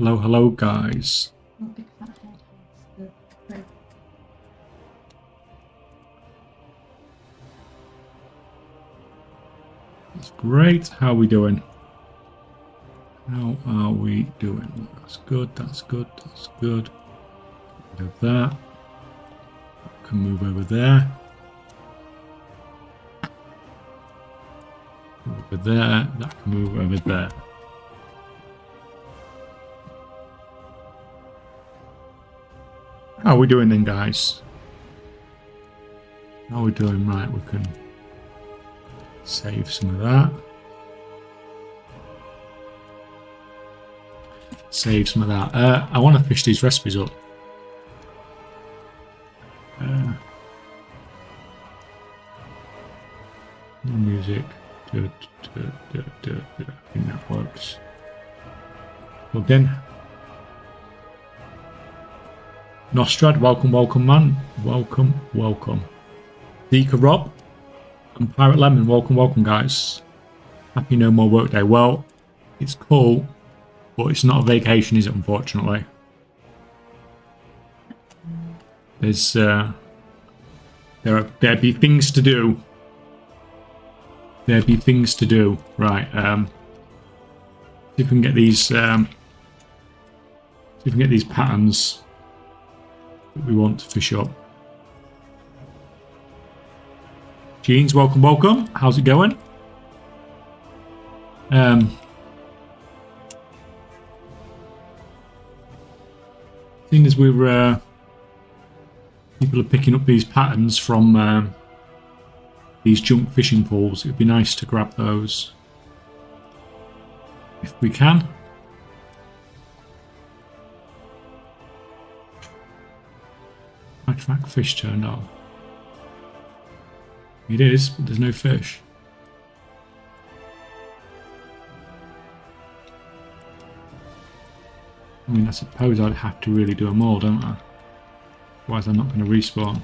Hello, hello, guys. That's great. How are we doing? How are we doing? That's good, that's good, that's good. Get rid of that. That can move over there. Move over there. That can move over there. How are we doing then, guys? How are we doing? Right, we can save some of that. Save some of that. I want to fish these recipes up. Music. I think that works. Plugged in. Nostrad, welcome, welcome, man. Welcome, welcome. Zika Rob and Pirate Lemon, welcome, welcome, guys. Happy no more workday. Well, it's cool, but it's not a vacation, is it, unfortunately? There's there'd be things to do. There'd be things to do. Right, see if we can get these patterns that we want to fish up. Jeans, welcome, welcome. How's it going? Seeing as we're people are picking up these patterns from these junk fishing pools, it'd be nice to grab those if we can. Track fish turned on. It is, but there's no fish. I mean, I suppose I'd have to really do them all, don't I? Otherwise I'm not going to respawn.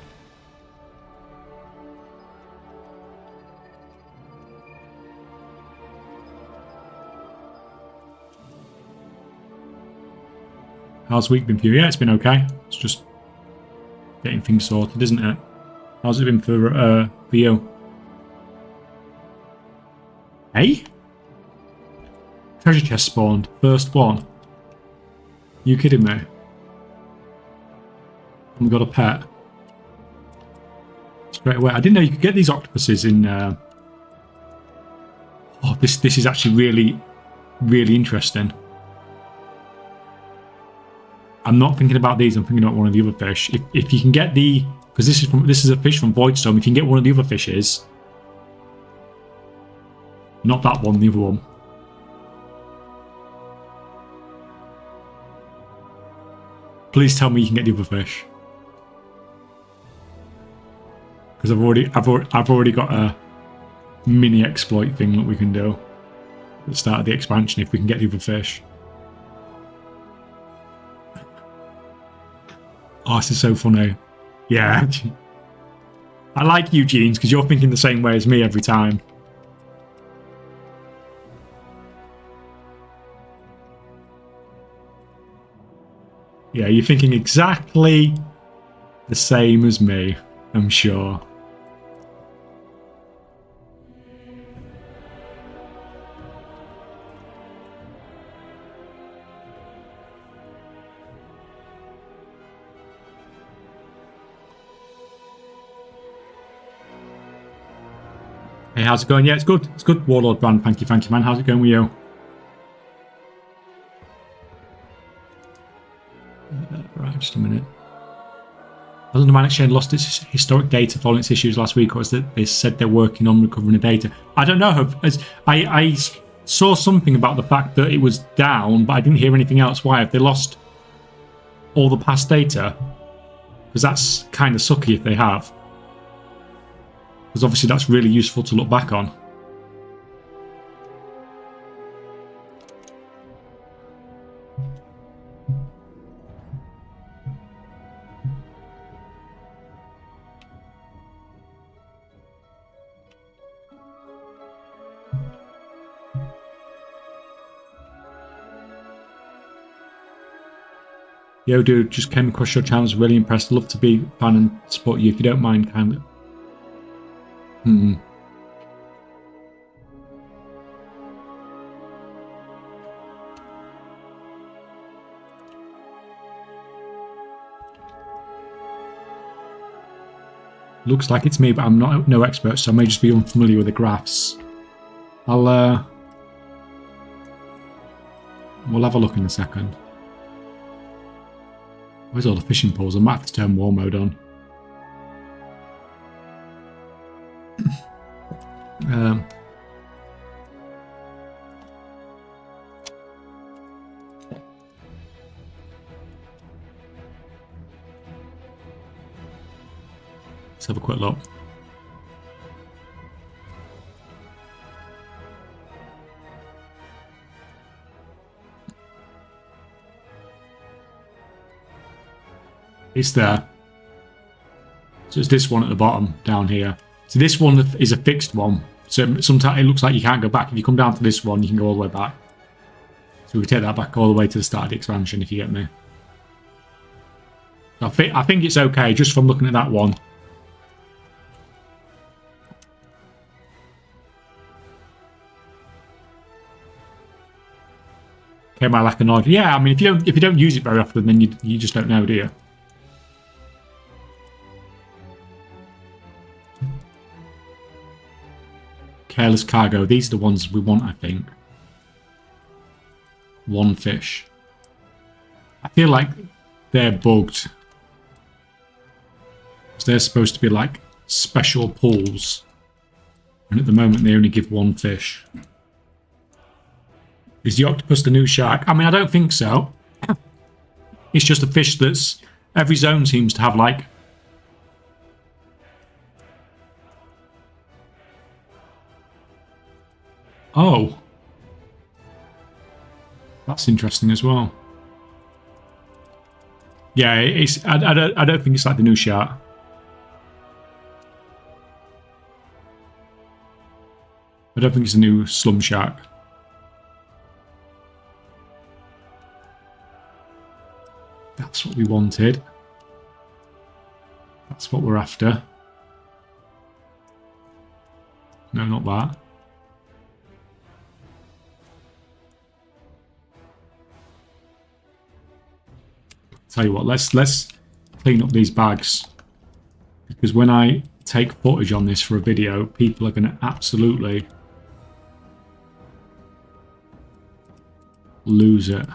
How's the week been for you? Yeah, it's been okay. It's just getting things sorted, isn't it? How's it been for you? Hey? Treasure chest spawned. First one. You kidding me? And we got a pet. Straight away. I didn't know you could get these octopuses in... Oh, this is actually really, really interesting. I'm not thinking about these. I'm thinking about one of the other fish. If you can get the, because this is a fish from Voidstone. If you can get one of the other fishes, not that one, the other one. Please tell me you can get the other fish, because I've already got a mini exploit thing that we can do at the start of the expansion if we can get the other fish. Oh, this is so funny. Yeah. I like you, Jeans, because you're thinking the same way as me every time. Yeah, you're thinking exactly the same as me, I'm sure. Hey, how's it going? Yeah, it's good. It's good, Warlord Brand. Thank you, man. How's it going with you? Right, just a minute. Hasn't the Man Exchange lost its historic data following its issues last week, or is that they said they're working on recovering the data? I don't know. I saw something about the fact that it was down, but I didn't hear anything else. Why? Have they lost all the past data? Because that's kind of sucky if they have. Because obviously that's really useful to look back on. Yo, dude, just came across your channel. Really impressed. Love to be a fan and support you if you don't mind, kind of. Looks like it's me, but I'm no expert, so I may just be unfamiliar with the graphs. We'll have a look in a second. Where's all the fishing poles? I might have to turn war mode on. Let's have a quick look. It's there. So it's this one at the bottom down here. So this one is a fixed one. So sometimes it looks like you can't go back. If you come down to this one, you can go all the way back. So we can take that back all the way to the start of the expansion, if you get me. I think it's okay just from looking at that one. Okay, my lack of knowledge. Yeah, I mean, if you don't use it very often, then you just don't know, do you? Careless cargo. These are the ones we want, I think. One fish. I feel like they're bugged. Because they're supposed to be like special pulls. And at the moment they only give one fish. Is the octopus the new shark? I mean, I don't think so. It's just a fish that's... Every zone seems to have like... Oh. That's interesting as well. Yeah, it's. I don't think it's like the new shark. I don't think it's a new slum shark. That's what we wanted. That's what we're after. No, not that. Tell you what, let's clean up these bags, because when I take footage on this for a video, people are going to absolutely lose it.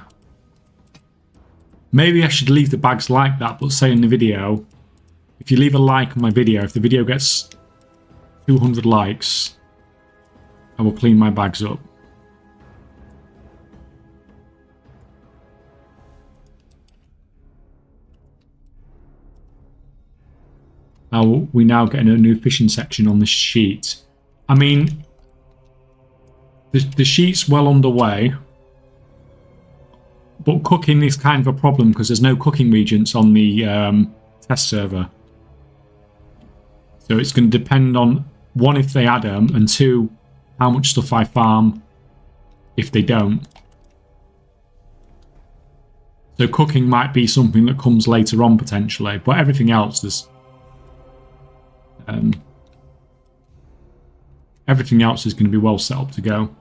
Maybe I should leave the bags like that, but say in the video, if you leave a like on my video, if the video gets 200 likes, I will clean my bags up. We now get a new fishing section on this sheet. I mean, the sheet's well underway, but cooking is kind of a problem because there's no cooking regents on the test server. So it's going to depend on, one, if they add them, and two, how much stuff I farm if they don't. So cooking might be something that comes later on potentially, but everything else, there's... everything else is going to be well set up to go.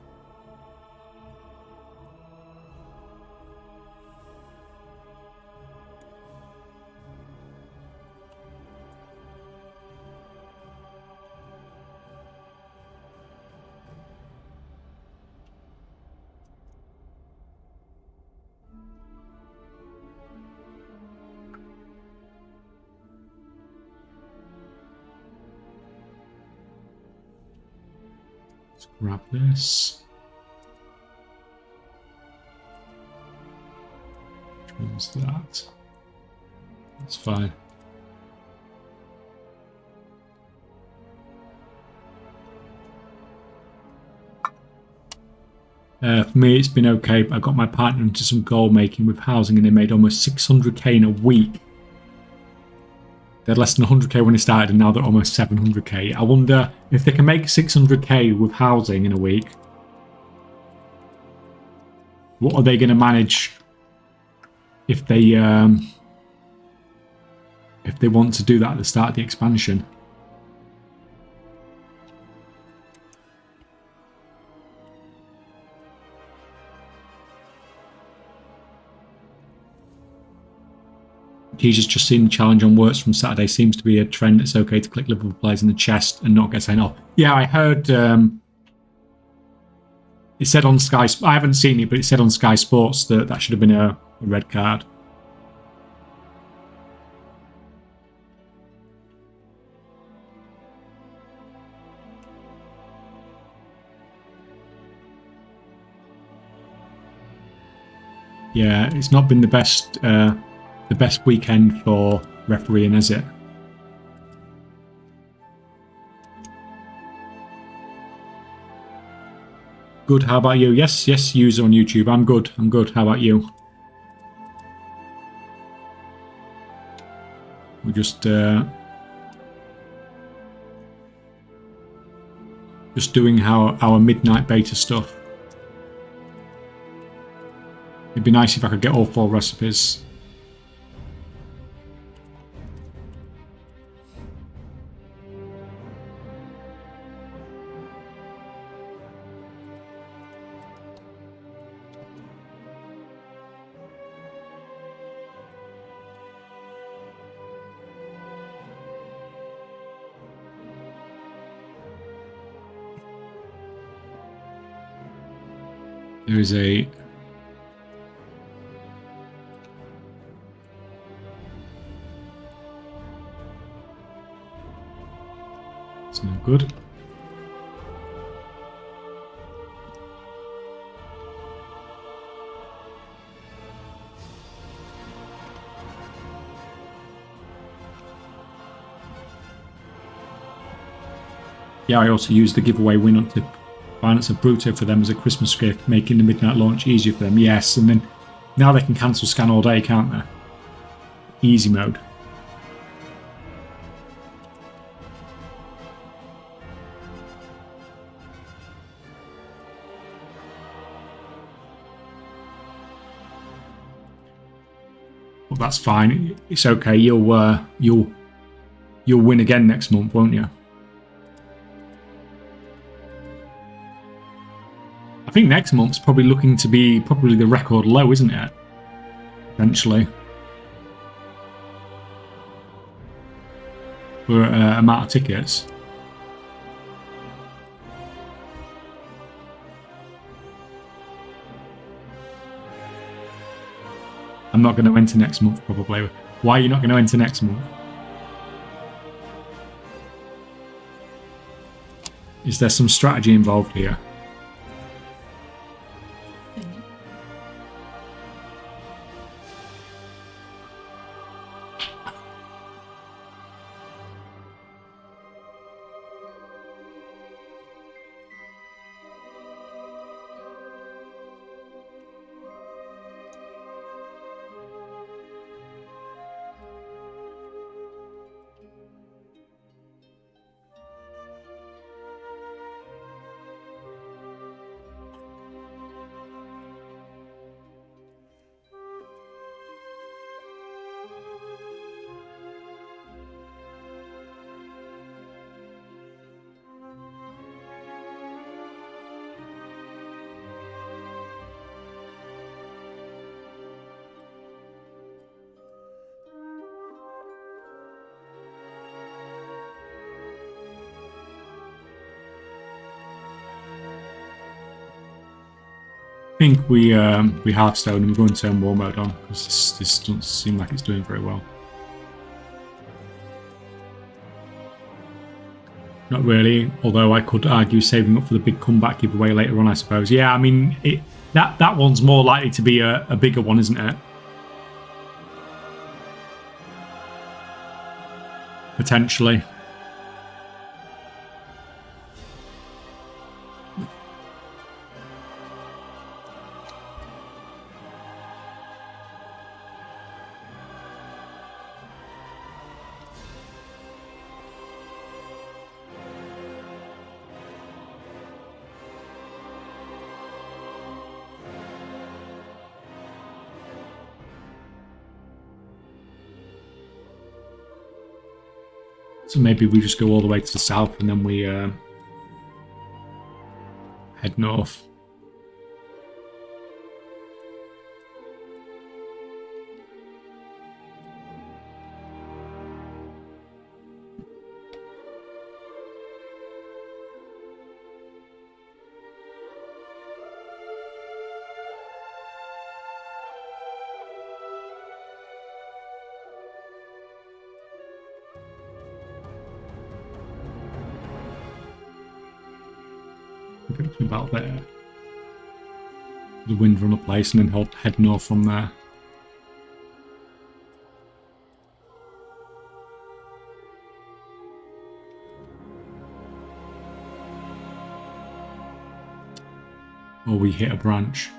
Grab this. Which one's that? That's fine. For me, it's been okay, but I got my partner into some gold making with housing and they made almost 600k in a week. They had less than 100k when they started and now they're almost 700k. I wonder if they can make 600k with housing in a week, what are they going to manage if they want to do that at the start of the expansion. He's just seen the challenge on works from Saturday. Seems to be a trend. It's okay to click Liverpool players in the chest and not get sent off. Yeah, I heard it said on Sky. I haven't seen it, but it said on Sky Sports that that should have been a red card. Yeah, it's not been the best weekend for refereeing, has it? Good. How about you? Yes, user on YouTube. I'm good. How about you? We're just doing our midnight beta stuff. It'd be nice if I could get all 4 recipes. There is a... It's no good. Yeah, I also used the giveaway win on to finance a Bruto for them as a Christmas gift, making the midnight launch easier for them. Yes, and then now they can cancel scan all day, can't they? Easy mode. Well, that's fine. It's okay. You'll win again next month, won't you? I think next month's probably looking to be probably the record low, isn't it? Eventually. For amount of tickets. I'm not going to enter next month, probably. Why are you not going to enter next month? Is there some strategy involved here? I think we Hearthstone and we're going to turn war mode on because this doesn't seem like it's doing very well. Not really, although I could argue saving up for the big comeback giveaway later on, I suppose. Yeah, I mean, that one's more likely to be a bigger one, isn't it? Potentially. So maybe we just go all the way to the south and then we head north. About there. The Windrunner place, and then head north from there. Or we hit a branch.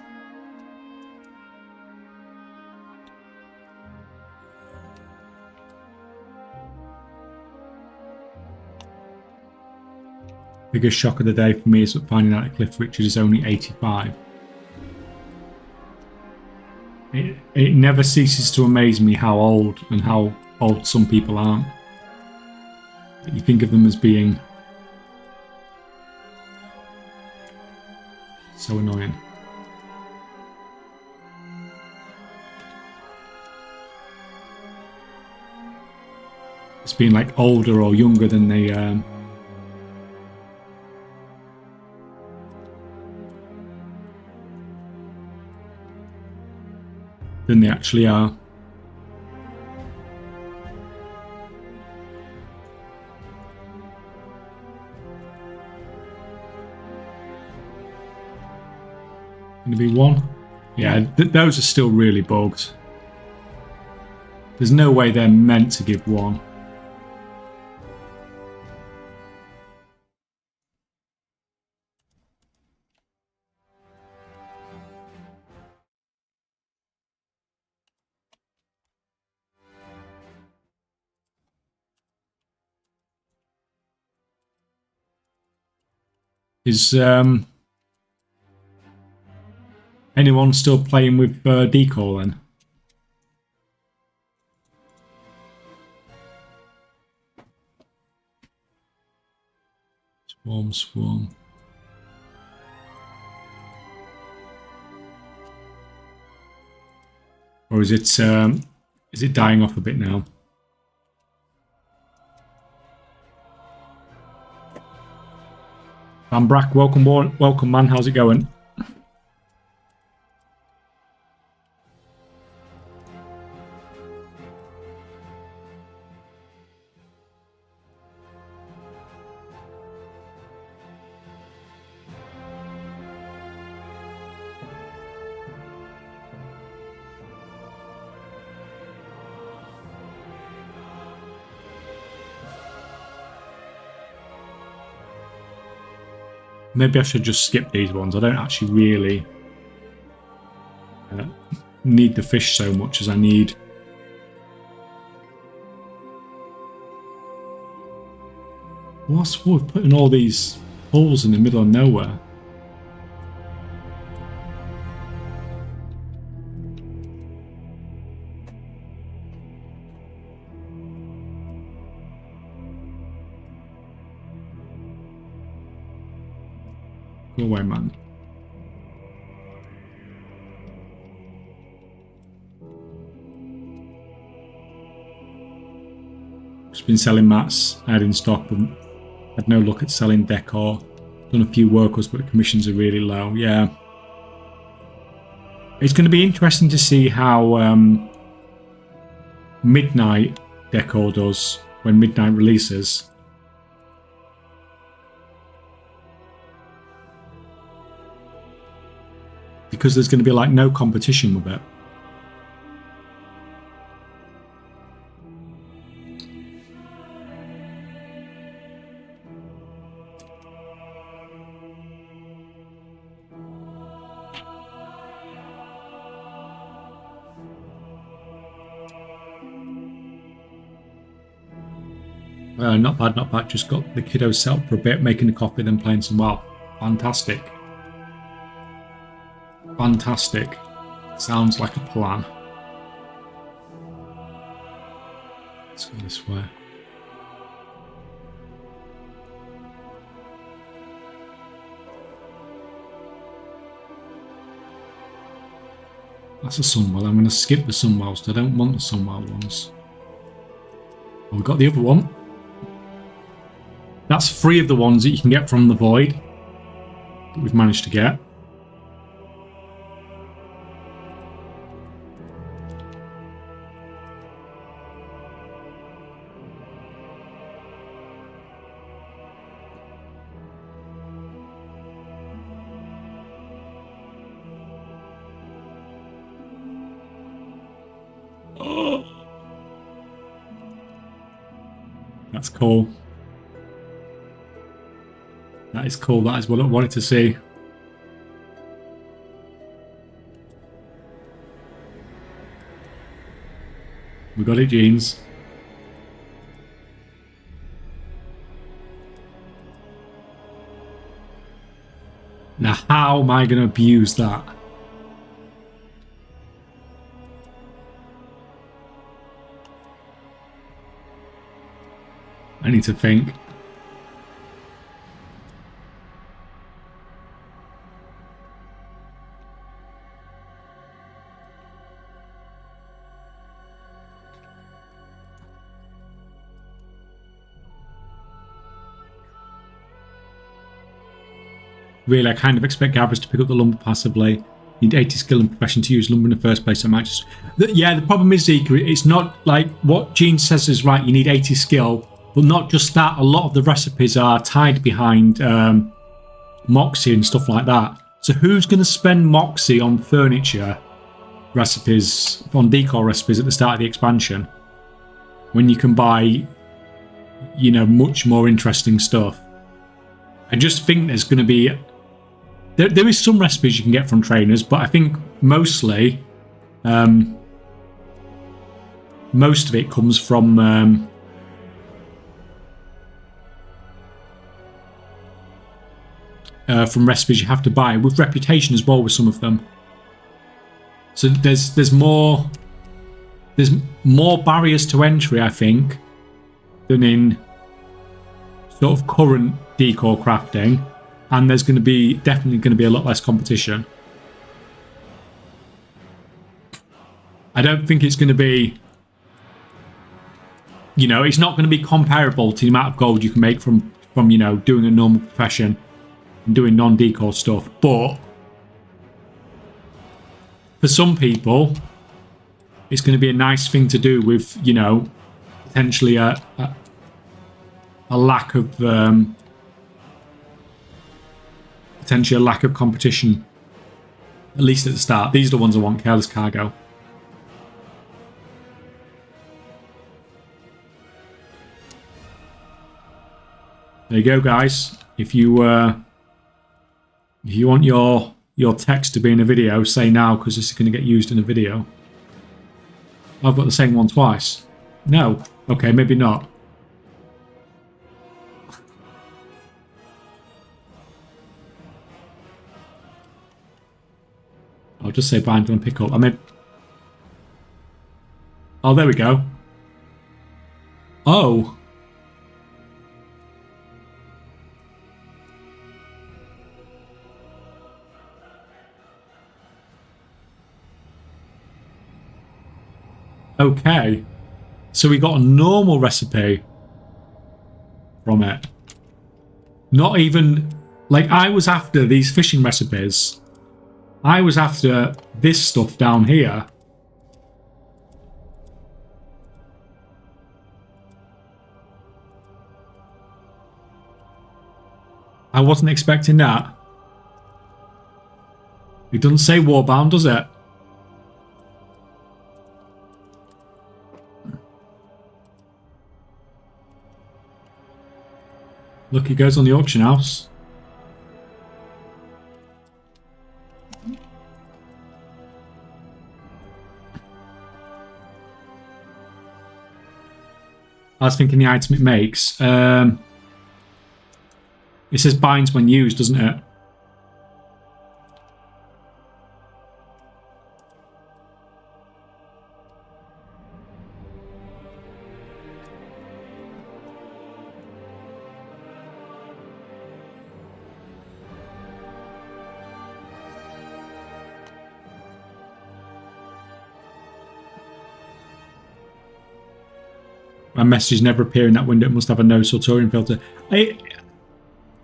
Biggest shock of the day for me is finding out that Cliff Richard is only 85. It never ceases to amaze me how old some people aren't. You think of them as being so annoying. It's being like older or younger than they actually are. Gonna be one. Yeah, those are still really bugged. There's no way they're meant to give one. Is anyone still playing with Decal then? Swarm. Or is it dying off a bit now? Van Brack, welcome man, how's it going? Maybe I should just skip these ones. I don't actually really need the fish so much as I need what's with putting all these holes in the middle of nowhere? Go away, man. Just been selling mats, adding stock, but had no luck at selling decor. Done a few workers, but the commissions are really low. Yeah. It's going to be interesting to see how Midnight decor does when Midnight releases. Because there's going to be like no competition with it. Not bad, not bad. Just got the kiddos set up for a bit, making a coffee, then playing some WoW. Fantastic. Fantastic. Sounds like a plan. Let's go this way. That's a sunwell. I'm going to skip the sunwells. I don't want the sunwell ones. Oh, we've got the other one. That's 3 of the ones that you can get from the void that we've managed to get. Oh. That's cool. That is cool. That is what I wanted to see. We got it, Jeans. Now, how am I going to abuse that? I need to think. Really, I kind of expect Gavras to pick up the lumber passively. You need 80 skill and profession to use lumber in the first place. I might just... Yeah, the problem is, Zeke, it's not like what Gene says is right. You need 80 skill, but not just that. A lot of the recipes are tied behind Moxie and stuff like that. So who's going to spend Moxie on furniture recipes, on decor recipes at the start of the expansion, when you can buy, you know, much more interesting stuff? I just think there's going to be... There is some recipes you can get from trainers, but I think mostly most of it comes from recipes you have to buy, with reputation as well with some of them. So there's more barriers to entry, I think, than in sort of current decor crafting. And there's definitely going to be a lot less competition. I don't think it's going to be, you know, it's not going to be comparable to the amount of gold you can make from you know, doing a normal profession and doing non-decor stuff. But for some people, it's going to be a nice thing to do with, you know, potentially a lack of competition, at least at the start. These are the ones I want. Careless cargo. There you go, guys. If you want your text to be in a video, say now, because this is going to get used in a video. I've got the same one twice. No. Okay, maybe not. I'll just say bind and pick up. I mean, oh, there we go. Oh. Okay. So we got a normal recipe from it. Not even... Like, I was after these fishing recipes. I was after this stuff down here. I wasn't expecting that. It doesn't say Warbound, does it? Look, it goes on the auction house. I was thinking the item it makes. It says binds when used, doesn't it? My messages never appear in that window. It must have a no Sartorian filter.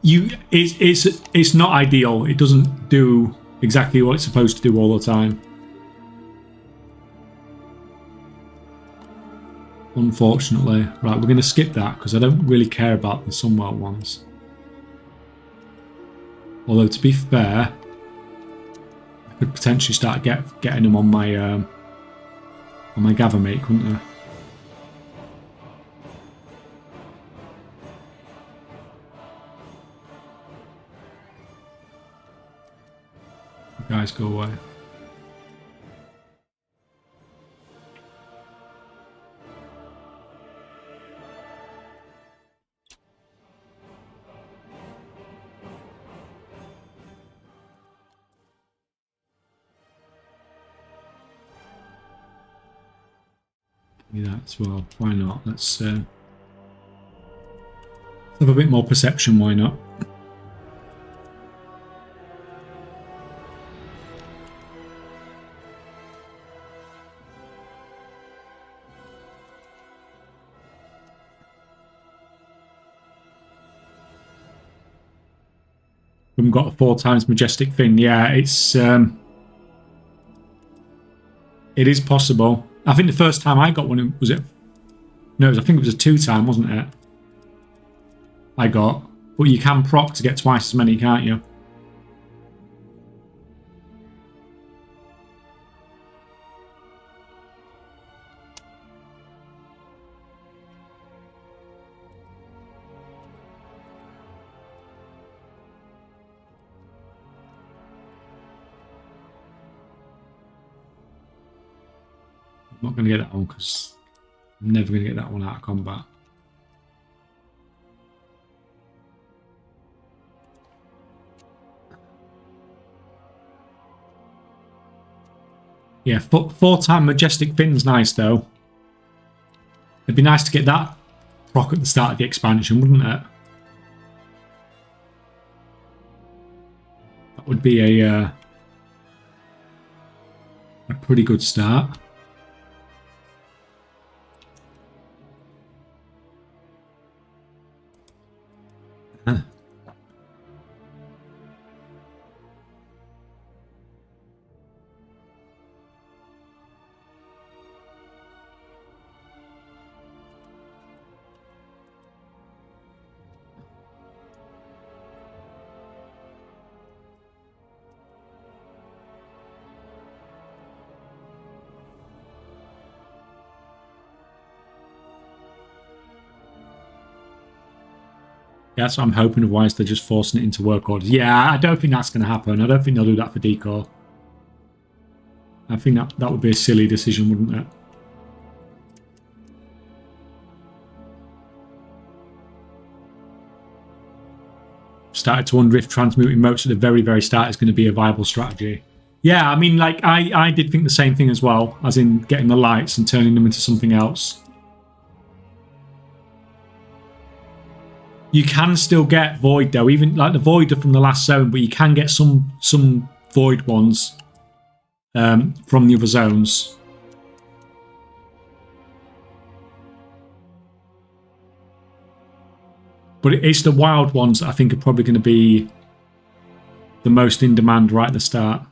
It's not ideal. It doesn't do exactly what it's supposed to do all the time. Unfortunately. Right, we're going to skip that because I don't really care about the Sunwell ones. Although, to be fair, I could potentially start getting them on my gather mate, couldn't I? You guys go away. That as well. Why not? Let's have a bit more perception. Why not? We haven't got a 4 times majestic thing. Yeah, it's it is possible. I think the first time I got one was it. No, I think it was a 2 time, wasn't it? I got, but you can proc to get twice as many, can't you? I'm not going to get that one because I'm never going to get that one out of combat. Yeah, 4 time majestic fin's nice though. It'd be nice to get that proc at the start of the expansion, wouldn't it? That would be a pretty good start. Yeah, that's what I'm hoping. Otherwise, they're just forcing it into work orders. Yeah, I don't think that's going to happen. I don't think they'll do that for decor. I think that would be a silly decision, wouldn't it? Started to wonder if transmuting motes at the very, very start is going to be a viable strategy. Yeah, I mean, like, I did think the same thing as well, as in getting the lights and turning them into something else. You can still get void though, even like the void from the last zone, but you can get some void ones from the other zones. But it's the wild ones that I think are probably going to be the most in demand right at the start.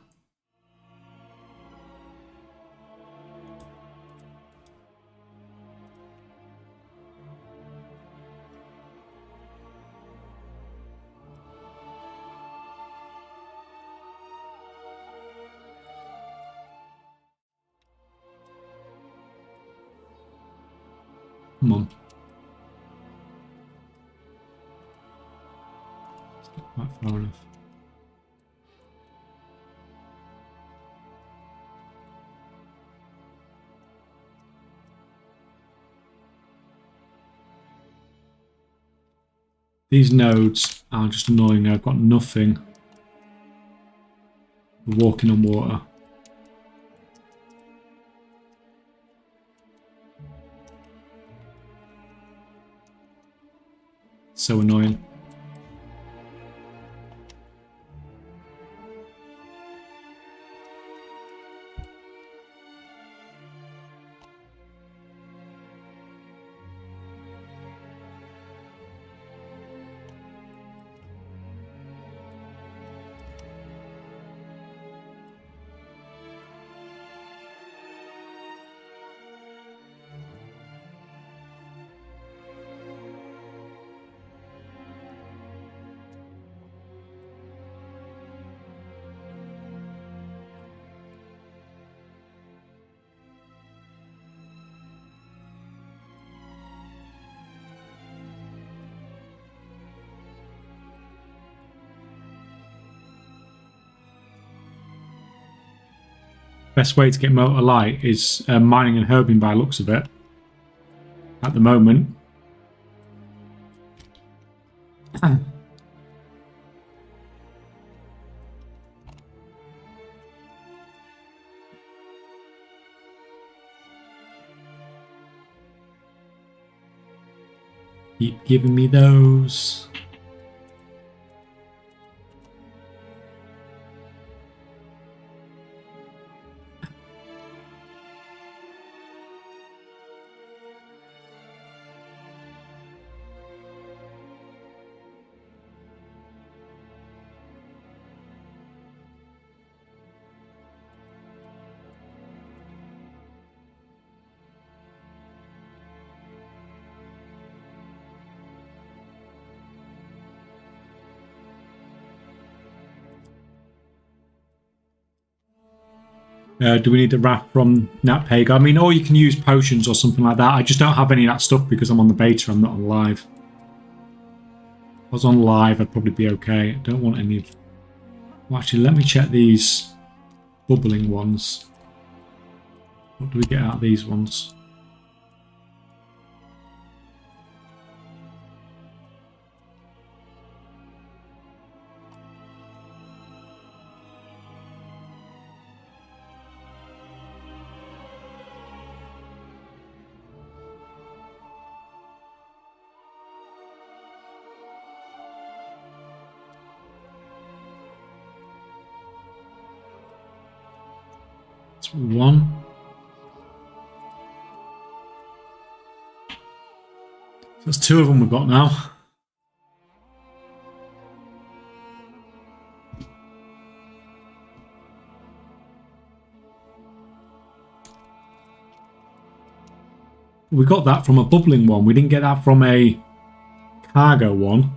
Come on. It's not quite far enough. These nodes are just annoying. I've got nothing. We're walking on water. So annoying. best way to get motor light is mining and herbing by looks of it. At the moment. Keep giving me those. Do we need the wrap from Natpeg? I mean, or you can use potions or something like that. I just don't have any of that stuff because I'm on the beta. I'm not on live. If I was on live, I'd probably be okay. I don't want any of... Well, actually, let me check these bubbling ones. What do we get out of these ones? One. So that's two of them we've got now. We got that from a bubbling one. We didn't get that from a cargo one.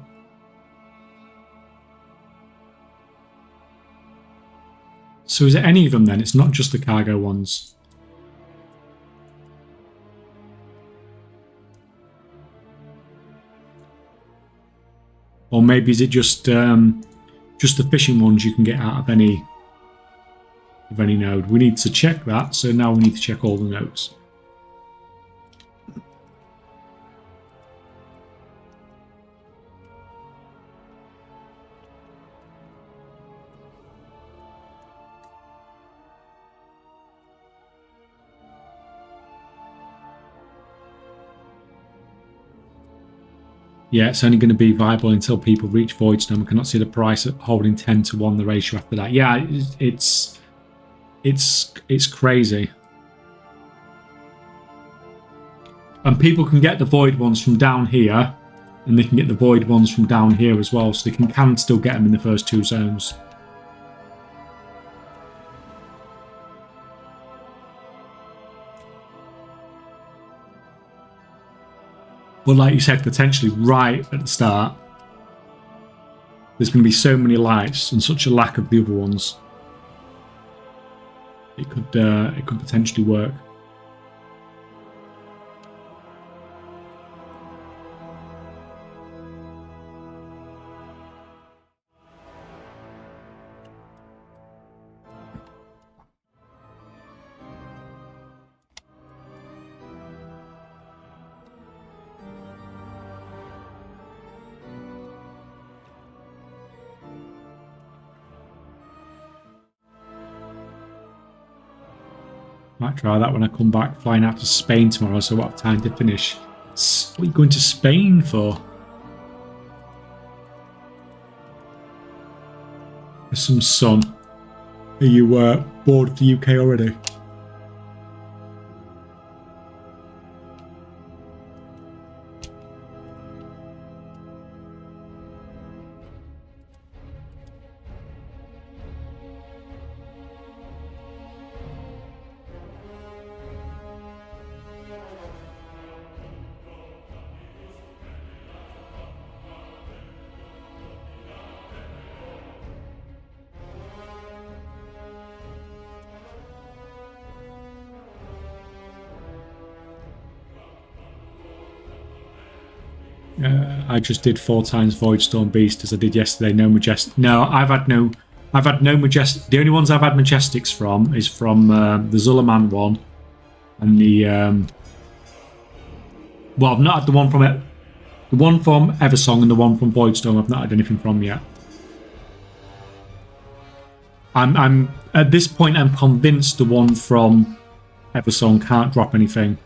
So is it any of them then? It's not just the cargo ones. Or maybe is it just the fishing ones you can get out of any node? We need to check that. So now we need to check all the nodes. Yeah, it's only going to be viable until people reach Voidstone. We cannot see the price at holding 10 to 1, the ratio after that. Yeah, it's crazy. And people can get the Void ones from down here, and they can get the Void ones from down here as well, so they can still get them in the first two zones. But like you said, potentially right at the start, there's going to be so many lights and such a lack of the other ones. It could potentially work. Might try that when I come back, flying out to Spain tomorrow, so I won't have time to finish. What are you going to Spain for? There's some sun. Are you bored of the UK already? I just did 4 times Voidstorm Beast as I did yesterday. No Majestic. No, I've had no I've had no majestic. The only ones I've had majestics from is from the Zullerman one and the. Well, I've not had the one from it. The one from Eversong and the one from Voidstorm. I've not had anything from yet. I'm at this point. I'm convinced the one from Eversong can't drop anything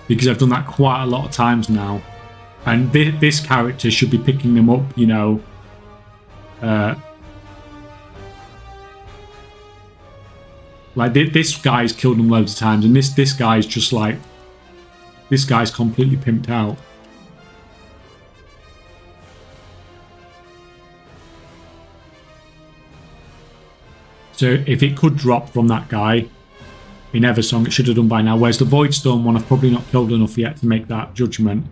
because I've done that quite a lot of times now. And this character should be picking them up, you know. Like this guy's killed them loads of times, and this guy's just like, this guy's completely pimped out. So if it could drop from that guy in Eversong, it should have done by now. Whereas the Voidstorm one, I've probably not killed enough yet to make that judgment.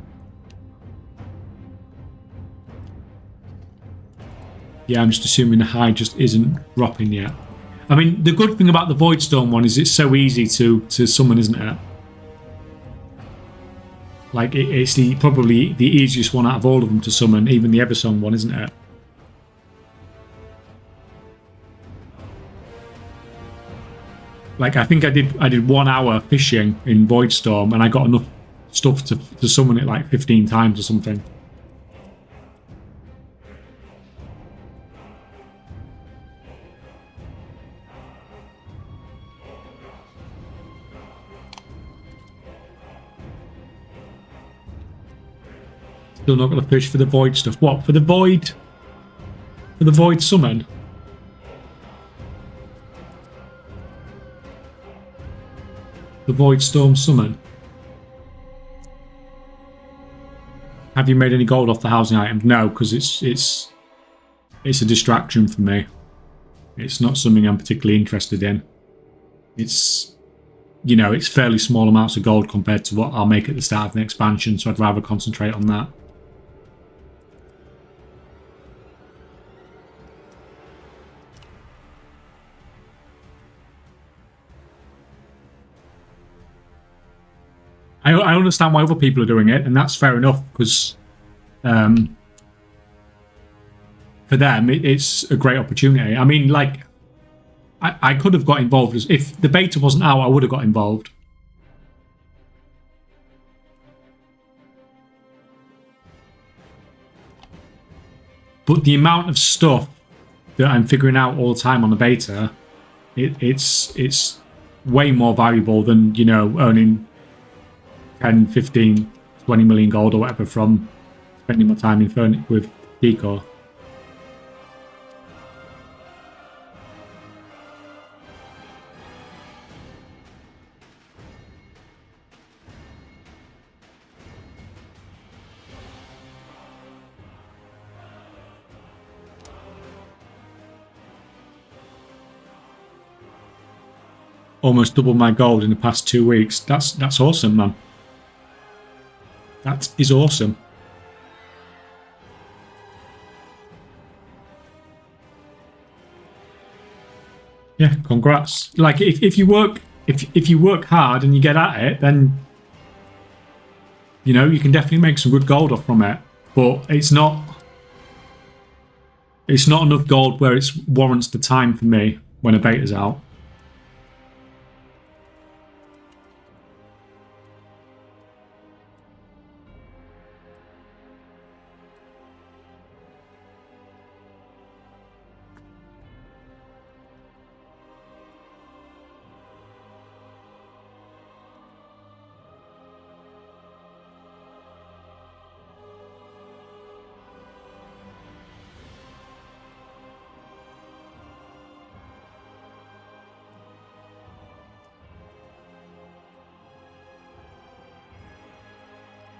Yeah, I'm just assuming the hide just isn't dropping yet. I mean, the good thing about the Voidstorm one is it's so easy to summon, isn't it? Like, it's probably the easiest one out of all of them to summon, even the Eversong one, isn't it? Like, I think I did 1 hour fishing in Voidstorm, and I got enough stuff to summon it like 15 times or something. Still not going to push for the void stuff. What, for the void? For the void summon? The void storm summon? Have you made any gold off the housing item? No, because it's a distraction for me. It's not something I'm particularly interested in. It's, you know, it's fairly small amounts of gold compared to what I'll make at the start of the expansion, so I'd rather concentrate on that. I understand why other people are doing it, and that's fair enough, because for them, it's a great opportunity. I mean, like, I could have got involved. If the beta wasn't out, I would have got involved. But the amount of stuff that I'm figuring out all the time on the beta, it's way more valuable than, you know, earning 10, 15, 20 million gold or whatever from spending my time in with Decor. Almost double my gold in the past 2 weeks. That's awesome, man. That is awesome. Yeah, congrats. Like, if you work hard and you get at it, then, you know, you can definitely make some good gold off from it. But it's not enough gold where it warrants the time for me when a beta's out.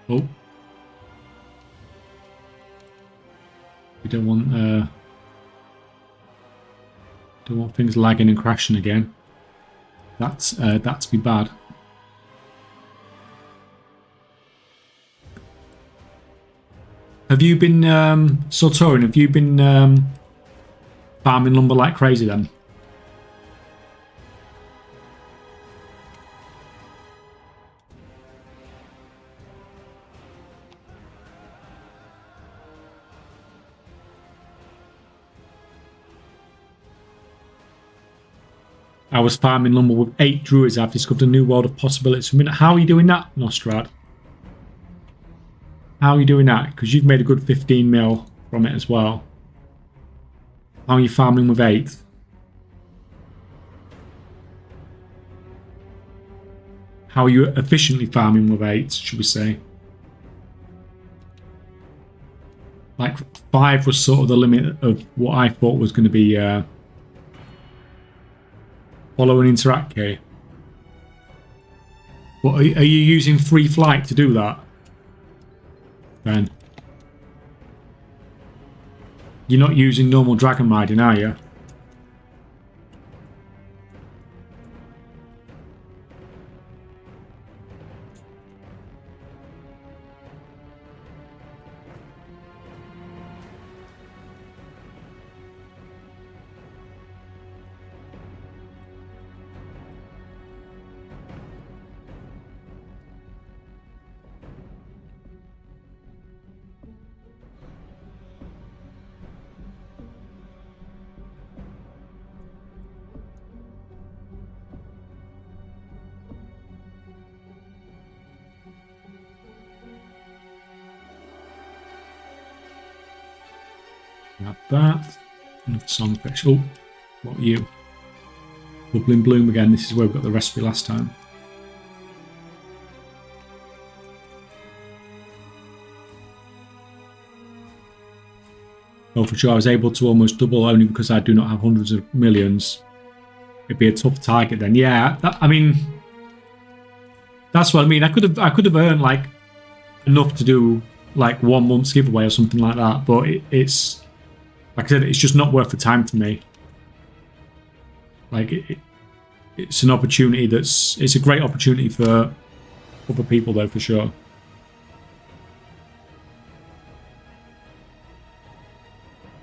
Oh. We don't want things lagging and crashing again. That's be bad. Have you been Sulturin, have you been farming lumber like crazy then? I was farming lumber with 8 druids. I've discovered a new world of possibilities for me. How are you doing that, Nostrad? How are you doing that? Because you've made a good 15 mil from it as well. How are you farming with 8? How are you efficiently farming with 8, should we say? Like 5 was sort of the limit of what I thought was going to be follow and interact key. But are you using free flight to do that? Ben? You're not using normal dragon riding, are you? Grab that. Another song fetch. Oh, what are you? Bubbling Bloom again. This is where we got the recipe last time. Oh, for sure. I was able to almost double only because I do not have hundreds of millions. It'd be a tough target then. Yeah, I mean, that's what I mean. I could have earned like enough to do like 1 month's giveaway or something like that, but it's like I said, it's just not worth the time for me. Like it's an opportunity it's a great opportunity for other people though, for sure.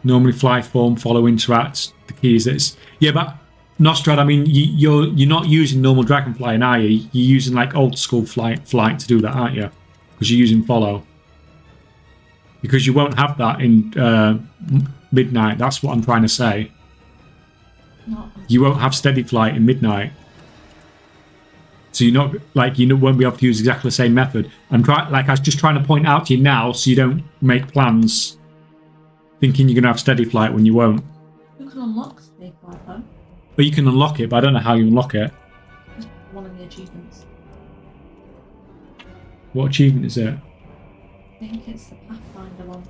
Normally fly, form, follow, interact. The key is this. Yeah, but Nostrad, I mean, you're not using normal dragonflying, are you? You're using like old school flight to do that, aren't you? Because you're using follow. Because you won't have that in midnight. That's what I'm trying to say. No. You won't have steady flight in midnight. So you're not like you won't be able to use exactly the same method. I was just trying to point out to you now, so you don't make plans thinking you're gonna have steady flight when you won't. You can unlock steady flight though. But you can unlock it, but I don't know how you unlock it. It's one of the achievements. What achievement is it? I think it's the Pathfinder one.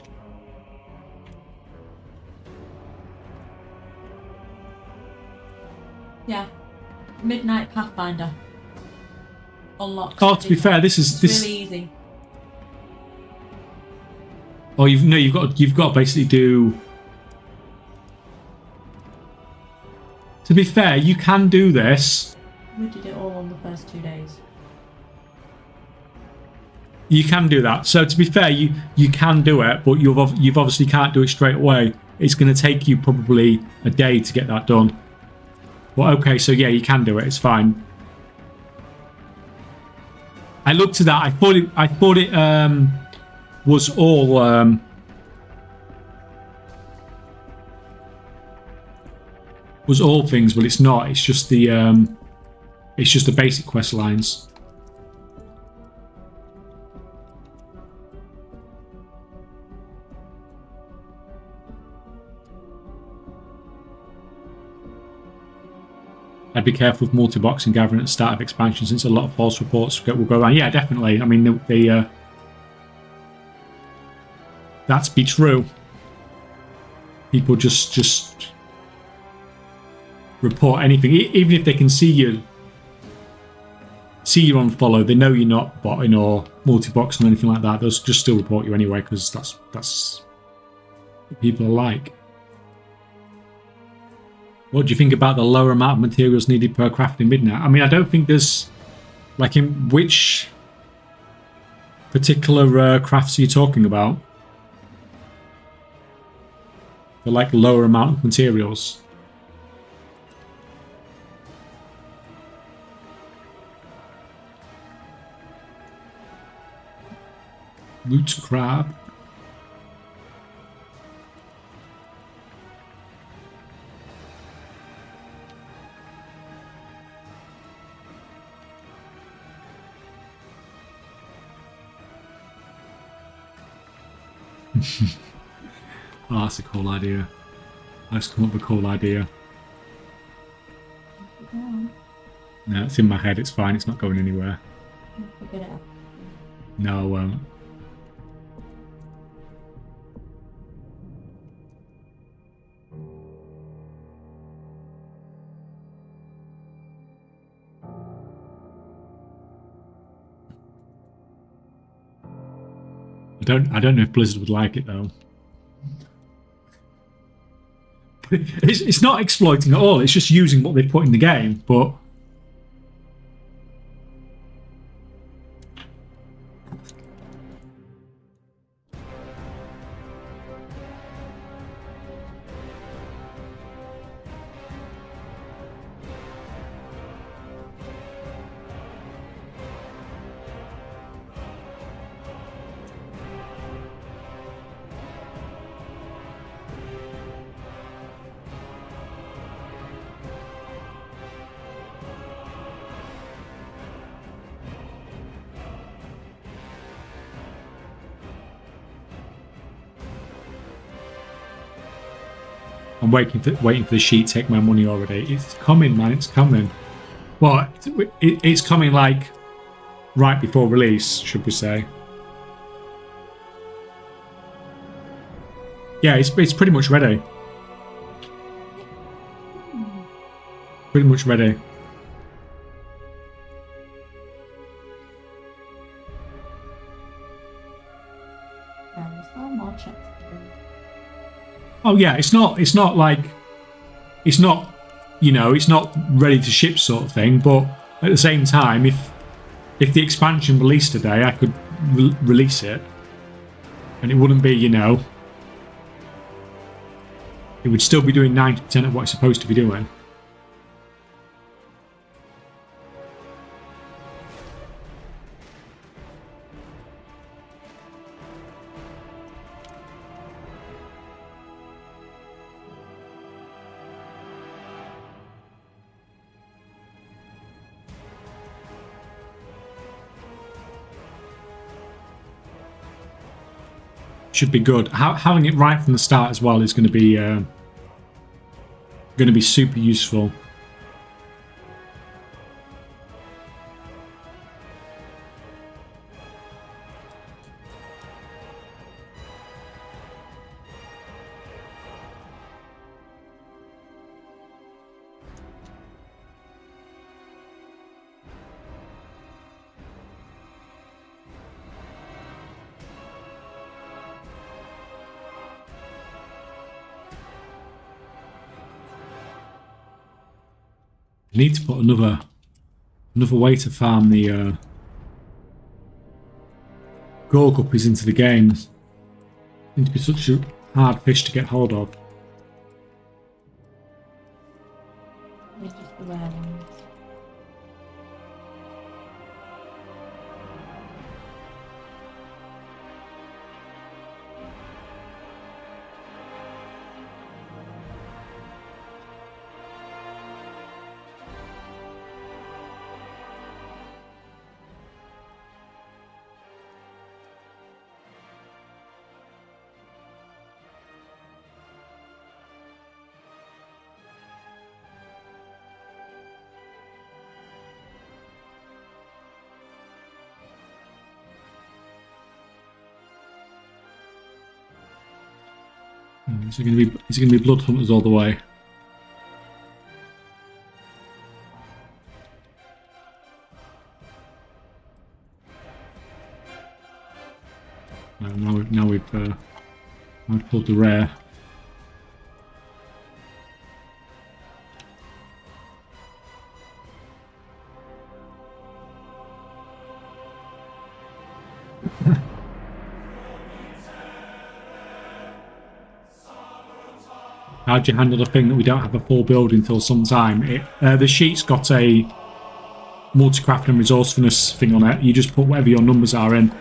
Yeah. Midnight Pathfinder. Unlocked. Oh, to be fair, this is really easy. Oh, you've got to basically do. To be fair, you can do this. We did it all on the first 2 days. You can do that. So to be fair, you can do it, but you've obviously can't do it straight away. It's going to take you probably a day to get that done. Well, okay, so yeah, you can do it. It's fine. I looked at that. I thought it was all things, but it's not. It's just the basic quest lines. I'd be careful with multi-box and gathering at the start of expansion, since a lot of false reports will go around. Yeah, definitely. I mean, that's be true. People just report anything, even if they can see you on follow. They know you're not botting or multi-boxing or anything like that. They'll just still report you anyway, because that's what people are like. What do you think about the lower amount of materials needed per craft in midnight? I mean, I don't think there's like, in which particular crafts are you talking about? The like lower amount of materials. Root crab. Oh, that's a cool idea. I've just come up with a cool idea. No, it's in my head. It's fine. It's not going anywhere. Figure it out. No, I won't. I don't know if Blizzard would like it though. It's not exploiting at all. It's just using what they put in the game, but I'm waiting for the sheet to take my money already. It's coming, man. It's coming. Well, it's coming like right before release, should we say? Yeah, it's pretty much ready. Pretty much ready. There's still more checks to do. Oh yeah, it's not you know, it's not ready to ship sort of thing, but at the same time, if the expansion released today, I could release it and it wouldn't be, you know, it would still be doing 90% of what it's supposed to be doing. Should be good. Having it right from the start as well is going to be super useful. I need to put another way to farm the gore guppies into the game. They seem to be such a hard fish to get hold of. They're just the rare ones. Is it going to be blood hunters all the way? Now we've pulled the rare. How do you handle the thing that we don't have a full build until some time? The sheet's got a multi-craft and resourcefulness thing on it. You just put whatever your numbers are in,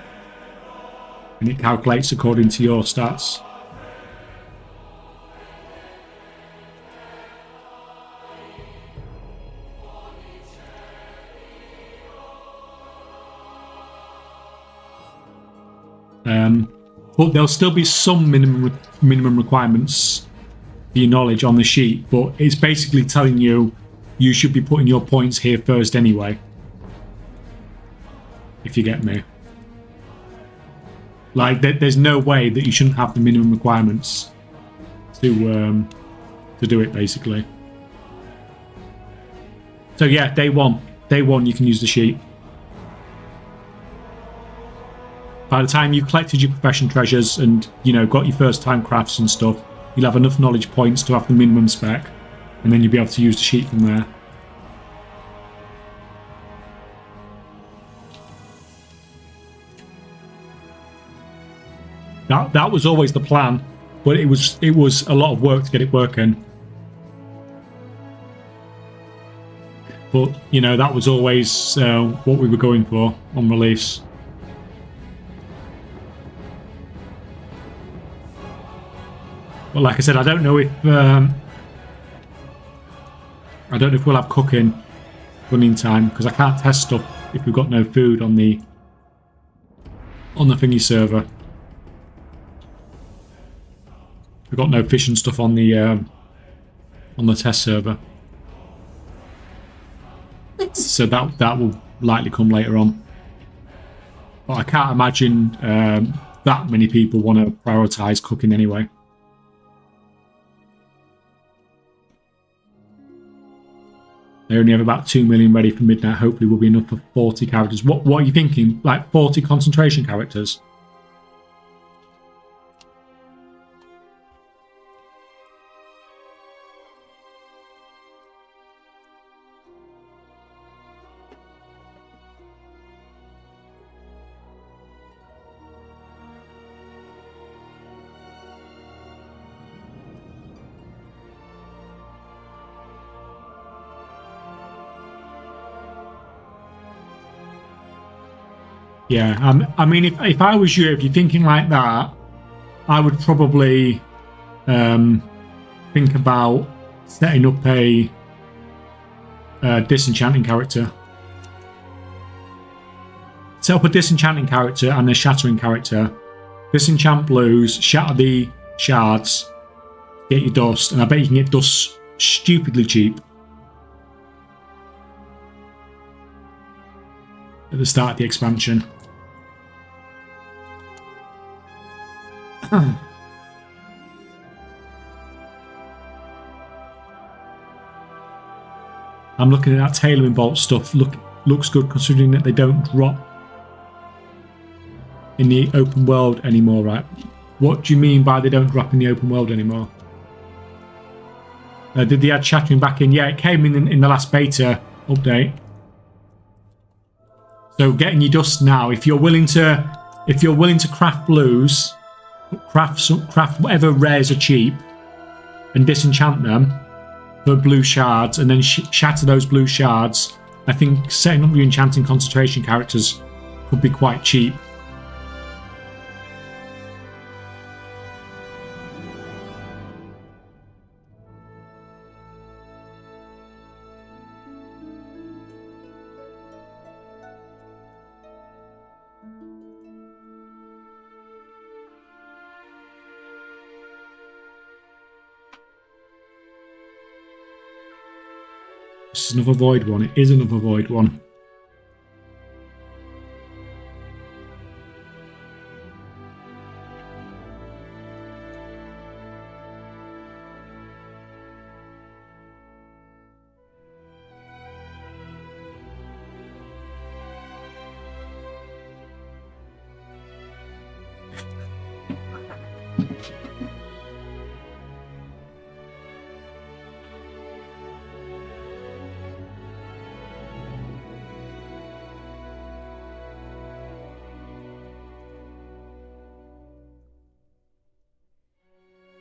and it calculates according to your stats. But there'll still be some minimum requirements for your knowledge on the sheet, but it's basically telling you you should be putting your points here first anyway. If you get me. Like, there's no way that you shouldn't have the minimum requirements to do it, basically. So yeah, day one you can use the sheet. By the time you've collected your profession treasures and, you know, got your first time crafts and stuff, you'll have enough knowledge points to have the minimum spec, and then you'll be able to use the sheet from there. That was always the plan, but it was a lot of work to get it working. But, you know, that was always what we were going for on release. But like I said, I don't know if we'll have cooking running time, because I can't test stuff if we've got no food on the thingy server. We've got no fish and stuff on the test server. So that will likely come later on. But I can't imagine that many people want to prioritise cooking anyway. They only have about 2 million ready for midnight. Hopefully will be enough for 40 characters. What are you thinking? Like 40 concentration characters? Yeah, I mean, if I was you, if you're thinking like that, I would probably think about setting up a disenchanting character. Set up a disenchanting character and a shattering character. Disenchant blues, shatter the shards, get your dust, and I bet you can get dust stupidly cheap at the start of the expansion. I'm looking at that tailoring bolt stuff. Looks good considering that they don't drop in the open world anymore, right? What do you mean by they don't drop in the open world anymore? Did they add shattering back in? Yeah, it came in the last beta update. So getting your dust now, if you're willing to craft blues, craft whatever rares are cheap, and disenchant them for blue shards, and then shatter those blue shards, I think setting up your enchanting concentration characters could be quite cheap. This is another void one. It is another void one.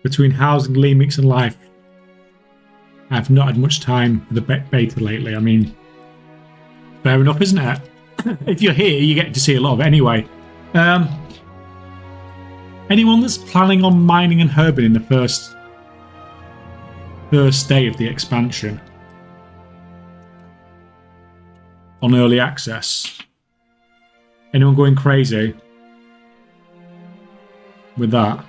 Between housing, Lemix and life, I've not had much time for the beta lately. I mean, fair enough, isn't it? If you're here, you get to see a lot of it anyway. Anyone that's planning on mining and herbing in the first day of the expansion on early access? Anyone going crazy? with that.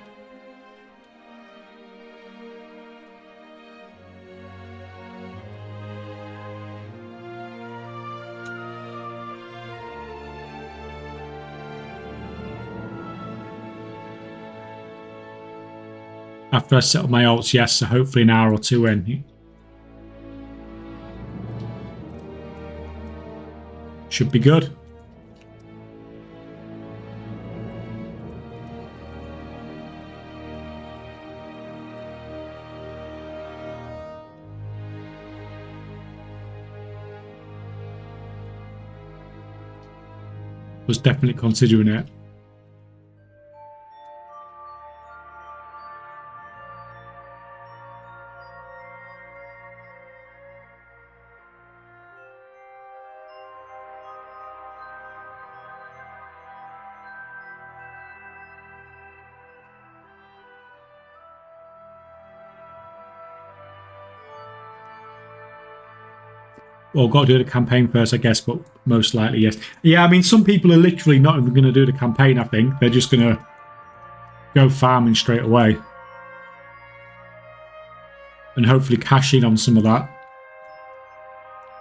After I set up my alts, yes, so hopefully an hour or two in. Should be good. Was definitely considering it. Well, got to do the campaign first, I guess, but most likely, yes. Yeah, I mean, some people are literally not even going to do the campaign, I think. They're just going to go farming straight away. And hopefully cash in on some of that.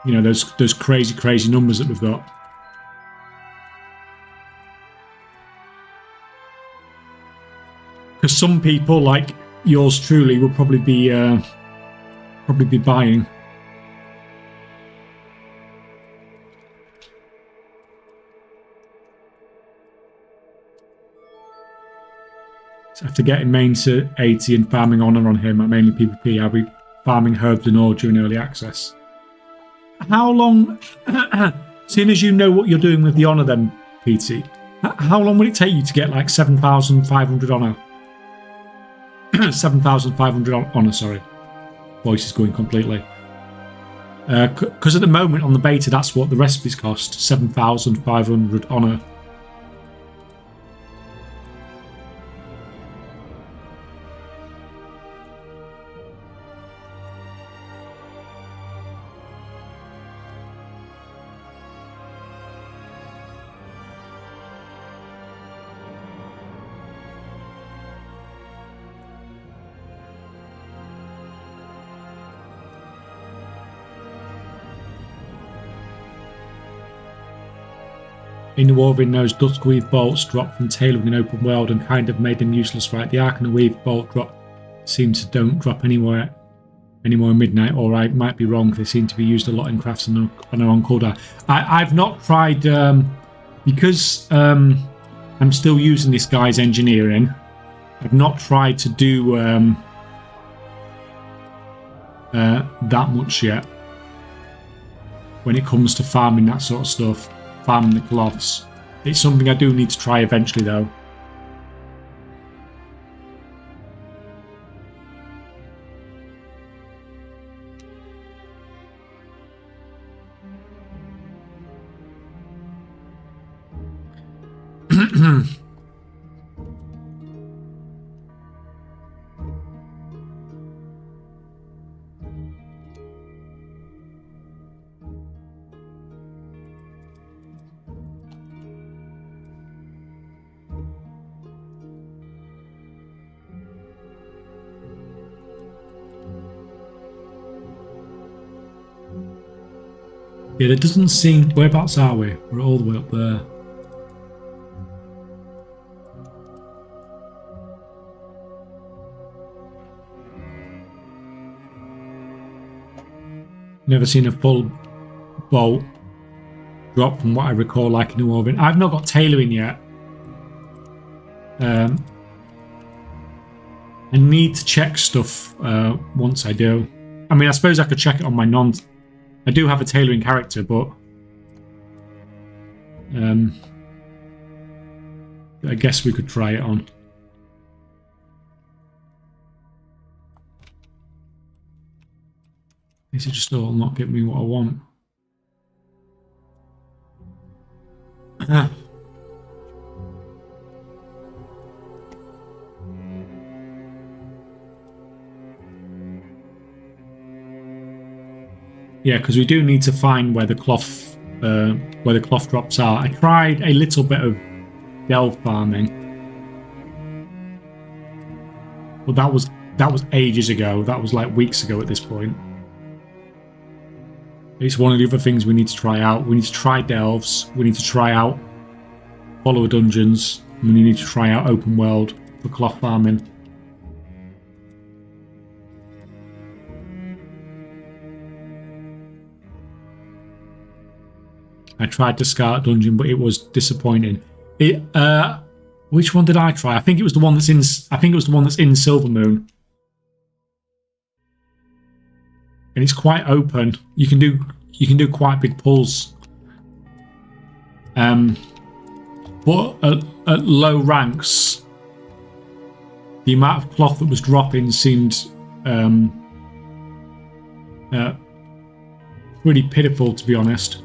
You know, those crazy, crazy numbers that we've got. Because some people, like yours truly, will probably be buying. After getting main to 80 and farming honour on him, mainly PvP, I'll be farming herbs and ore during early access. How long, seeing as you know what you're doing with the honour then, PT, how long will it take you to get like 7,500 honour? 7,500 honour, sorry. Voice is going completely. Because at the moment on the beta, that's what the recipes cost, 7,500 honour. In the Warwing, those Duskweave bolts dropped from tailoring an open world and kind of made them useless, right? The Ark and the Weave bolt drop seems to don't drop anymore in Midnight. Or I might be wrong. They seem to be used a lot in crafts and are on cooldown. I've not tried because I'm still using this guy's engineering. I've not tried to do that much yet when it comes to farming that sort of stuff. Farming the cloths. It's something I do need to try eventually, though. Yeah, there doesn't seem... Whereabouts are we? We're all the way up there. Never seen a full bolt drop from what I recall like in New Orleans. I've not got tailoring yet. I need to check stuff once I do. I mean, I suppose I could check it on my non... I do have a tailoring character, but I guess we could try it on. Is it just all not giving me what I want? Yeah, because we do need to find where the cloth drops are. I tried a little bit of delve farming, But that was ages ago. That was like weeks ago at this point. It's one of the other things we need to try out. We need to try delves. We need to try out follower dungeons. And we need to try out open world for cloth farming. I tried to Scarlet Dungeon, but it was disappointing. Which one did I try? I think it was the one that's in. I think it was the one that's in Silvermoon, and it's quite open. You can do quite big pulls. But at low ranks, the amount of cloth that was dropping seemed pretty pitiful, to be honest.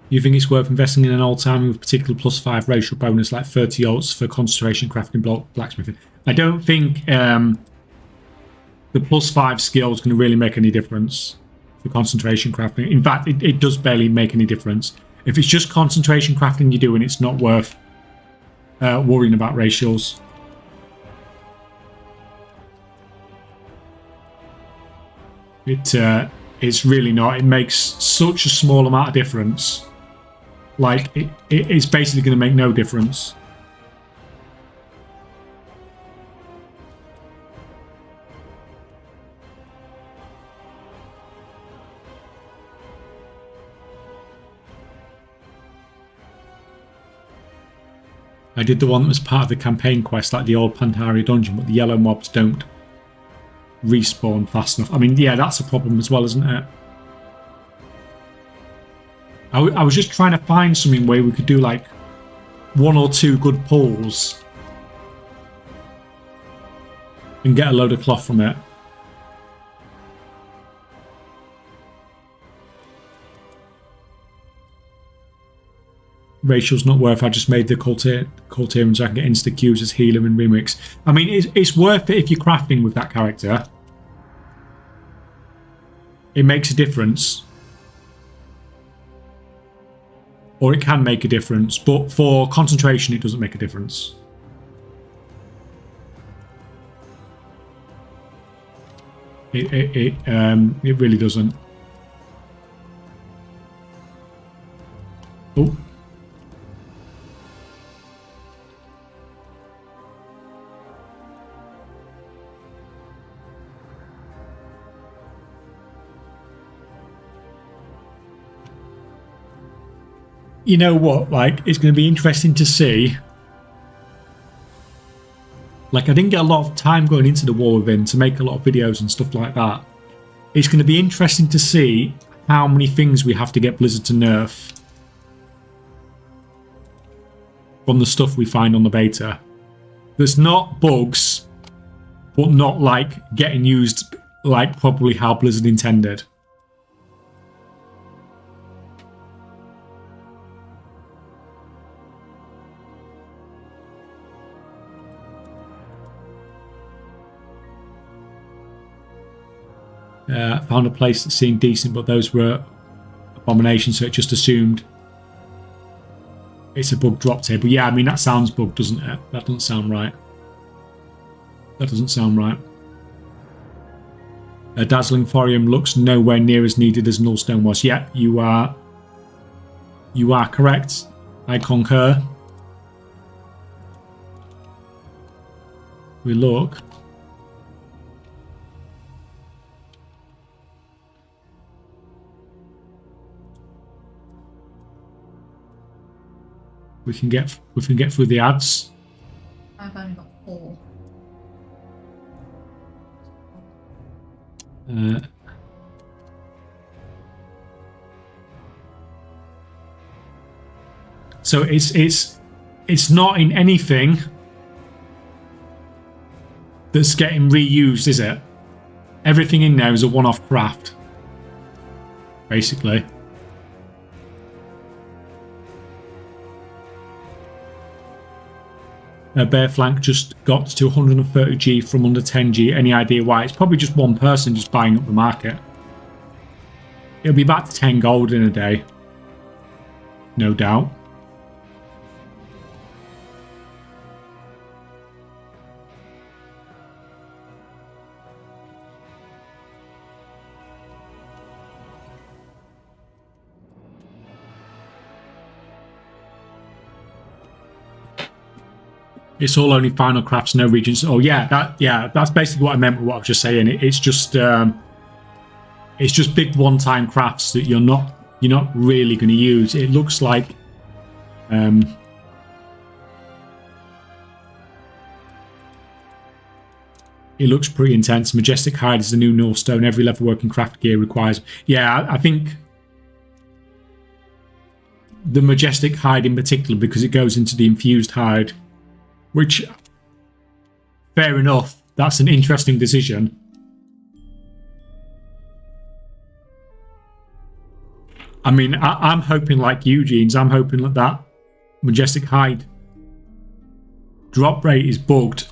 You think it's worth investing in an old timing with a particular +5 racial bonus like 30 alts for concentration crafting blacksmithing? I don't think the +5 skill is going to really make any difference for concentration crafting. In fact, it does barely make any difference. If it's just concentration crafting you're doing, it's not worth worrying about ratios. It's really not. It makes such a small amount of difference. Like, it's basically going to make no difference. I did the one that was part of the campaign quest, like the old Pandaria dungeon, but the yellow mobs don't respawn fast enough. I mean, yeah, that's a problem as well, isn't it? I was just trying to find something where we could do like 1 or 2 good pulls and get a load of cloth from it. Rachel's not worth. I just made the Cultarian so I can get insta Qs as healer and remix. I mean, it's worth it if you're crafting with that character. It makes a difference. Or it can make a difference, but for concentration, it doesn't make a difference. It really doesn't. Oh. You know what, like, it's going to be interesting to see. Like, I didn't get a lot of time going into the War Within to make a lot of videos and stuff like that. It's going to be interesting to see how many things we have to get Blizzard to nerf from the stuff we find on the beta. There's not bugs, but not, like, getting used, like, probably how Blizzard intended. Found a place that seemed decent, but those were abominations, so it just assumed it's a bug drop table. Yeah, I mean, that sounds bugged, doesn't it? That doesn't sound right. That doesn't sound right. Dazzling Thorium looks nowhere near as needed as Nullstone was. Yeah, you are correct. I concur. We look. we can get through the ads. I've only got 4. So it's not in anything that's getting reused, is it? Everything in there is a one-off craft, basically. Bear Flank just got to 130G from under 10G. Any idea why? It's probably just one person just buying up the market. It'll be back to 10 gold in a day. No doubt. It's all only final crafts, no regions. Oh yeah, that's basically what I meant with what I was just saying. It's just big one-time crafts that you're not really going to use. It looks like it looks pretty intense. Majestic Hide is the new North Stone. Every level working craft gear requires. Yeah, I think the Majestic Hide in particular, because it goes into the infused hide. Which, fair enough, that's an interesting decision. I mean, I'm hoping like Eugene's, I'm hoping that Majestic Hide drop rate is bugged.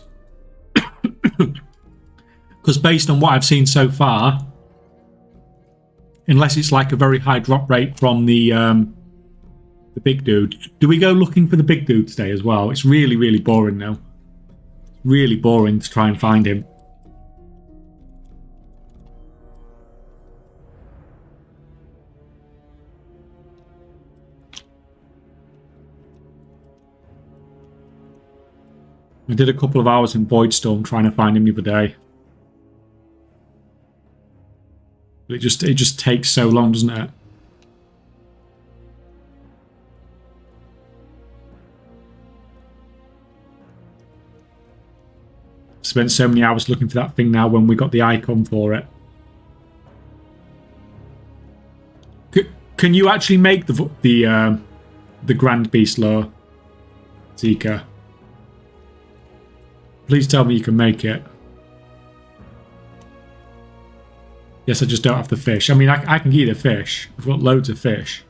Because based on what I've seen so far, unless it's like a very high drop rate from the big dude. Do we go looking for the big dude today as well? It's really, really boring now. Really boring to try and find him. I did a couple of hours in Voidstorm trying to find him the other day. But it just takes so long, doesn't it? Spent so many hours looking for that thing now when we got the icon for it. Can you actually make the Grand Beast lore, Zika? Please tell me you can make it. Yes, I just don't have the fish. I mean, I can get the fish. I've got loads of fish.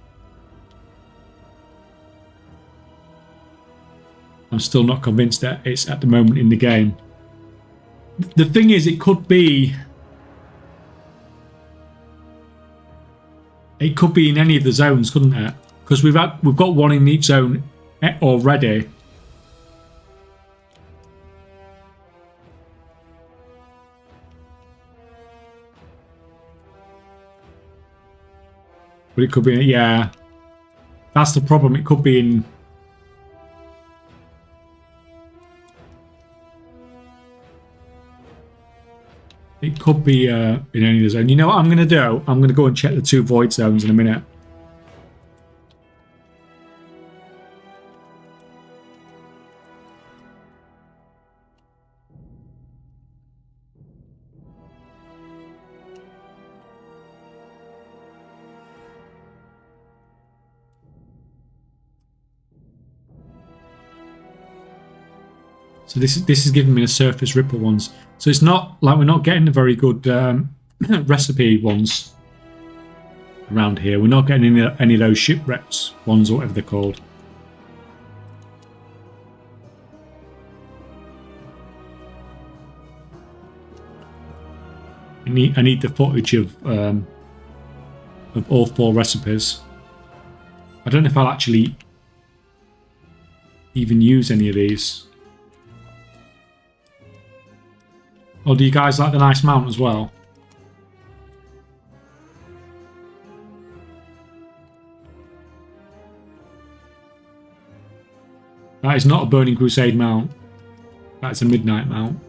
I'm still not convinced that it's at the moment in the game. The thing is, it could be in any of the zones, couldn't it? Because we've got one in each zone already. But it could be, yeah. That's the problem. It could be in. It could be in any of the zones. You know what I'm going to do? I'm going to go and check the 2 void zones in a minute. So this is giving me the surface ripple ones. So it's not like we're not getting the very good recipe ones around here. We're not getting any of those shipwrecks ones or whatever they're called. I need the footage of all 4 recipes. I don't know if I'll actually even use any of these. Or do you guys like the nice mount as well? That is not a Burning Crusade mount. That's a Midnight mount.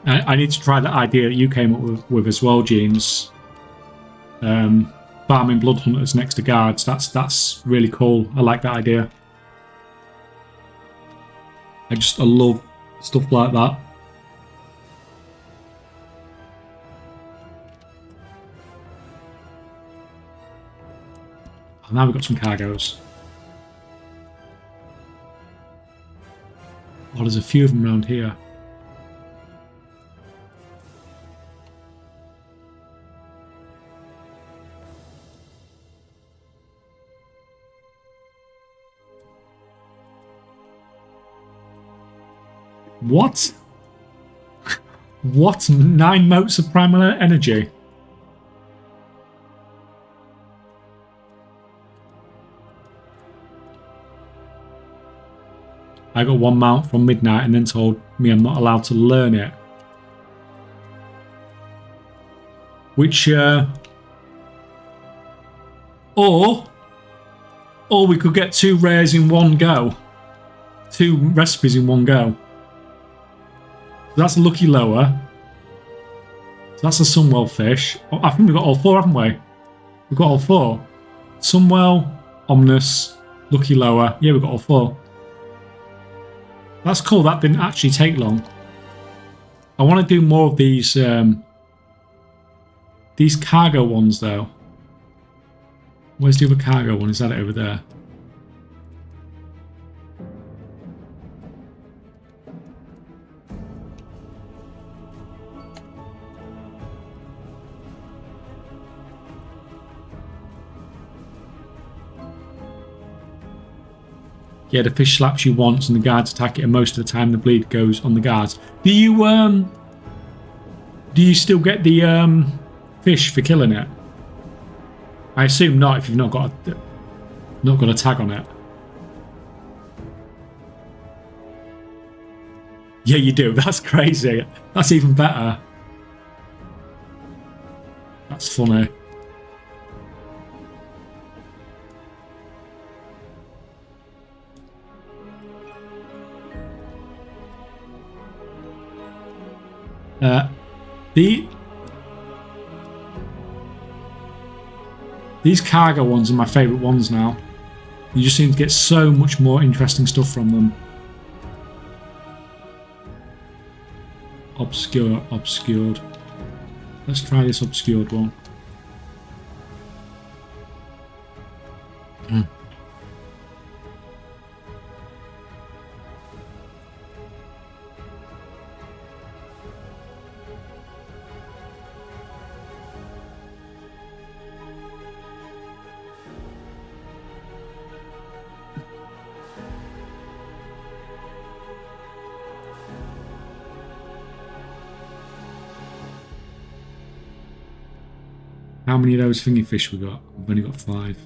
I need to try that idea that you came up with as well, James. Farming blood hunters next to guards. That's really cool. I like that idea. I love stuff like that. And now we've got some cargoes. Oh, there's a few of them around here. What? What? 9 motes of primal energy? I got 1 mount from midnight and then told me I'm not allowed to learn it. Which, or we could get 2 rares in one go. 2 recipes in one go. So that's a lucky lower. So that's a Sunwell fish. Oh, I think we've got all 4, haven't we? We've got all 4. Sunwell, Omnus, lucky lower. Yeah, we've got all 4. That's cool. That didn't actually take long. I want to do more of these cargo ones, though. Where's the other cargo one? Is that it over there? Yeah, the fish slaps you once and the guards attack it, and most of the time the bleed goes on the guards. Do you still get the fish for killing it? I assume not if you've not got a tag on it. Yeah, you do. That's crazy. That's even better. That's funny. These cargo ones are my favourite ones now. You just seem to get so much more interesting stuff from them. Obscured. Let's try this obscured one. How many of those thingy fish we got? We've only got 5.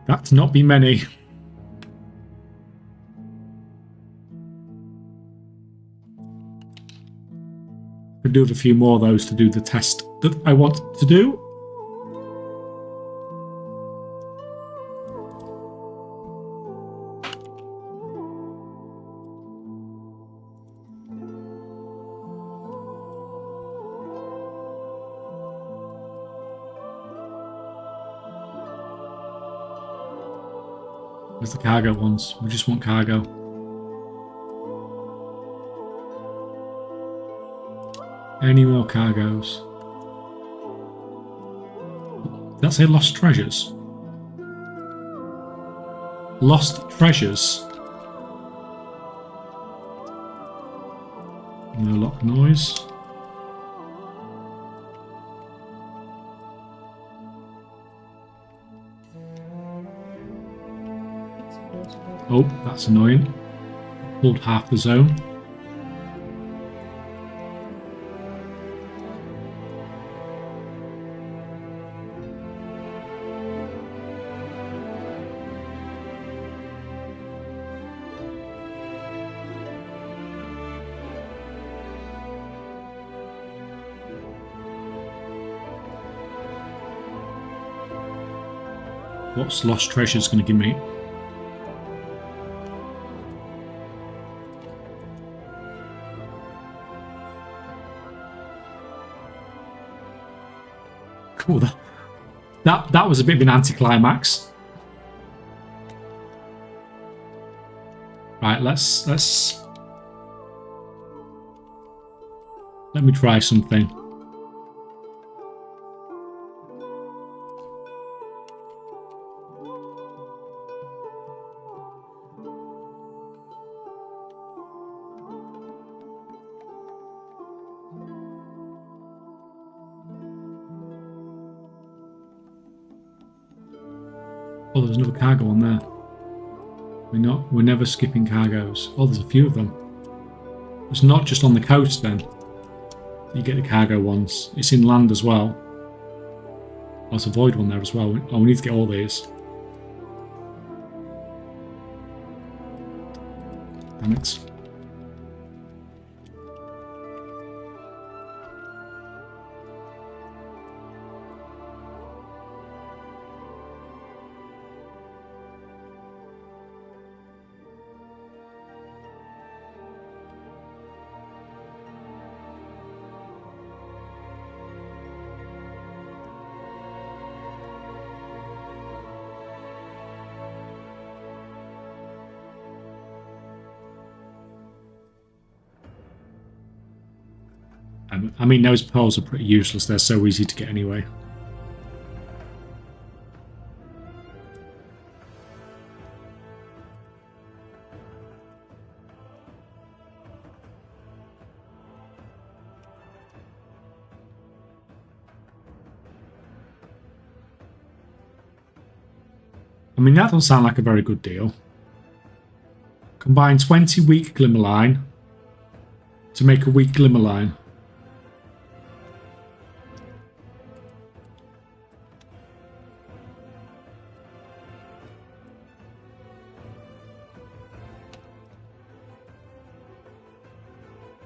That's not be many. Could do with a few more of those to do the test that I want to do. Where's the cargo ones? We just want cargo. Any more cargoes? Did that say lost treasures? Lost treasures? No lock noise. Oh, that's annoying. Pulled half the zone. What's lost treasures going to give me? Cool. That was a bit of an anticlimax. Right, let's let me try something. Oh, there's another cargo on there. We're never skipping cargoes. Oh, there's a few of them. It's not just on the coast then. You get the cargo ones. It's inland as well. Oh, there's a void one there as well. Oh, we need to get all these. Damn it. I mean, those pearls are pretty useless. They're so easy to get anyway. I mean, that doesn't sound like a very good deal. Combine 20 weak glimmerline to make a weak glimmerline.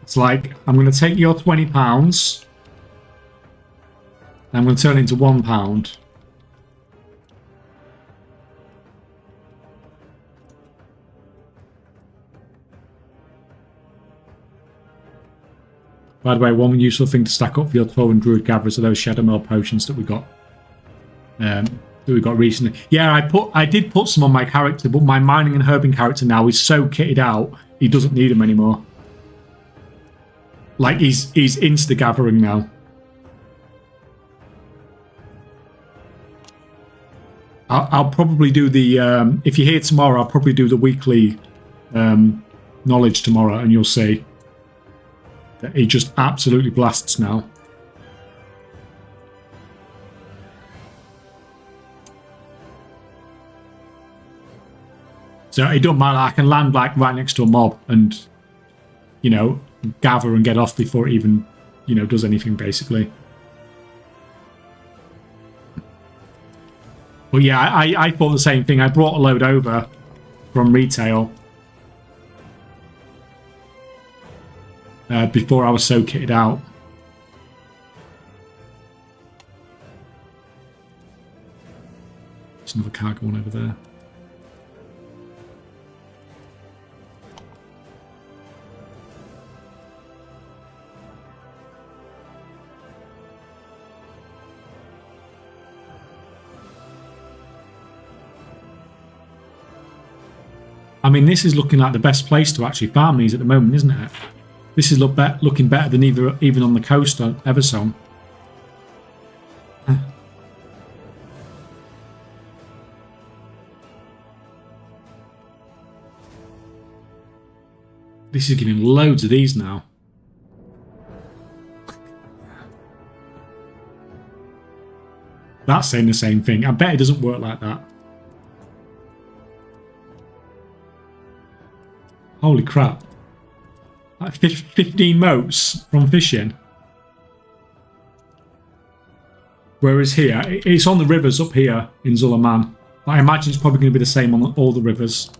It's like, I'm going to take your £20 and I'm going to turn it into £1. By the way, one useful thing to stack up for your 12 and Druid Gatherers are those Shadow Mail potions that we got recently. Yeah, I did put some on my character, but my mining and herbing character now is so kitted out, he doesn't need them anymore. Like, he's insta-gathering now. I'll probably do the... if you're here tomorrow, I'll probably do the weekly knowledge tomorrow, and you'll see that he just absolutely blasts now. So it don't matter. I can land like right next to a mob and, you know, gather and get off before it even, you know, does anything basically. But yeah, I thought the same thing. I brought a load over from retail before I was so kitted out. There's another cargo one over there. I mean, this is looking like the best place to actually farm these at the moment, isn't it? This is looking better than even on the coast on Eversong. This is giving loads of these now. That's saying the same thing. I bet it doesn't work like that. Holy crap. Like 15 motes from fishing. Whereas here, it's on the rivers up here in Zulaman. I imagine it's probably going to be the same on all the rivers.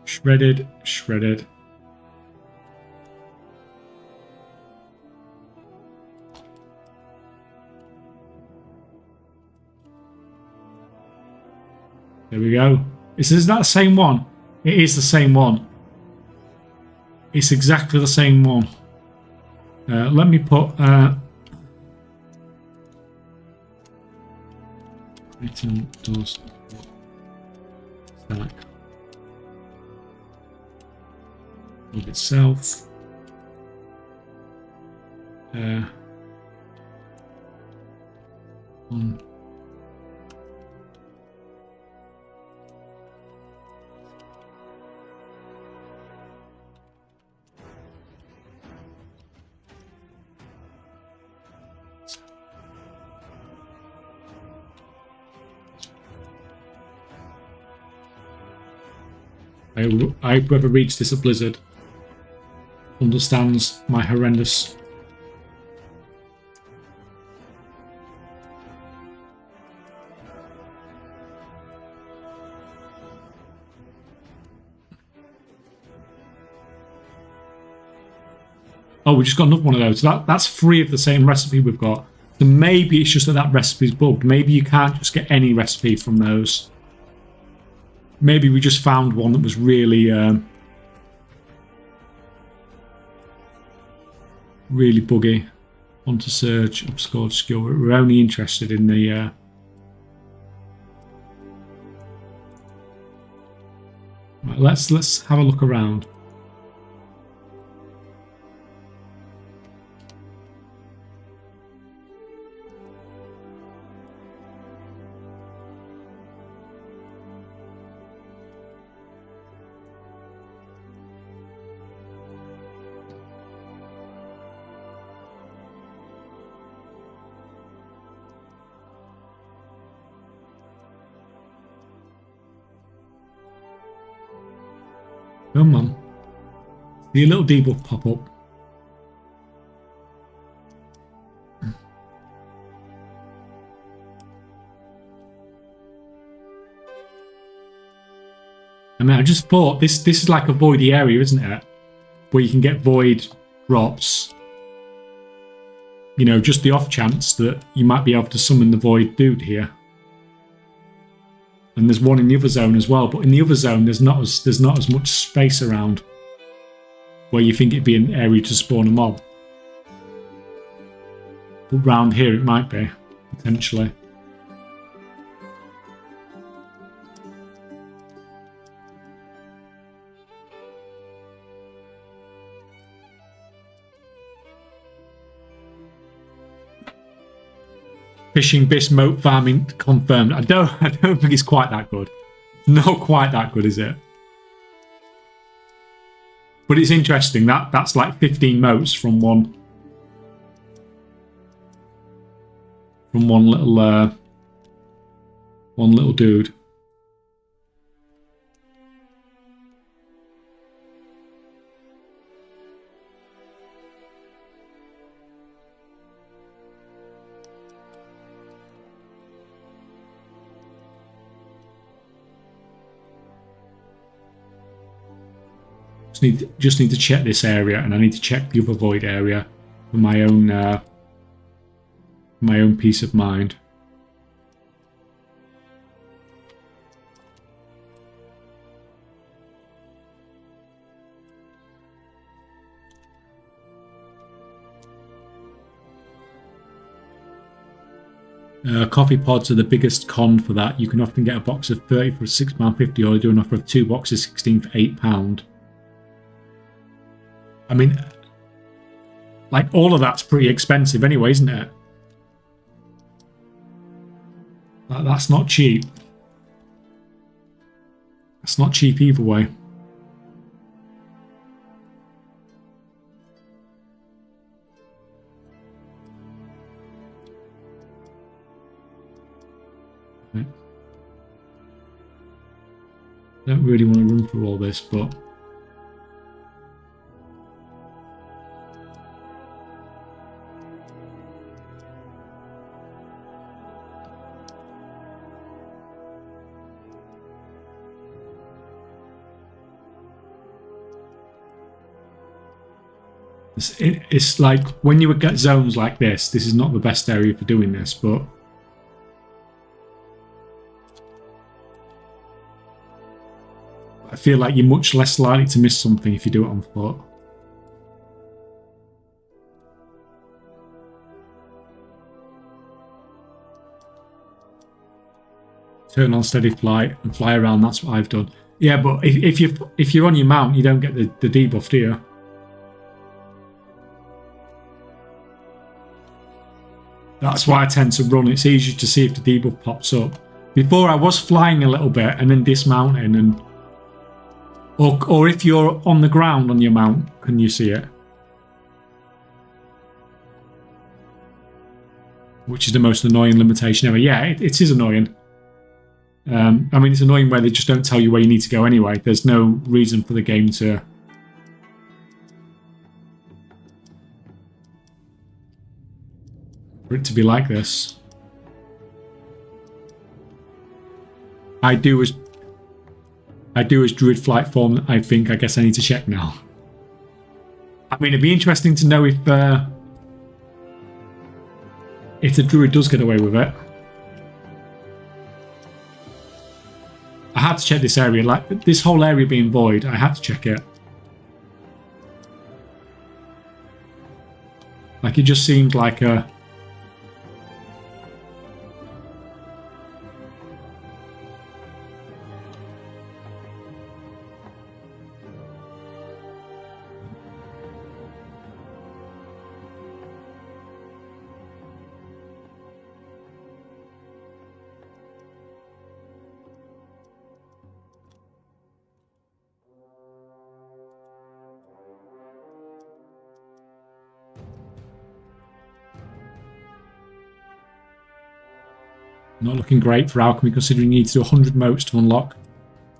Shredded, shredded. There we go. Is that the same one? It is the same one. It's exactly the same one. Let me put... written does stack of itself. On whoever reads this at Blizzard understands my horrendous. Oh, we just got another one of those. That's 3 of the same recipe we've got. So maybe it's just that recipe's bugged. Maybe you can't just get any recipe from those. Maybe we just found one that was really, really buggy. On to search, upscored skill. We're only interested in the... Right, let's have a look around. Come on. See a little debuff pop up. I mean, I just thought this is like a voidy area, isn't it? Where you can get void drops. You know, just the off chance that you might be able to summon the void dude here. And there's one in the other zone as well, but in the other zone there's not as much space around where you think it'd be an area to spawn a mob. But round here it might be, potentially. Fishing, bis, moat farming confirmed. I don't think it's quite that good. Not quite that good, is it? But it's interesting. That's like 15 moats from one little dude. Just need to check this area, and I need to check the other void area for my own peace of mind. Coffee pods are the biggest con for that. You can often get a box of 30 for £6.50, or they do an offer of 2 boxes 16 for £8. I mean, like, all of that's pretty expensive anyway, isn't it? That's not cheap. That's not cheap either way. Okay. Don't really want to run through all this, but... It's like when you would get zones like this is not the best area for doing this, but feel like you're much less likely to miss something if you do it on foot. Turn on steady flight and fly around. That's what I've done. Yeah, but if you're on your mount, you don't get the debuff, do you? That's why I tend to run. It's easier to see if the debuff pops up. Before I was flying a little bit and then dismounting, and or if you're on the ground on your mount, can you see it? Which is the most annoying limitation ever. Yeah, it is annoying. I mean, it's annoying where they just don't tell you where you need to go anyway. There's no reason for the game to... for it to be like this. I do as Druid flight form, I think. I guess I need to check now. I mean, it'd be interesting to know if the Druid does get away with it. I had to check this area, like this whole area being void. I had to check it. Like it just seemed like a... Not looking great for alchemy, considering you need to do 100 motes to unlock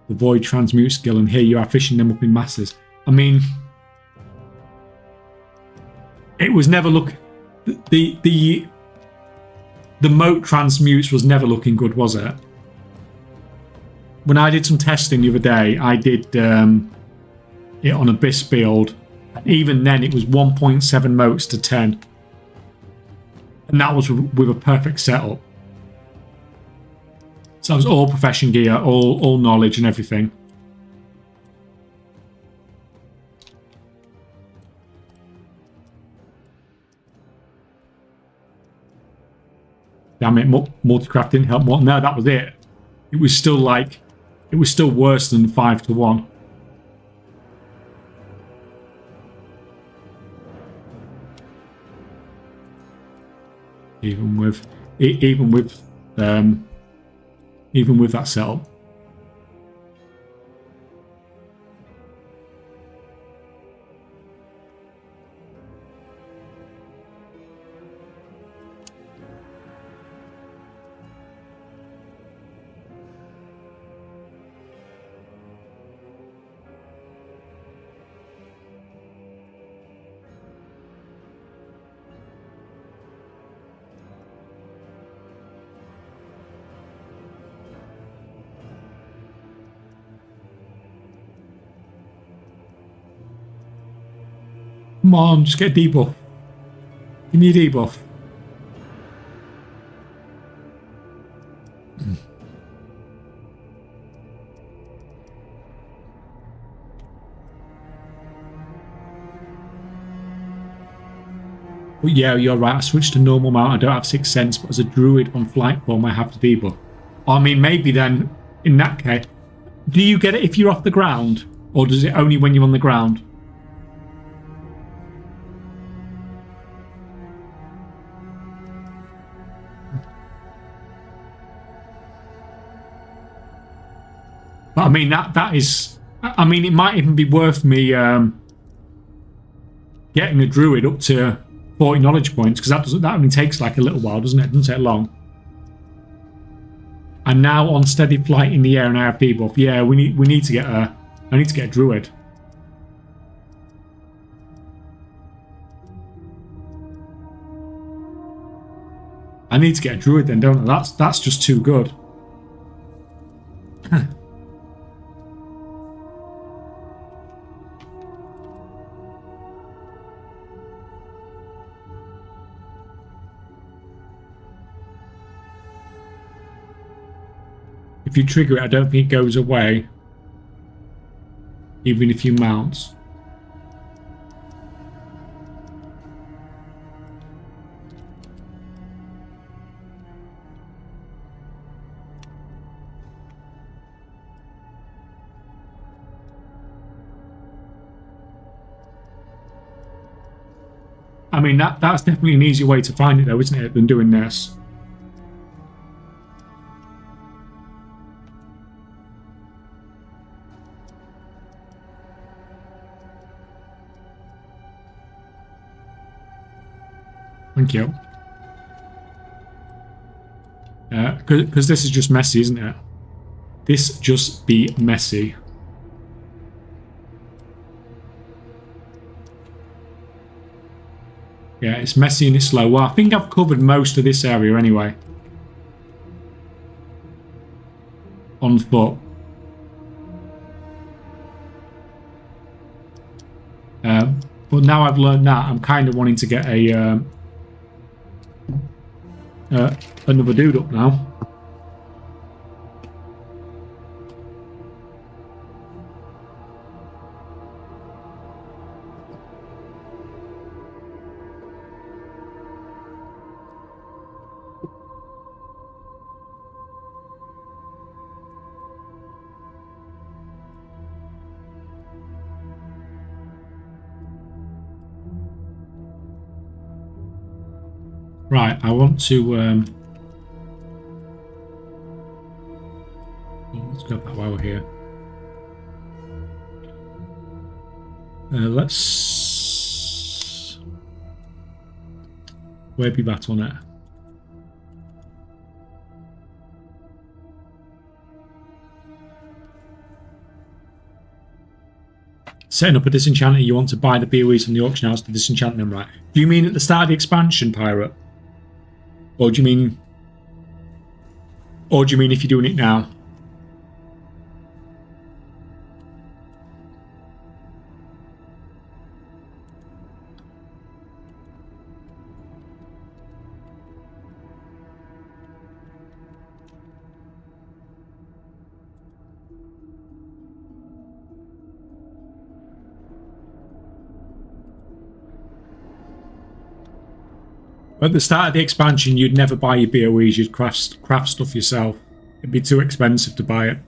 the void transmute skill, and here you are fishing them up in masses. I mean, it was never look... The mote transmutes was never looking good, was it? When I did some testing the other day, I did it on Abyss build. Even then, it was 1.7 motes to 10. And that was with a perfect setup. So that was all profession gear, all knowledge and everything. Damn it, multicraft didn't help more. No, that was it. It was still like, it was still worse than 5 to 1. Even with that setup. Come on, just get a debuff. Give me a debuff. But yeah, you're right. I switched to normal mount. I don't have 6th Sense, but as a druid on flight form, I have the debuff. I mean, maybe then, in that case, do you get it if you're off the ground? Or does it only when you're on the ground? But I mean, that is... I mean, it might even be worth me getting a druid up to 40 knowledge points, because that only takes like a little while, doesn't it? It doesn't take long. And now on steady flight in the air, and I have debuff. Yeah, we need to get a... I need to get a druid. I need to get a druid then, don't I? That's just too good. If you trigger it, I don't think it goes away. even if you mount. I mean, that's definitely an easier way to find it, though, isn't it, than doing this? Thank you. Because this is just messy, isn't it? This just be messy. Yeah, it's messy and it's slow. Well, I think I've covered most of this area anyway. On foot. But now I've learned that, I'm kind of wanting to get a another dude up now. Right, I want to let's go back while we're here. Let's where be that on it? Setting up a disenchanter, you want to buy the BOEs from the auction house to disenchant them, right? Do you mean at the start of the expansion, Pirate? Or do you mean if you're doing it now? At the start of the expansion, you'd never buy your BOEs, you'd craft stuff yourself. It'd be too expensive to buy it.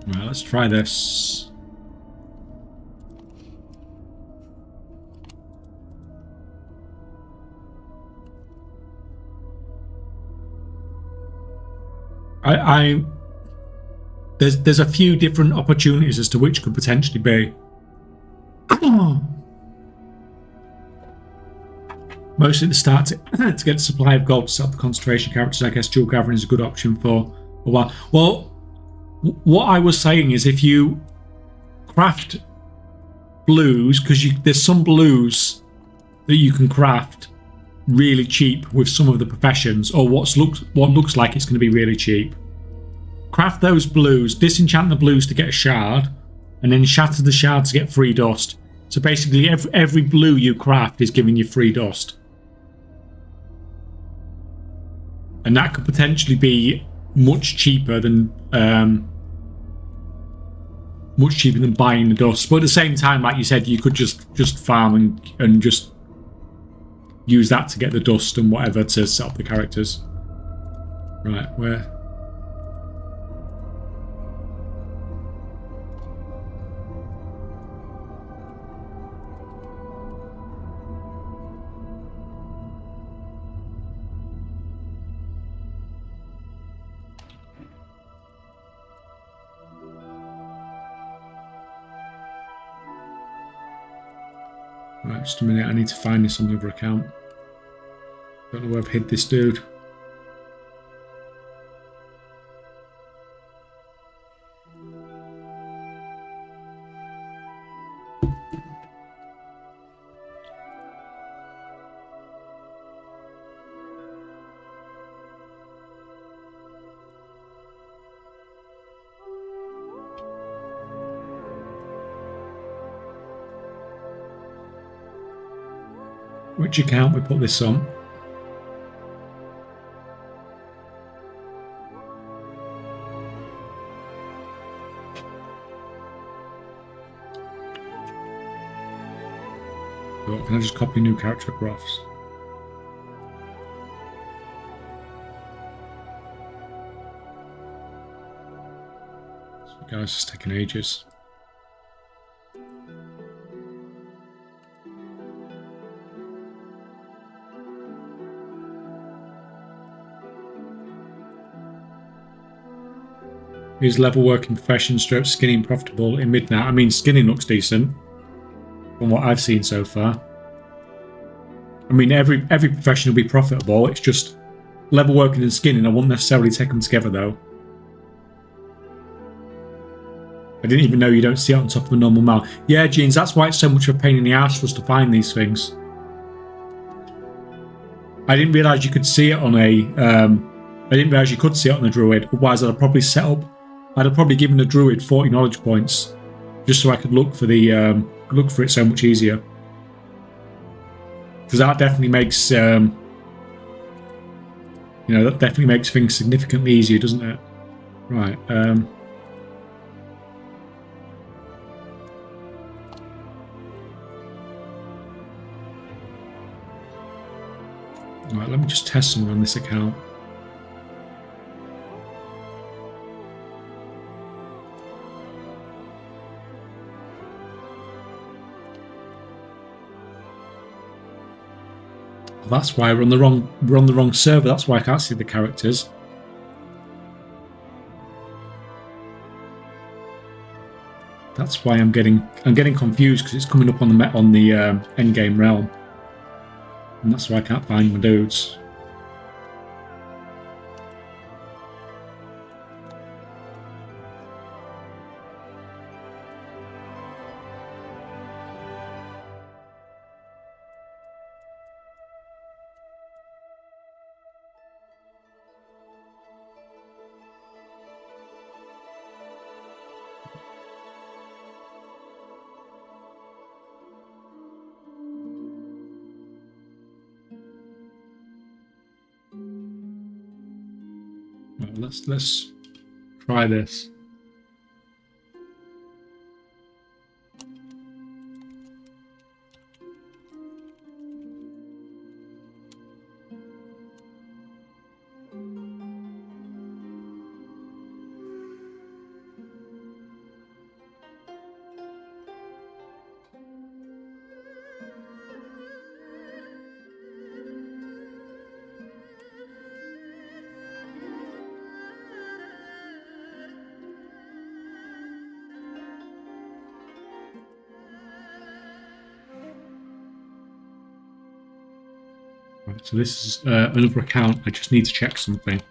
Right, let's try this. There's a few different opportunities as to which could potentially be. Mostly at the start to get a supply of gold to set up the concentration characters. I guess dual gathering is a good option for a while. Well, what I was saying is if you craft blues, because there's some blues that you can craft really cheap with some of the professions, or what looks like it's going to be really cheap. Craft those blues, disenchant the blues to get a shard, and then shatter the shard to get free dust. So basically every blue you craft is giving you free dust. And that could potentially be much cheaper than buying the dust. But at the same time, like you said, you could just farm and just use that to get the dust and whatever to set up the characters. Right, where? Right, just a minute, I need to find this on the other account. Don't know where I've hid this dude. Which account we put this on? Can I just copy new character across? Guys, it's taking ages. Is level working profession stroke skinning profitable in Midnight? I mean, skinning looks decent from what I've seen so far. I mean, every profession will be profitable. It's just level working and skinning. I won't necessarily take them together though. I didn't even know you don't see it on top of a normal mount. Yeah, Jeans, that's why it's so much of a pain in the ass for us to find these things. I didn't realise you could see it on a... I didn't realise you could see it on a druid. Otherwise, I'd have probably set up... I'd have probably given the druid 40 knowledge points just so I could look for the look for it so much easier. Because that definitely makes... you know, that definitely makes things significantly easier, doesn't it? Right, Right, let me just test something on this account. Oh, that's why we're on the wrong server. That's why I can't see the characters. That's why I'm getting confused because it's coming up on the end game realm. And that's why I can't find my dudes. Let's try this. Right, so this is another account. I just need to check something.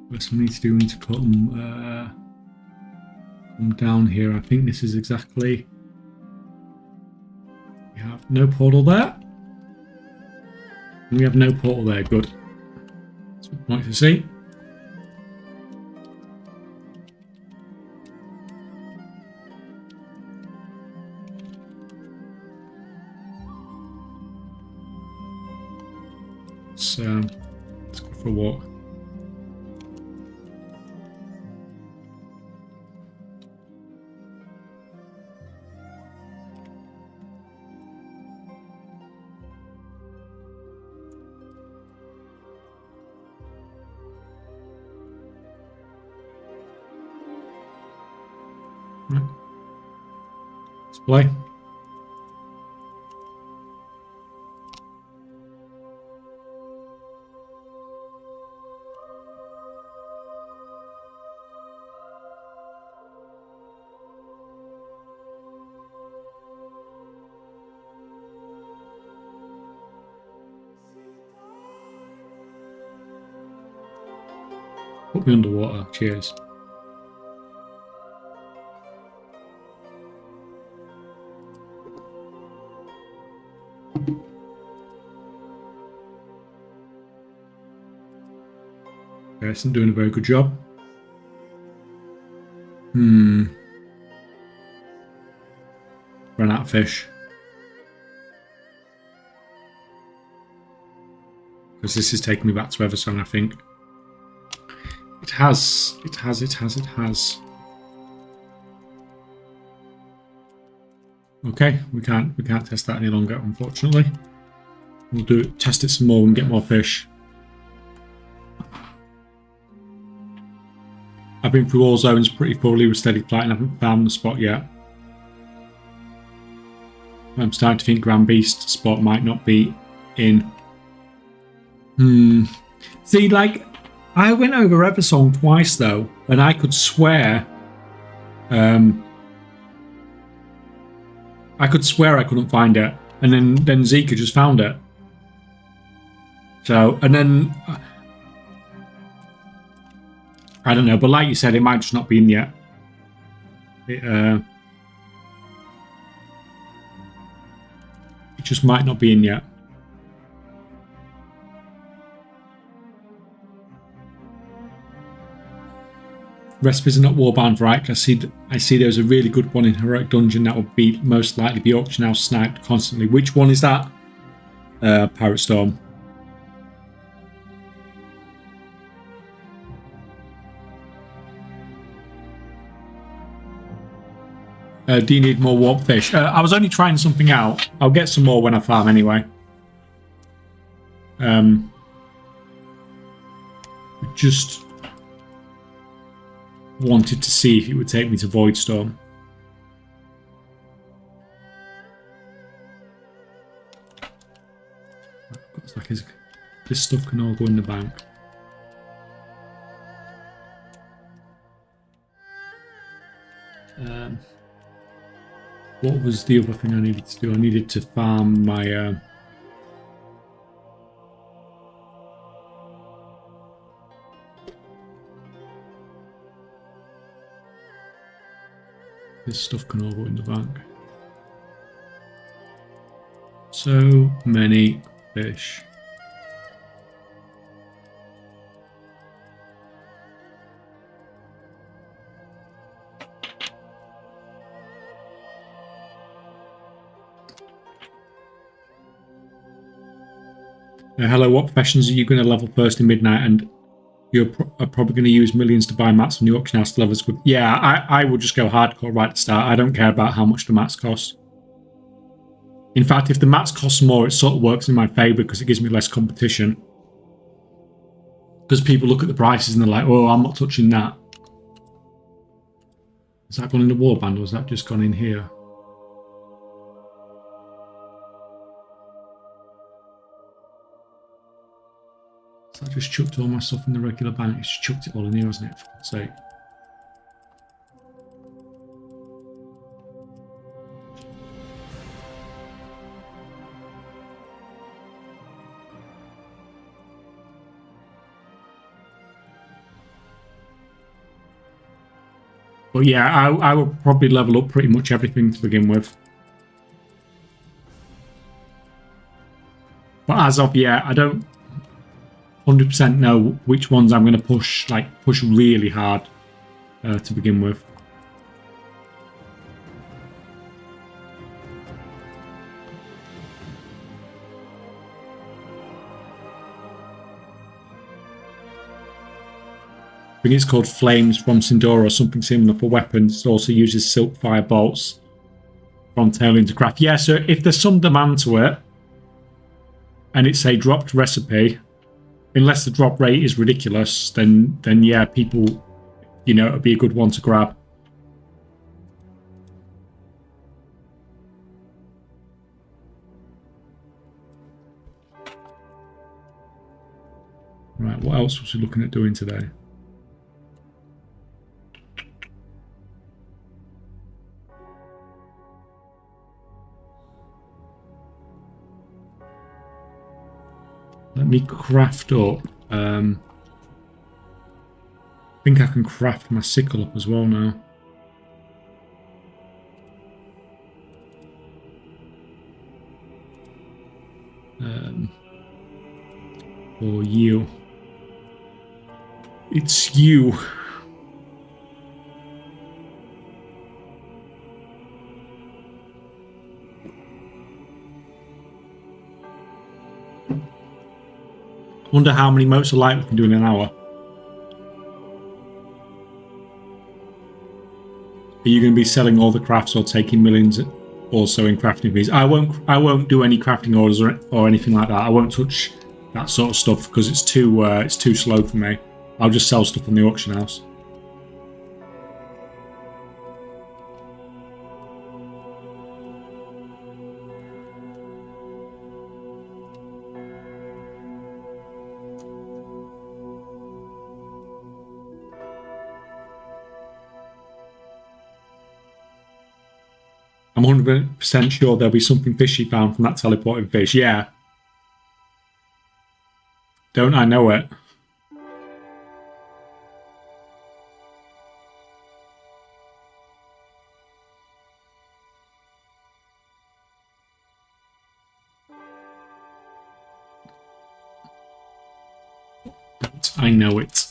What we need to do, we need to put them down here. I think this is exactly... We have no portal there. We have no portal there. Good. That's what I'd like to see. Let's go for a walk. Right. Let's play. Put me underwater. Cheers. Okay, isn't doing a very good job. Ran out of fish. Because this is taking me back to Eversong, I think. It has. It has. It has. It has. Okay, we can't test that any longer, unfortunately. We'll test it some more and get more fish. I've been through all zones pretty thoroughly with steady flight and haven't found the spot yet. I'm starting to think Grand Beast spot might not be in. See, like, I went over Eversong twice though, and I could swear I couldn't find it, and then Zika just found it. So, and then I don't know, but like you said, it might just not be in yet. It just might not be in yet. Recipes are not warbound, right? I see there's a really good one in Heroic Dungeon that would be most likely be auction house snagged constantly. Which one is that? Pirate Storm. Do you need more warp fish? I was only trying something out. I'll get some more when I farm anyway. Just wanted to see if it would take me to Voidstorm. It's like this stuff can all go in the bank. What was the other thing I needed to do? I needed to farm my this stuff can all go in the bank. So many fish. Hello, what professions are you going to level first in Midnight? And you're probably going to use millions to buy mats from the auction house to level good. Yeah, I will just go hardcore right at the start. I don't care about how much the mats cost. In fact, if the mats cost more, it sort of works in my favour because it gives me less competition. Because people look at the prices and they're like, oh, I'm not touching that. Has that gone in the warband or has that just gone in here? So I just chucked all my stuff in the regular bank. It's just chucked it all in here, hasn't it? For God's sake. But yeah, I will probably level up pretty much everything to begin with. But as of yet, I don't 100% know which ones I'm going to push really hard to begin with. I think it's called Flames from Sindora or something similar for weapons. It also uses Silk Fire bolts from Tail into Craft. Yeah, so if there's some demand to it, and it's a dropped recipe, unless the drop rate is ridiculous, then yeah, people, you know, it'd be a good one to grab. Right, what else was we looking at doing today? Let me craft up. I think I can craft my sickle up as well now. For you. It's you. Wonder how many motes of light we can do in an hour. Are you going to be selling all the crafts or taking millions also in crafting fees? I won't do any crafting orders or anything like that. I won't touch that sort of stuff because it's too slow for me. I'll just sell stuff on the auction house. I'm 100% sure there'll be something fishy found from that teleporting fish. Yeah. Don't I know it? I know it.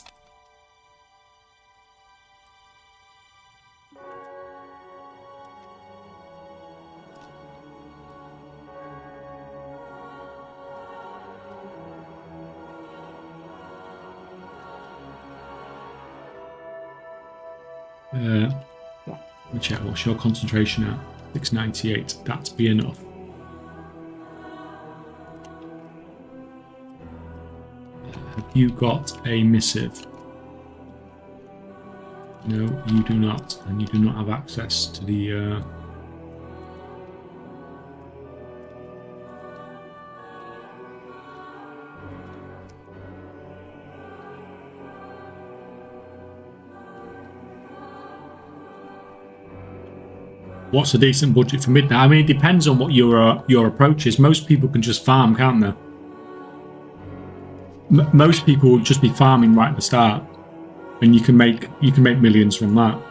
Let me check, what's your concentration at? 698. That'd be enough. Have you got a missive? No, you do not. And you do not have access to the... What's a decent budget for midnight? I mean, it depends on what your approach is. Most people can just farm, can't they? Most people will just be farming right at the start, and you can make millions from that.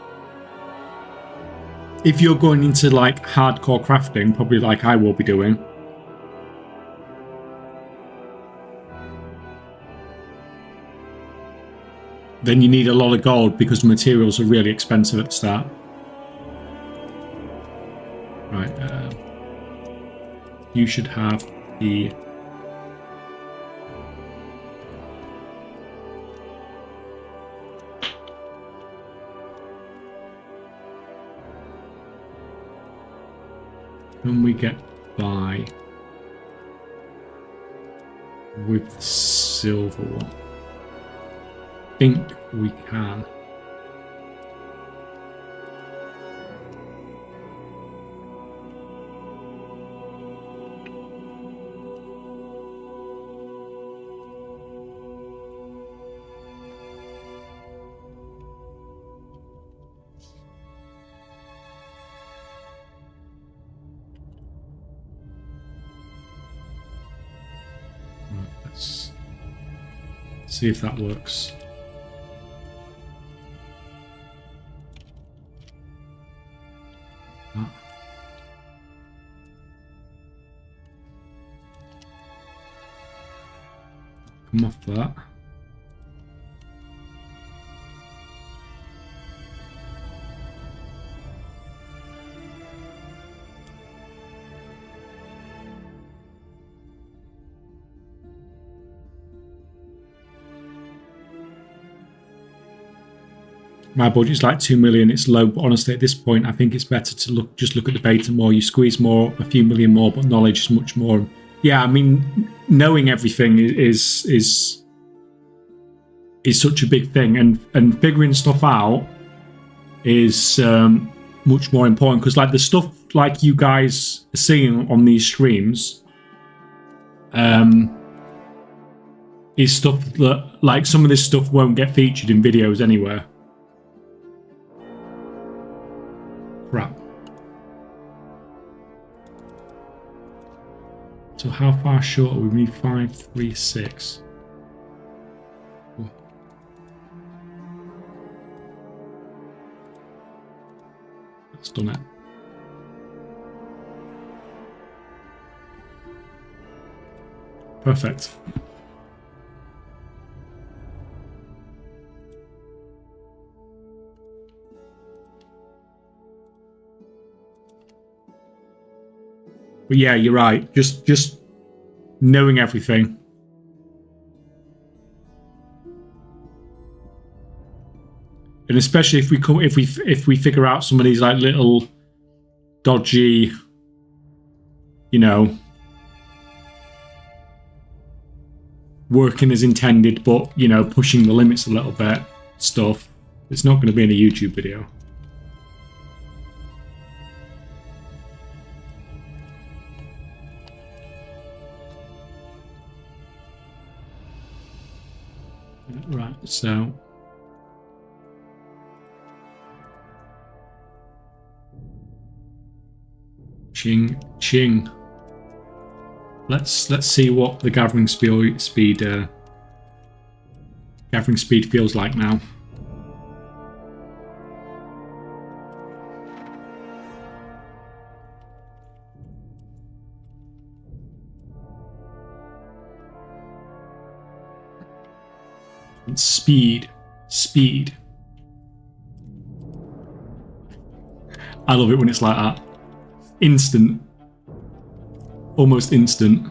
If you're going into like hardcore crafting, probably like I will be doing, then you need a lot of gold because the materials are really expensive at the start. Right, you should have the... Can we get by with the silver one? I think we can. Let's see if that works. Come off that. My budget's like 2 million. It's low, but honestly, at this point, I think it's better to just look at the beta more. You squeeze more, a few million more, but knowledge is much more. Yeah, I mean, knowing everything is such a big thing, and figuring stuff out is much more important, because like the stuff like you guys are seeing on these streams is stuff that, like, some of this stuff won't get featured in videos anywhere. Crap. So how far short are we? We need 536. That's done it. Perfect. But yeah, you're right. Just knowing everything. And And especially if we figure out some of these like little dodgy, you know, working as intended, but you know, pushing the limits a little bit stuff, it's not going to be in a YouTube video. Right, so ching. Let's see what the gathering speed feels like now. And speed. I love it when it's like that. Instant. Almost instant.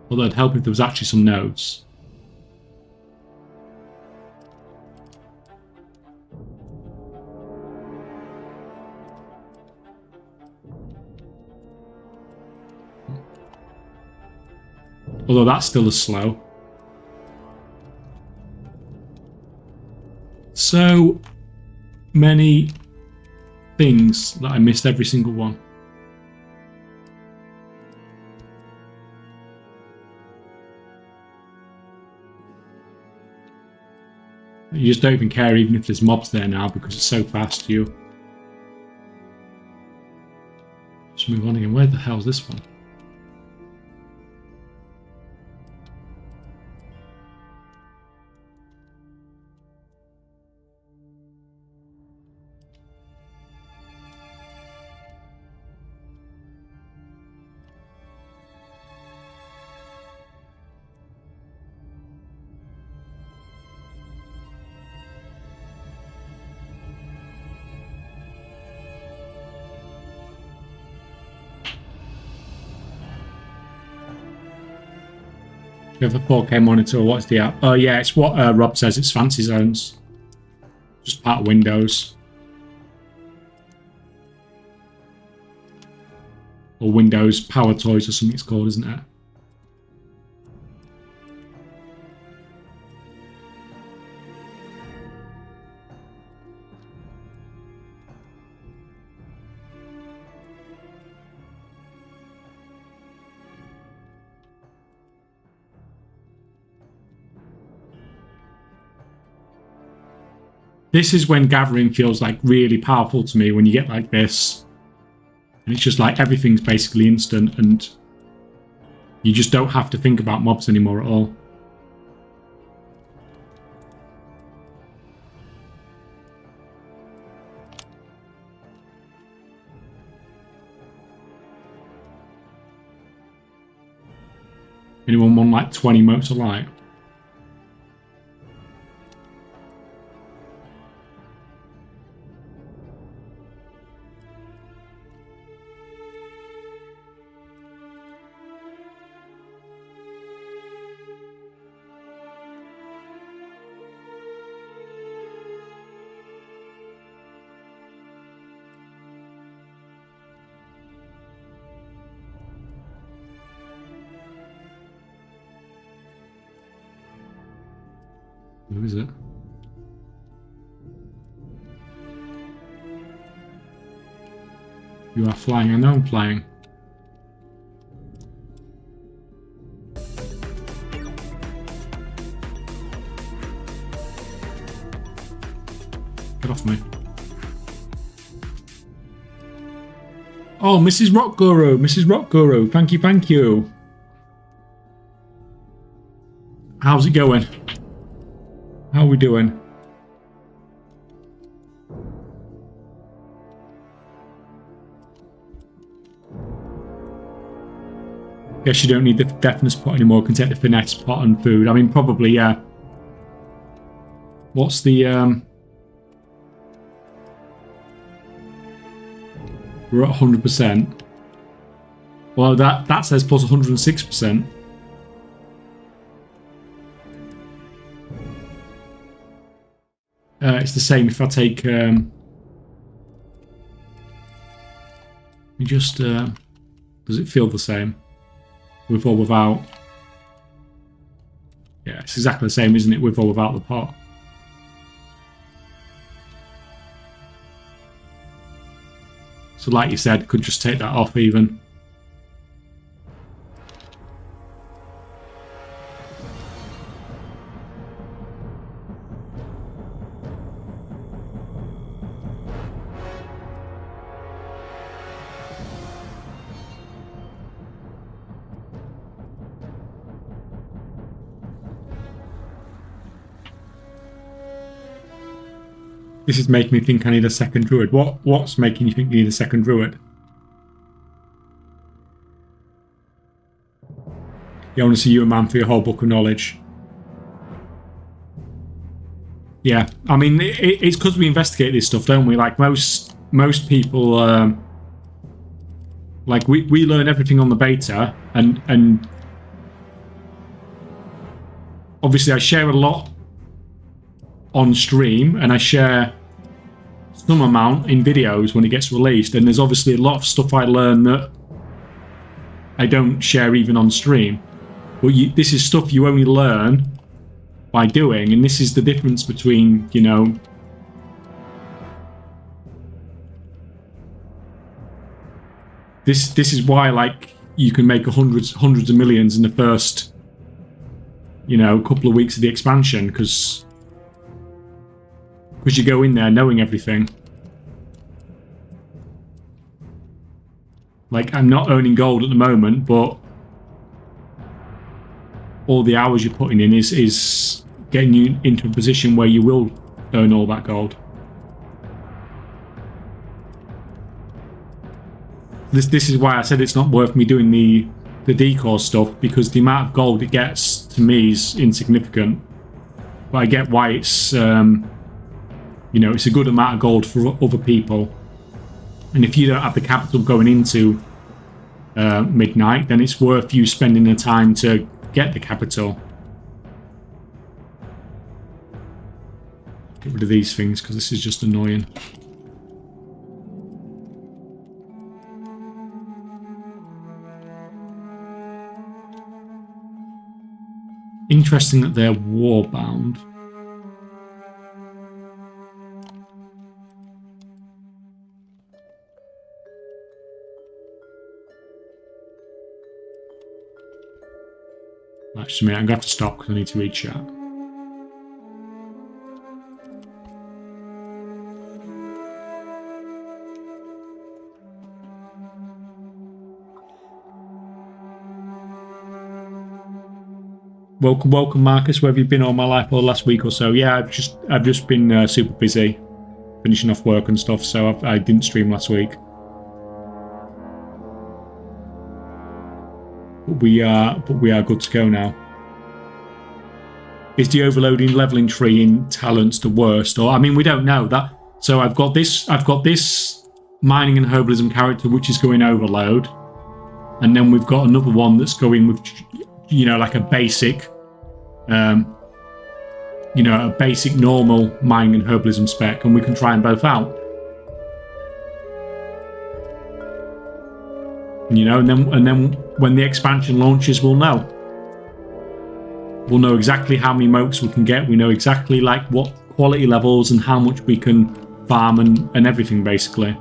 Although it'd help if there was actually some nodes. Although that's still as slow. So many things that I missed every single one. You just don't even care even if there's mobs there now because it's so fast you. Let's move on again. Where the hell's this one? You have a 4K monitor. What's the app? Oh yeah, it's what Rob says. It's Fancy Zones. Just part of Windows. Or Windows Power Toys or something it's called, isn't it? This is when gathering feels like really powerful to me, when you get like this. And it's just like everything's basically instant and you just don't have to think about mobs anymore at all. Anyone want like 20 motes of light? Who is it? You are flying. I know I'm flying. Get off me. Oh, Mrs. Rock Guru. Mrs. Rock Guru. Thank you, thank you. How's it going? How are we doing? Guess you don't need the deafness pot anymore. Can take the finesse pot and food. I mean, probably, yeah. What's the we're at 100%. Well, that says plus 106%. It's the same if I take... let me just... does it feel the same? With or without? Yeah, it's exactly the same, isn't it? With or without the pot. So like you said, could just take that off even. This is making me think I need a second druid. What's making you think you need a second druid? Yeah, I want to see you a man for your whole book of knowledge. Yeah, I mean, it's because we investigate this stuff, don't we? Like most people, like we learn everything on the beta, and obviously I share a lot on stream, and I share some amount in videos when it gets released, and there's obviously a lot of stuff I learn that I don't share even on stream. But this is stuff you only learn by doing, and this is the difference between, you know, this is why, like, you can make hundreds of millions in the first, you know, couple of weeks of the expansion, because you go in there knowing everything. Like, I'm not earning gold at the moment, but all the hours you're putting in is getting you into a position where you will earn all that gold. This is why I said it's not worth me doing the decor stuff, because the amount of gold it gets to me is insignificant. But I get why it's you know, it's a good amount of gold for other people. And if you don't have the capital going into midnight, then it's worth you spending the time to get the capital. Get rid of these things, because this is just annoying. Interesting that they're war-bound. Actually, I'm going to have to stop because I need to read chat. Welcome, Marcus. Where have you been all my life, or the last week or so? Yeah, I've just been super busy, finishing off work and stuff. So I didn't stream last week. But we are good to go now. Is the overloading leveling tree in talents the worst? Or, I mean, we don't know that. So I've got this mining and herbalism character which is going overload, and then we've got another one that's going with, you know, like a basic, you know, a basic normal mining and herbalism spec, and we can try them both out. You know, and then when the expansion launches, we'll know. We'll know exactly how many moats we can get. We know exactly like what quality levels and how much we can farm and everything, basically.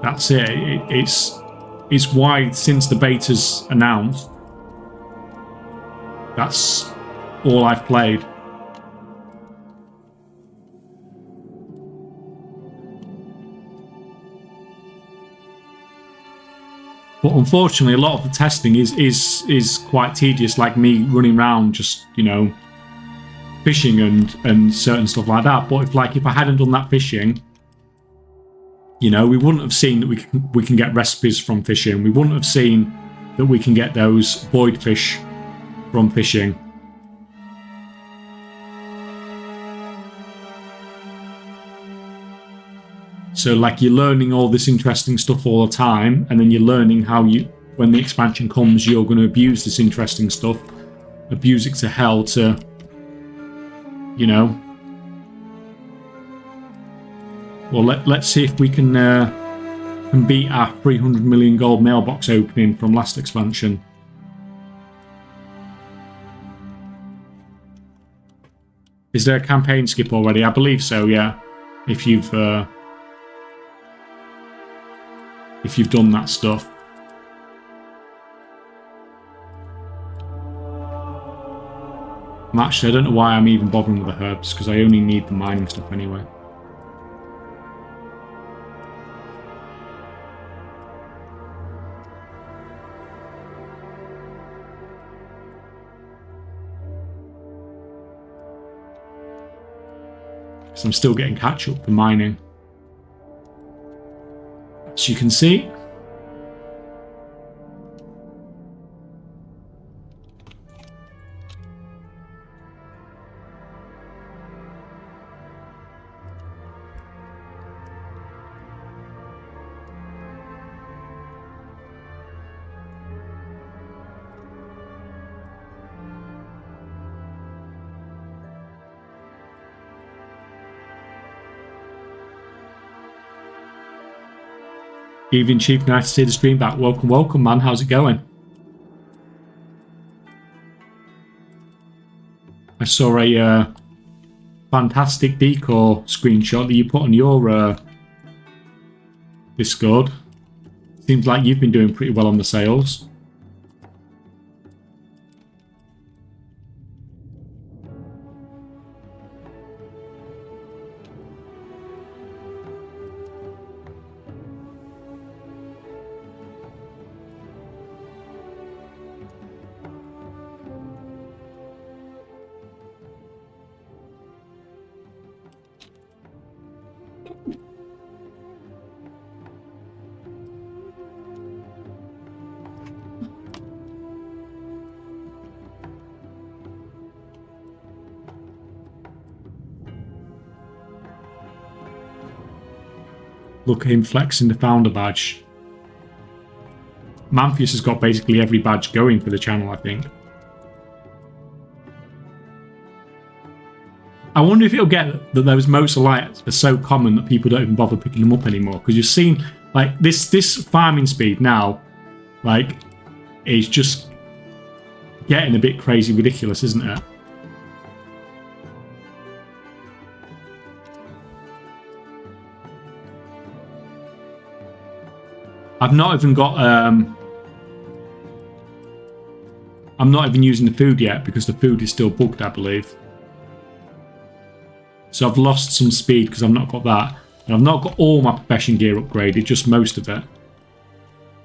That's it. It's why, since the beta's announced, that's all I've played. But unfortunately, a lot of the testing is quite tedious, like me running around just, you know, fishing and certain stuff like that. But if I hadn't done that fishing, you know, we wouldn't have seen that we can get recipes from fishing. We wouldn't have seen that we can get those void fish from fishing. So like you're learning all this interesting stuff all the time, and then you're learning how you, when the expansion comes, you're going to abuse this interesting stuff, abuse it to hell to, you know. Well, let's see if we can beat our 300 million gold mailbox opening from last expansion. Is there a campaign skip already? I believe so, yeah. If you've done that stuff. Actually, I don't know why I'm even bothering with the herbs, because I only need the mining stuff anyway. Because I'm still getting catch up for mining. As you can see, Evening Chief, nice to see the stream back. Welcome, welcome, man. How's it going? I saw a fantastic decor screenshot that you put on your Discord. Seems like you've been doing pretty well on the sales. Look at him flexing the founder badge. Manfius has got basically every badge going for the channel, I think. I wonder if it'll get that those motor lights are so common that people don't even bother picking them up anymore. Because you've seen, like, this farming speed now, like, is just getting a bit crazy ridiculous, isn't it? I've not even got, I'm not even using the food yet because the food is still bugged, I believe. So I've lost some speed because I've not got that. And I've not got all my profession gear upgraded, just most of it.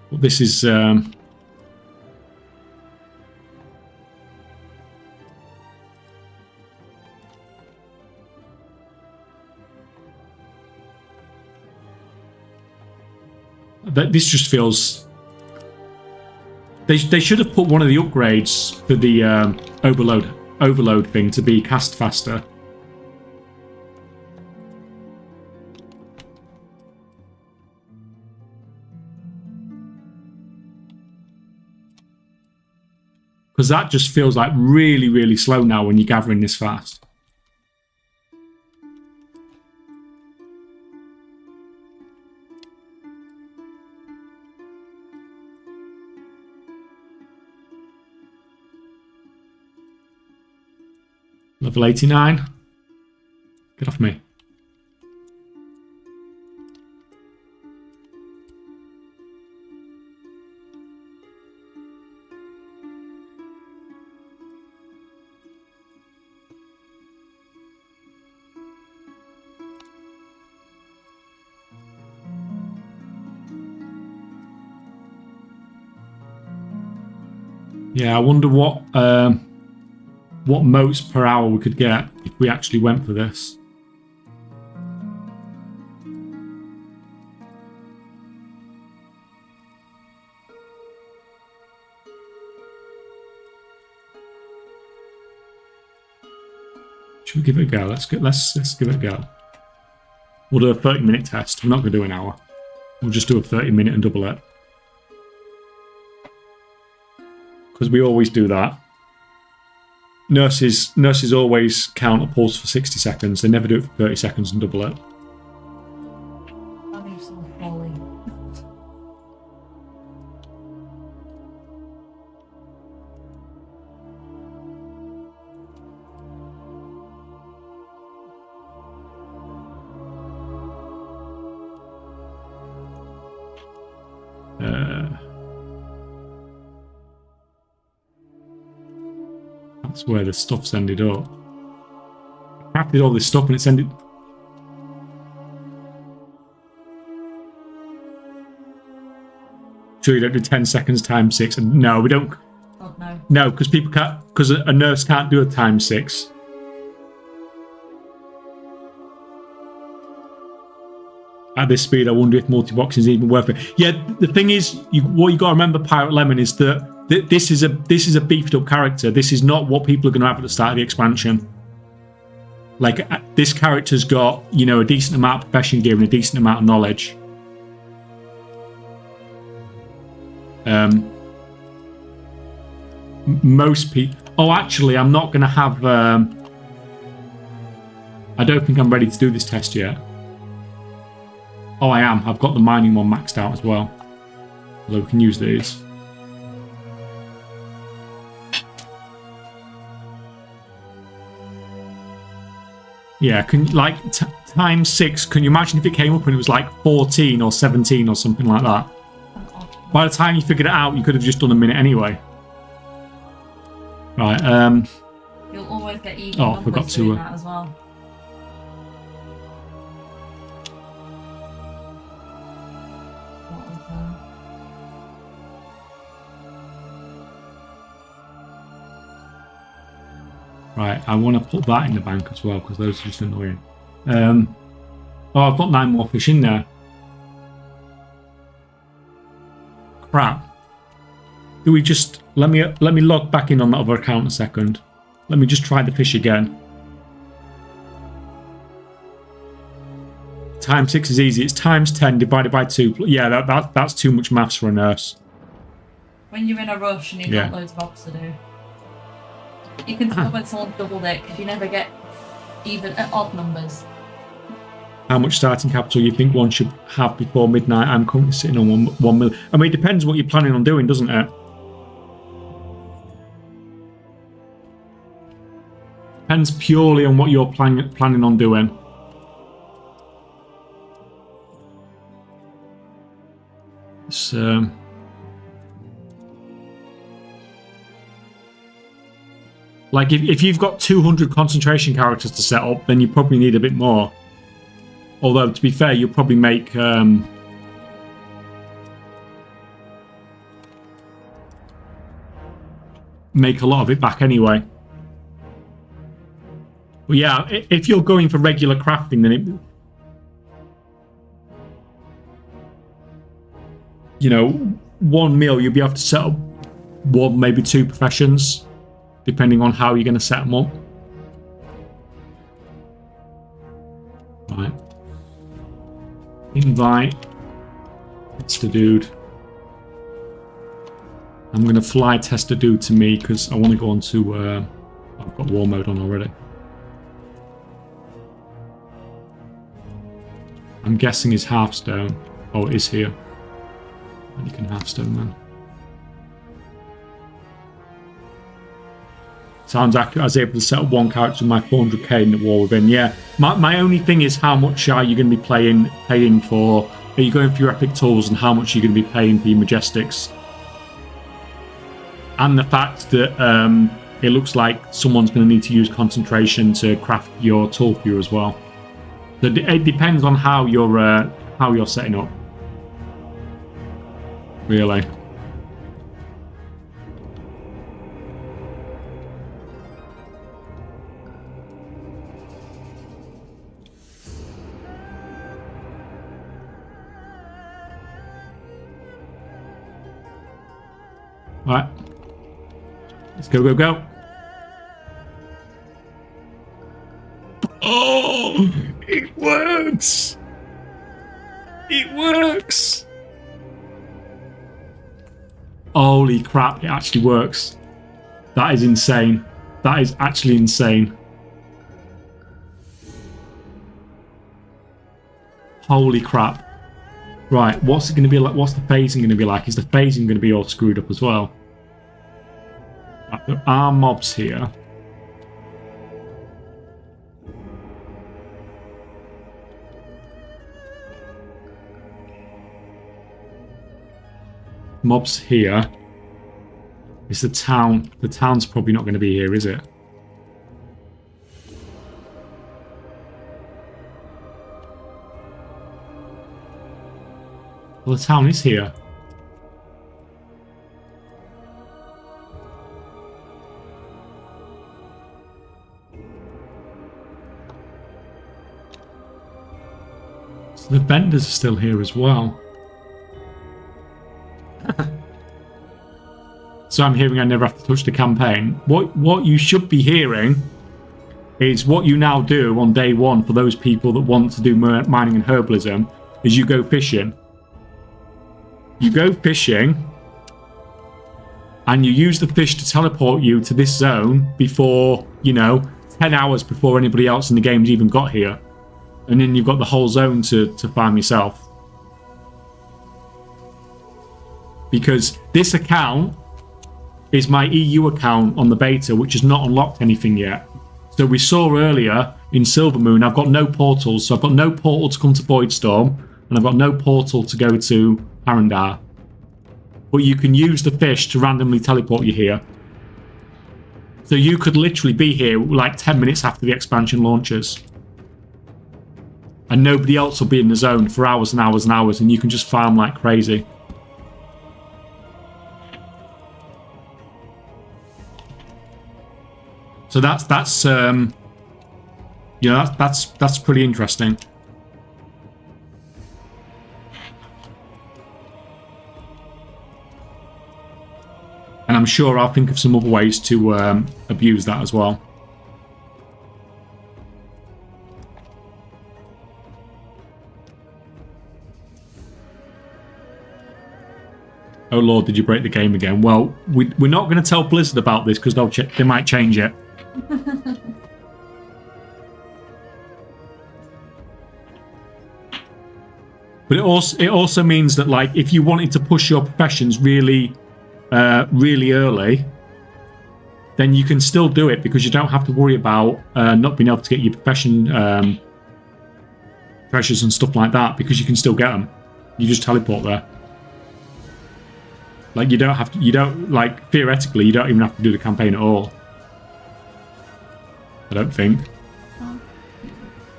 But this is, this just feels... They should have put one of the upgrades for the overload thing to be cast faster. Because that just feels like really, really slow now when you're gathering this fast. Level 89. Get off me. Yeah, I wonder what motes per hour we could get if we actually went for this. Should we give it a go? Let's give it a go. We'll do a 30-minute test. We're not going to do an hour. We'll just do a 30-minute and double it. Because we always do that. Nurses always count a pulse for 60 seconds. They never do it for 30 seconds and double it. I'll leave some falling. That's where the stuff's ended up. I crafted all this stuff and it's ended... Sure you don't do 10 seconds times 6? And no, we don't... Oh, no. No, because people can't... Because a nurse can't do a times 6. At this speed, I wonder if multi-boxing is even worth it. Yeah, the thing is, what you got to remember, Pirate Lemon, is that this is a beefed up character. This is not what people are going to have at the start of the expansion. Like, this character's got, you know, a decent amount of profession gear and a decent amount of knowledge. Most people... Oh, actually, I'm not going to have... I don't think I'm ready to do this test yet. Oh, I am. I've got the mining one maxed out as well. Although we can use these. Yeah, times 6. Can you imagine if it came up and it was like 14 or 17 or something like that? By the time you figured it out, you could have just done a minute anyway. Right. You'll always get even I forgot to doing that as well. What was that? Right, I want to put that in the bank as well because those are just annoying. Oh, I've got 9 more fish in there. Crap. Do we just let me log back in on that other account a second? Let me just try the fish again. Times 6 is easy. It's times 10 divided by 2. Yeah, that's too much maths for a nurse. When you're in a rush and you've got loads of ops to do. You can tell when someone's doubled it because you never get even odd numbers. How much starting capital you think one should have before midnight? I'm currently sitting on 1 million. I mean, it depends what you're planning on doing, doesn't it? Depends purely on what you're planning on doing. It's, like, if you've got 200 concentration characters to set up, then you probably need a bit more. Although, to be fair, you'll probably make... make a lot of it back anyway. But yeah, if you're going for regular crafting, then it... You know, 1 mil, you'll be able to set up 1, maybe 2 professions, depending on how you're going to set them up. Right. Invite. Tester dude. I'm going to fly tester dude to me because I want to go on to... I've got war mode on already. I'm guessing it's Hearthstone. Oh, it is here. And you can Hearthstone then. Sounds accurate. I was able to set up 1 character with my 400k in the war within. Yeah. My only thing is how much are you going to be paying for? Are you going for your epic tools and how much are you going to be paying for your majestics? And the fact that it looks like someone's going to need to use concentration to craft your tool for you as well. So it depends on how you're setting up. Really. All right. Let's go, go. Oh, it works! It works! Holy crap, it actually works. That is insane. That is actually insane. Holy crap. Right, what's it going to be like? What's the phasing going to be like? Is the phasing going to be all screwed up as well? Right, there are mobs here. Mobs here. It's the town. The town's probably not going to be here, is it? Well, the town is here. So the vendors are still here as well. So I'm hearing I never have to touch the campaign. What you should be hearing is what you now do on day one for those people that want to do mining and herbalism is you go fishing. You go fishing and you use the fish to teleport you to this zone before, 10 hours before anybody else in the game's even got here. And then you've got the whole zone to farm yourself. Because this account is my EU account on the beta, which has not unlocked anything yet. So we saw earlier in Silvermoon, I've got no portals. So I've got no portal to come to Voidstorm, and I've got no portal to go to Arendar. But you can use the fish to randomly teleport you here. So you could literally be here like 10 minutes after the expansion launches. And nobody else will be in the zone for hours and hours and hours, and you can just farm like crazy. So that's pretty interesting. And I'm sure I'll think of some other ways to abuse that as well. Oh Lord, did you break the game again? Well, we're not going to tell Blizzard about this because they might change it. But it also means that, like, if you wanted to push your professions really early, then you can still do it because you don't have to worry about not being able to get your profession treasures and stuff like that because you can still get them. You just teleport there. Like, theoretically, you don't even have to do the campaign at all. I don't think. Oh.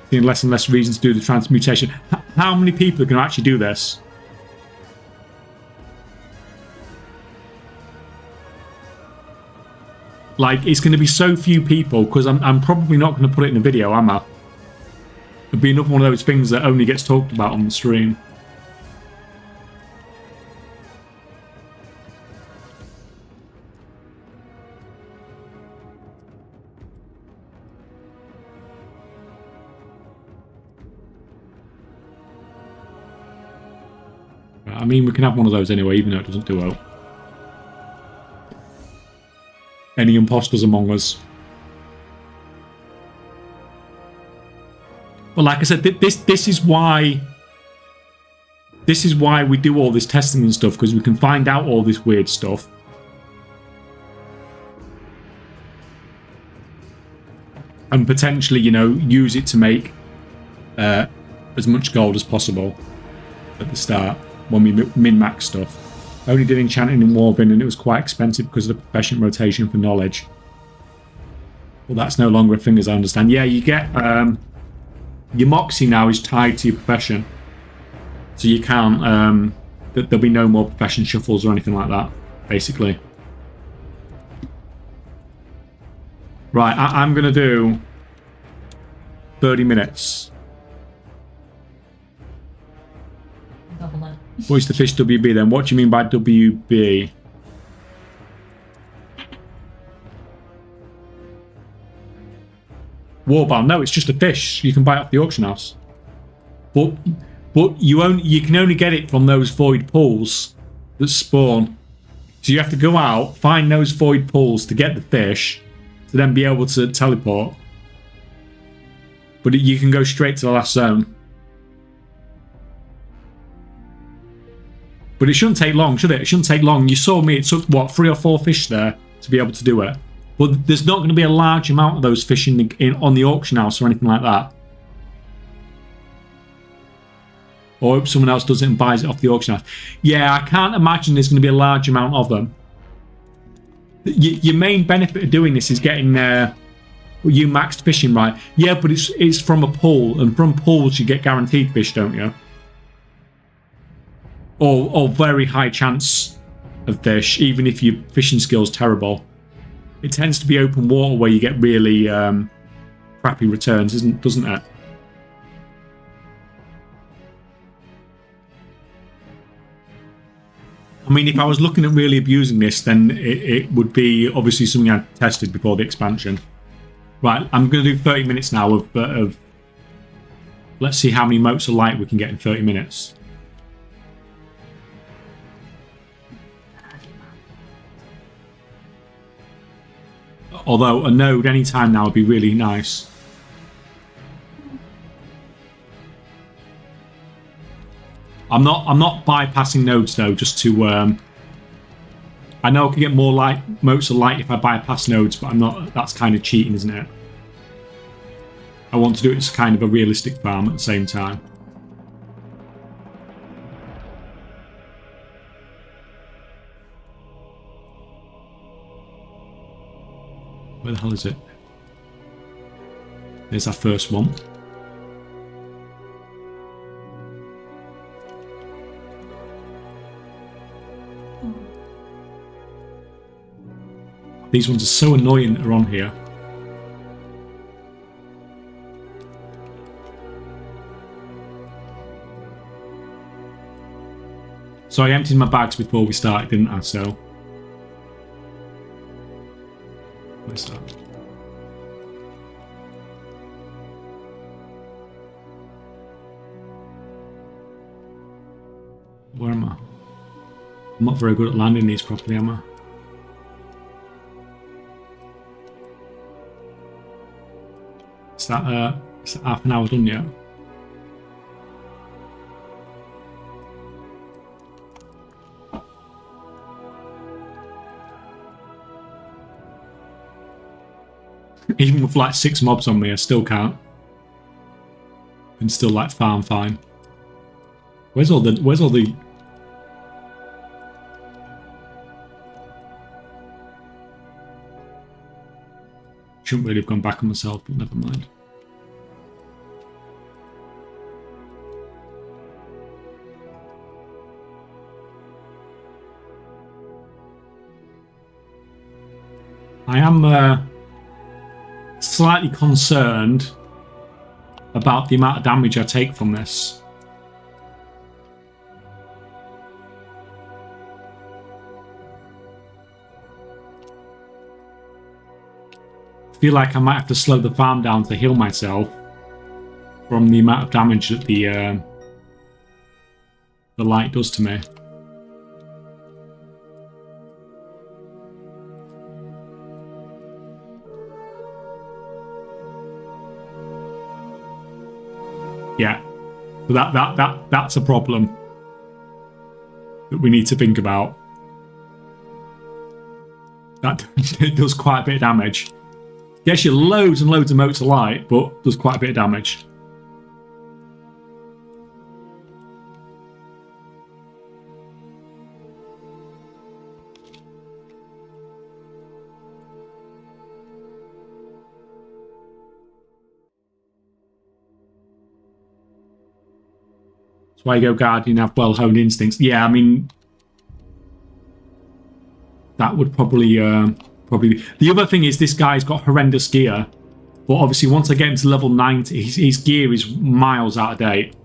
Seeing less and less reasons to do the transmutation. How many people are going to actually do this? Like, it's going to be so few people because I'm probably not going to put it in a video, am I? It'll be another one of those things that only gets talked about on the stream. I mean, we can have one of those anyway, even though it doesn't do well. Any imposters among us? But like I said, this is why we do all this testing and stuff, because we can find out all this weird stuff. And potentially, use it to make as much gold as possible at the start. When we min-max stuff. I only did enchanting in Warbin and it was quite expensive because of the profession rotation for knowledge. Well, that's no longer a thing as I understand. Yeah, you get... your Moxie now is tied to your profession. So you can't... there'll be no more profession shuffles or anything like that, basically. Right, I'm going to do 30 minutes. Double it. What's the fish WB then? What do you mean by WB? Warband? No, it's just a fish. You can buy it off the auction house. But But you can only get it from those void pools that spawn. So you have to go out, find those void pools to get the fish, to then be able to teleport. But you can go straight to the last zone. But it shouldn't take long, should it? It shouldn't take long. You saw me, it took, what, 3 or 4 fish there to be able to do it. But there's not going to be a large amount of those fish on the auction house or anything like that. Or if someone else does it and buys it off the auction house. Yeah, I can't imagine there's going to be a large amount of them. Your main benefit of doing this is getting you maxed fishing right. Yeah, but it's from a pool, and from pools you get guaranteed fish, don't you? Or very high chance of fish, even if your fishing skill's terrible. It tends to be open water where you get really crappy returns, doesn't it? I mean, if I was looking at really abusing this, then it would be obviously something I'd tested before the expansion. Right, I'm going to do 30 minutes now of let's see how many motes of light we can get in 30 minutes. Although a node anytime now would be really nice. I'm not bypassing nodes though, just to I know I can get more motes of light if I bypass nodes, but I'm not. That's kind of cheating, isn't it? I want to do it as kind of a realistic farm at the same time. Where the hell is it? There's our first one. These ones are so annoying that are on here. So I emptied my bags before we started, didn't I? So where's that? Where am I? I'm not very good at landing these properly, am I? Is that half an hour done yet? Even with like 6 mobs on me, I still can't. And still like farm fine. Where's all the shouldn't really have gone back on myself, but never mind. I am slightly concerned about the amount of damage I take from this. I feel like I might have to slow the farm down to heal myself from the amount of damage that the light does to me. Yeah, so that's a problem that we need to think about. That it does quite a bit of damage. Gets you loads and loads of motes of light, but does quite a bit of damage. That's why you go Guardian, have well-honed instincts. Yeah, I mean, that would probably be. The other thing is this guy's got horrendous gear, but obviously once I get him to level 90, his gear is miles out of date.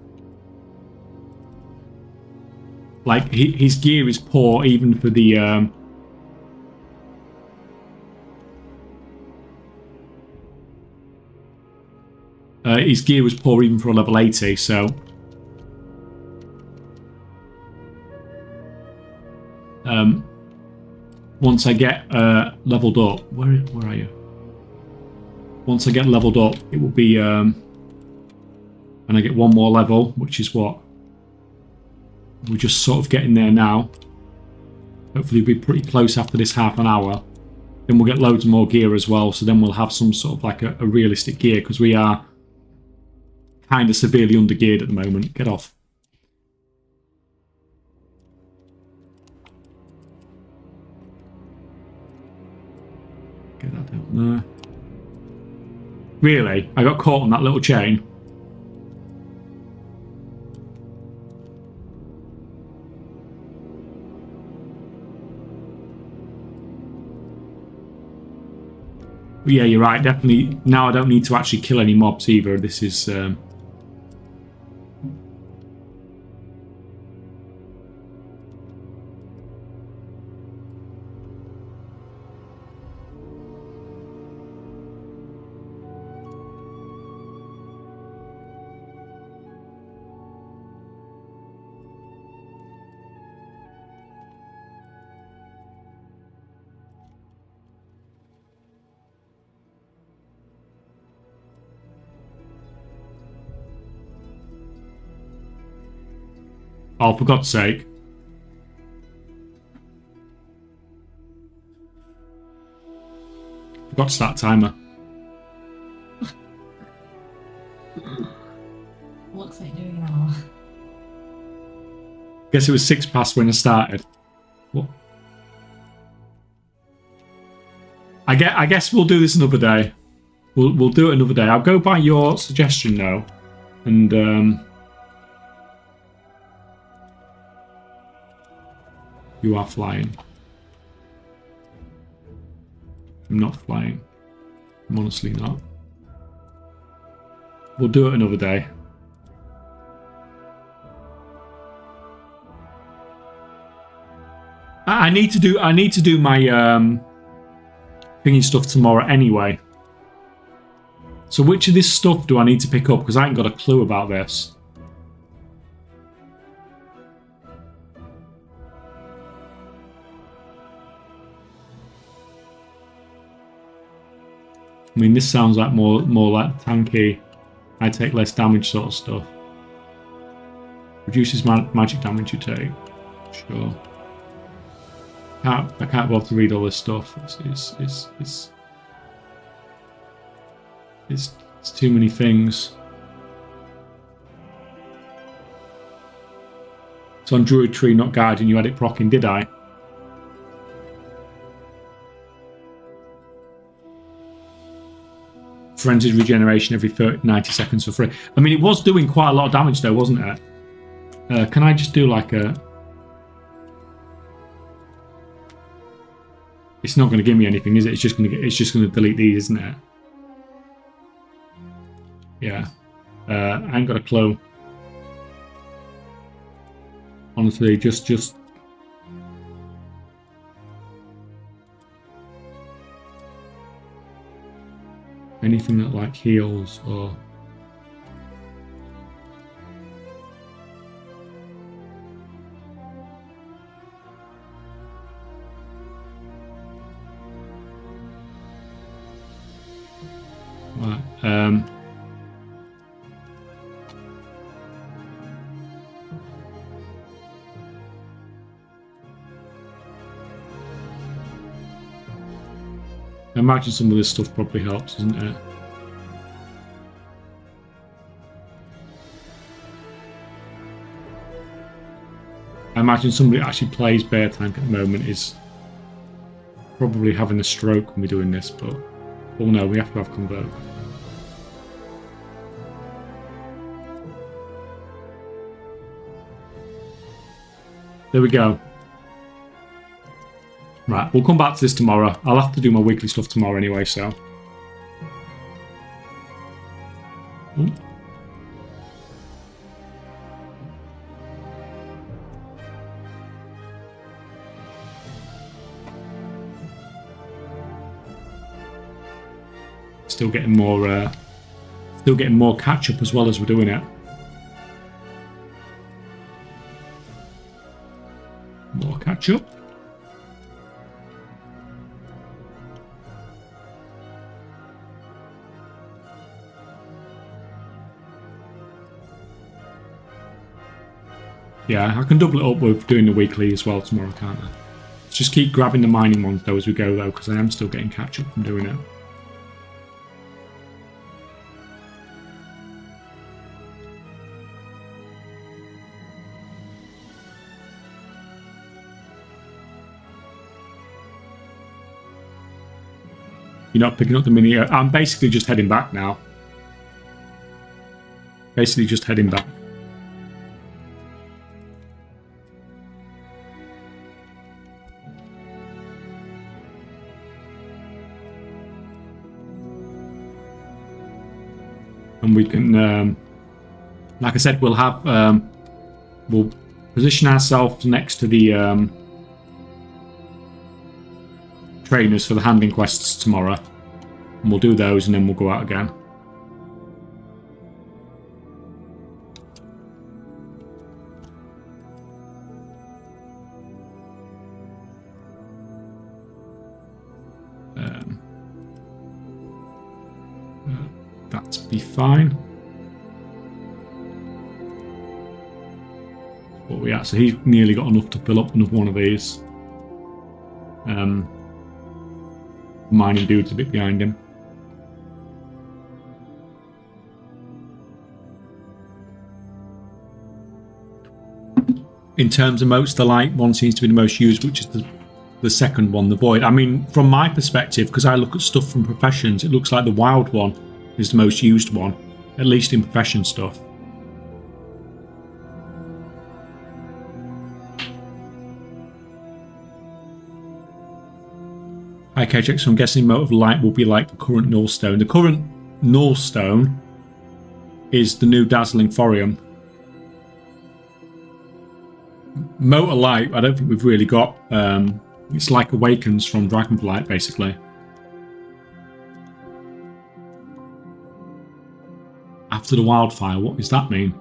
Like his gear is poor even for the his gear was poor even for a level 80, so once I get leveled up, where are you? Once I get leveled up, it will be, and I get one more level, which is what we're just sort of getting there now. Hopefully we'll be pretty close after this half an hour. Then we'll get loads more gear as well, so then we'll have some sort of like a realistic gear, because we are kind of severely under-geared at the moment. Get off. Get that down there. Really? I got caught on that little chain. But yeah, you're right. Definitely. Now I don't need to actually kill any mobs either. This is... Oh, for God's sake. Forgot to start timer. Looks like doing an hour. Guess it was 6 past when I started. What? I guess we'll do this another day. We'll do it another day. I'll go by your suggestion though, and you are flying. I'm not flying. I'm honestly not. We'll do it another day. I need to do my thingy stuff tomorrow anyway. So which of this stuff do I need to pick up? Because I ain't got a clue about this. I mean, this sounds like more like tanky, I take less damage sort of stuff. Reduces magic damage you take. Sure. I can't bother to read all this stuff. It's too many things. So on Druid Tree, not Guardian, you had it proccing, did I? Frenzied regeneration every 90 seconds for free. I mean, it was doing quite a lot of damage though, wasn't it? Can I just do like a... It's not going to give me anything, is it? It's just going to delete these, isn't it? Yeah. I ain't got a clue. Honestly, just... anything that like heals or... Right, I imagine some of this stuff probably helps, doesn't it? I imagine somebody that actually plays Bear Tank at the moment is probably having a stroke when we're doing this, but oh no, we have to have Convoke. There we go. Right, we'll come back to this tomorrow. I'll have to do my weekly stuff tomorrow anyway, so. Ooh. Still getting more catch up as well as we're doing it. More catch up. Yeah, I can double it up with doing the weekly as well tomorrow, can't I? Let's just keep grabbing the mining ones though as we go though, because I am still getting catch up from doing it. You're not picking up the mini. I'm basically just heading back now. Basically just heading back. And we can, like I said, we'll have, we'll position ourselves next to the trainers for the handling quests tomorrow, and we'll do those and then we'll go out again. That'd be fine. What we at? So he's nearly got enough to fill up another one of these. Mining dude's a bit behind him. In terms of moats, the light one seems to be the most used, which is the second one, the void. I mean, from my perspective, because I look at stuff from professions, it looks like the wild one is the most used one, at least in profession stuff. Okay, Jack, so I'm guessing mote of light will be like the current nullstone. The current nullstone is the new dazzling thorium. Mote of light, I don't think we've really got. It's like awakens from dragonflight, basically. After the wildfire, what does that mean?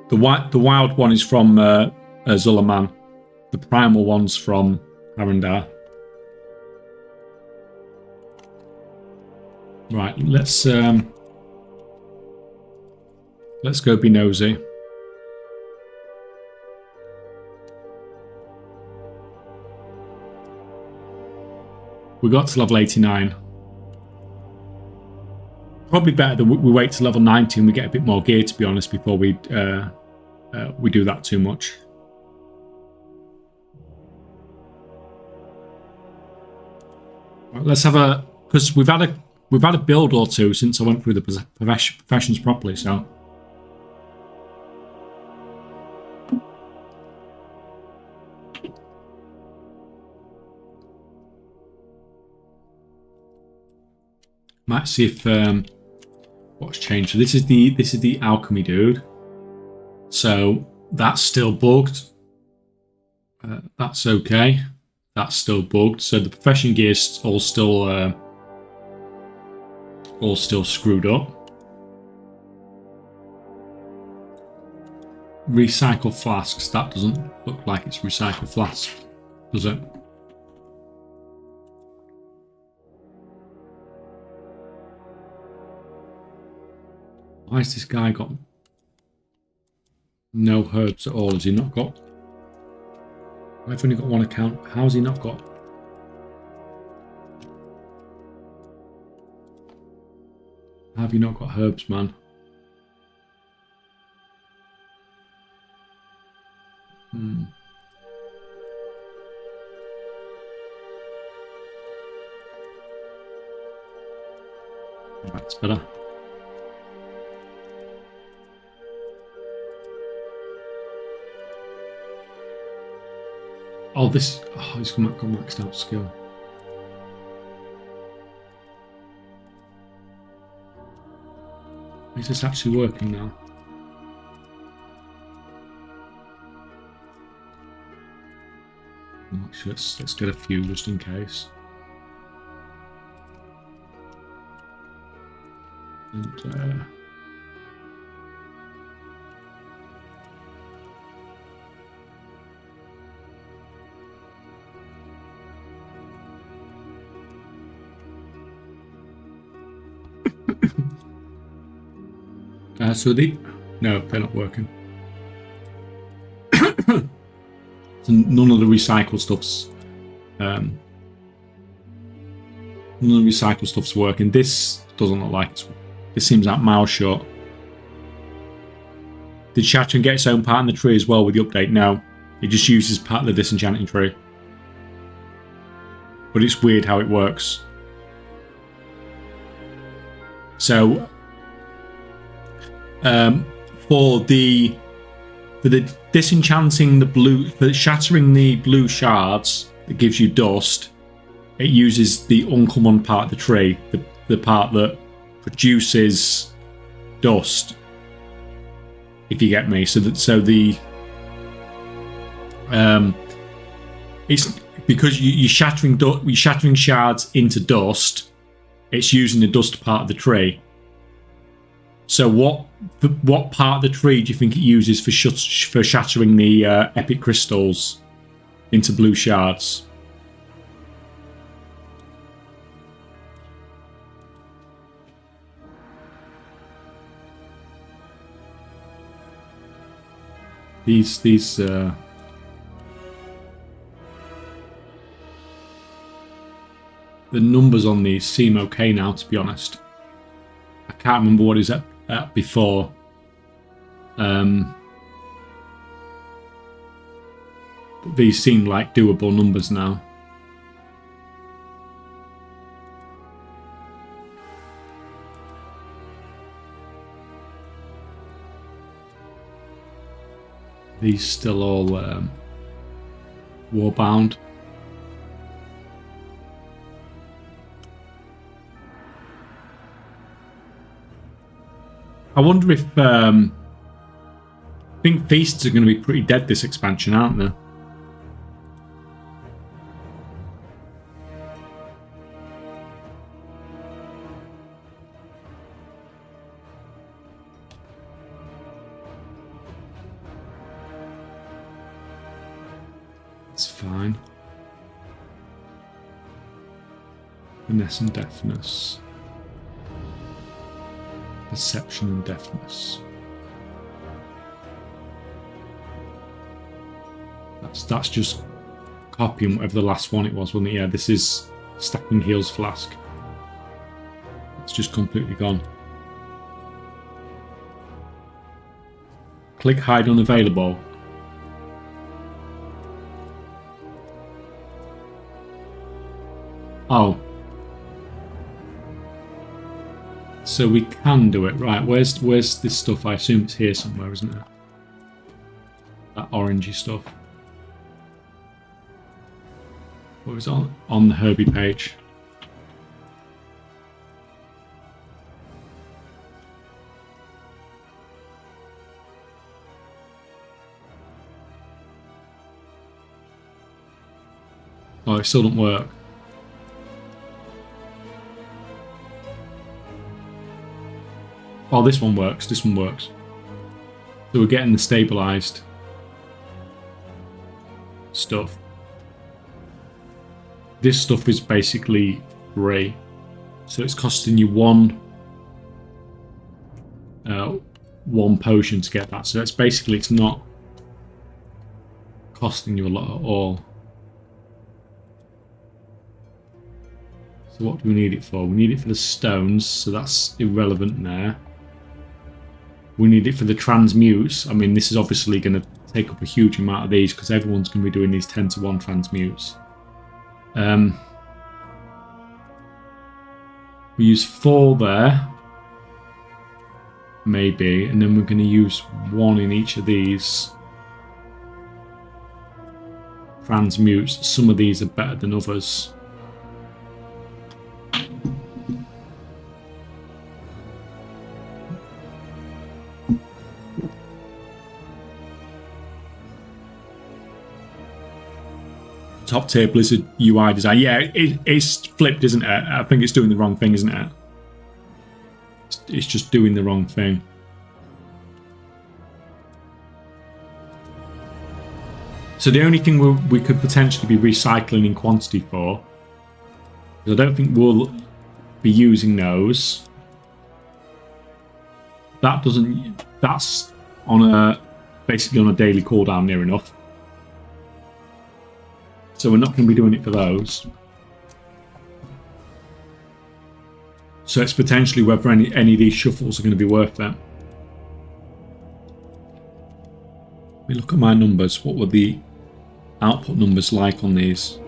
The wild one is from Zulaman. The primal one's from Arendar. Right, let's go be nosy. We got to level 89. Probably better that we wait to level 90 and we get a bit more gear, to be honest, before we do that too much. Right, let's have a, because we've had a build or two since I went through the professions properly, so. Might see if what's changed. So this is the alchemy dude. So that's still bugged. That's okay. That's still bugged. So the profession gear's all still screwed up. Recycle flasks. That doesn't look like it's recycle flasks, does it? Why has this guy got no herbs at all? Has he not got? I've only got one account. How's he not got? How have you not got herbs, man? That's better. Oh, this. Oh, he's got maxed out skill. Is this actually working now? Actually, let's get a few just in case. And so No, they're not working. So none of the recycle stuff's working. This doesn't look like it seems like miles short. Did Shattering get its own part in the tree as well with the update? No, it just uses part of the disenchanting tree. But it's weird how it works. So for the disenchanting the blue, for shattering the blue shards that gives you dust, it uses the uncommon part of the tree, the part that produces dust. If you get me, it's because you're shattering shards into dust. It's using the dust part of the tree. So what part of the tree do you think it uses for shattering the epic crystals into blue shards? These the numbers on these seem okay now, to be honest. I can't remember what is at before. But these seem like doable numbers now. These still all warbound. I wonder if I think feasts are going to be pretty dead this expansion, aren't they? It's fine. Finesse and deafness. Perception and deafness. That's just copying whatever the last one it was, wasn't it? Yeah, this is Stacking Heals Flask. It's just completely gone. Click hide unavailable. Oh. So we can do it. Right, where's this stuff? I assume it's here somewhere, isn't it? That orangey stuff. What was on the Herbie page? Oh, it still doesn't work. Oh, this one works. This one works. So we're getting the stabilized stuff. This stuff is basically free. So it's costing you one potion to get that. So that's basically, it's not costing you a lot at all. So what do we need it for? We need it for the stones, so that's irrelevant there. We need it for the transmutes. I mean, this is obviously going to take up a huge amount of these because everyone's going to be doing these 10-to-1 transmutes. We use 4 there, maybe, and then we're going to use 1 in each of these transmutes. Some of these are better than others. Top tier Blizzard UI design. Yeah, it's flipped, isn't it? I think it's doing the wrong thing, isn't it? It's just doing the wrong thing. So the only thing we could potentially be recycling in quantity for, because I don't think we'll be using those, that doesn't. That's on a basically on a daily cooldown near enough. So we're not going to be doing it for those. So it's potentially whether any of these shuffles are going to be worth it. Let me look at my numbers. What were the output numbers like on these?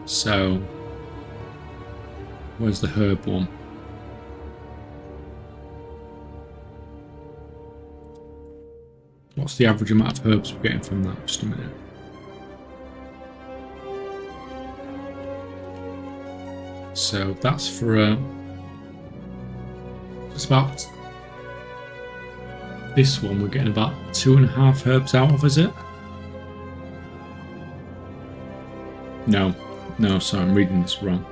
So, where's the herb one? What's the average amount of herbs we're getting from that? Just a minute. So that's for it's about this one. We're getting about 2.5 herbs out of, is it? No, sorry, I'm reading this wrong.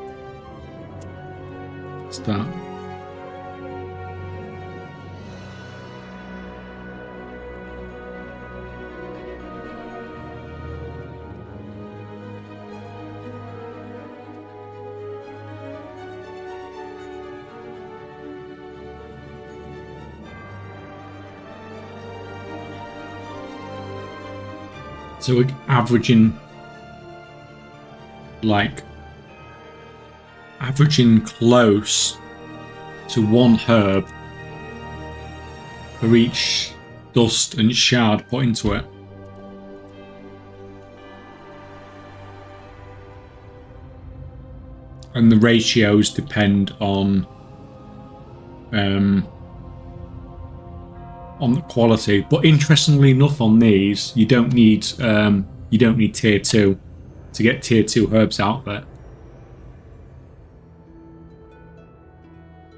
What's that? So we're averaging close to 1 herb for each dust and shard put into it. And the ratios depend on the quality. But interestingly enough, on these, you don't need tier 2 to get tier 2 herbs out there.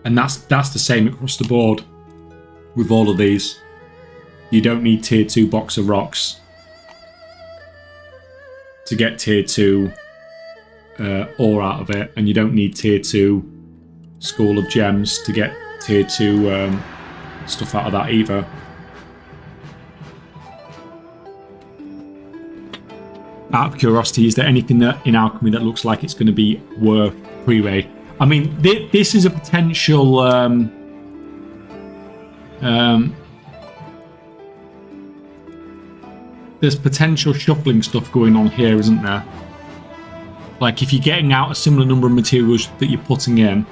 And that's the same across the board with all of these. You don't need tier 2 box of rocks to get tier 2 ore out of it, and you don't need tier 2 school of gems to get tier 2 stuff out of that either. Out of curiosity, is there anything that in alchemy that looks like it's going to be worth pre-raid? I mean, this is a potential there's potential shuffling stuff going on here, isn't there? Like, if you're getting out a similar number of materials that you're putting in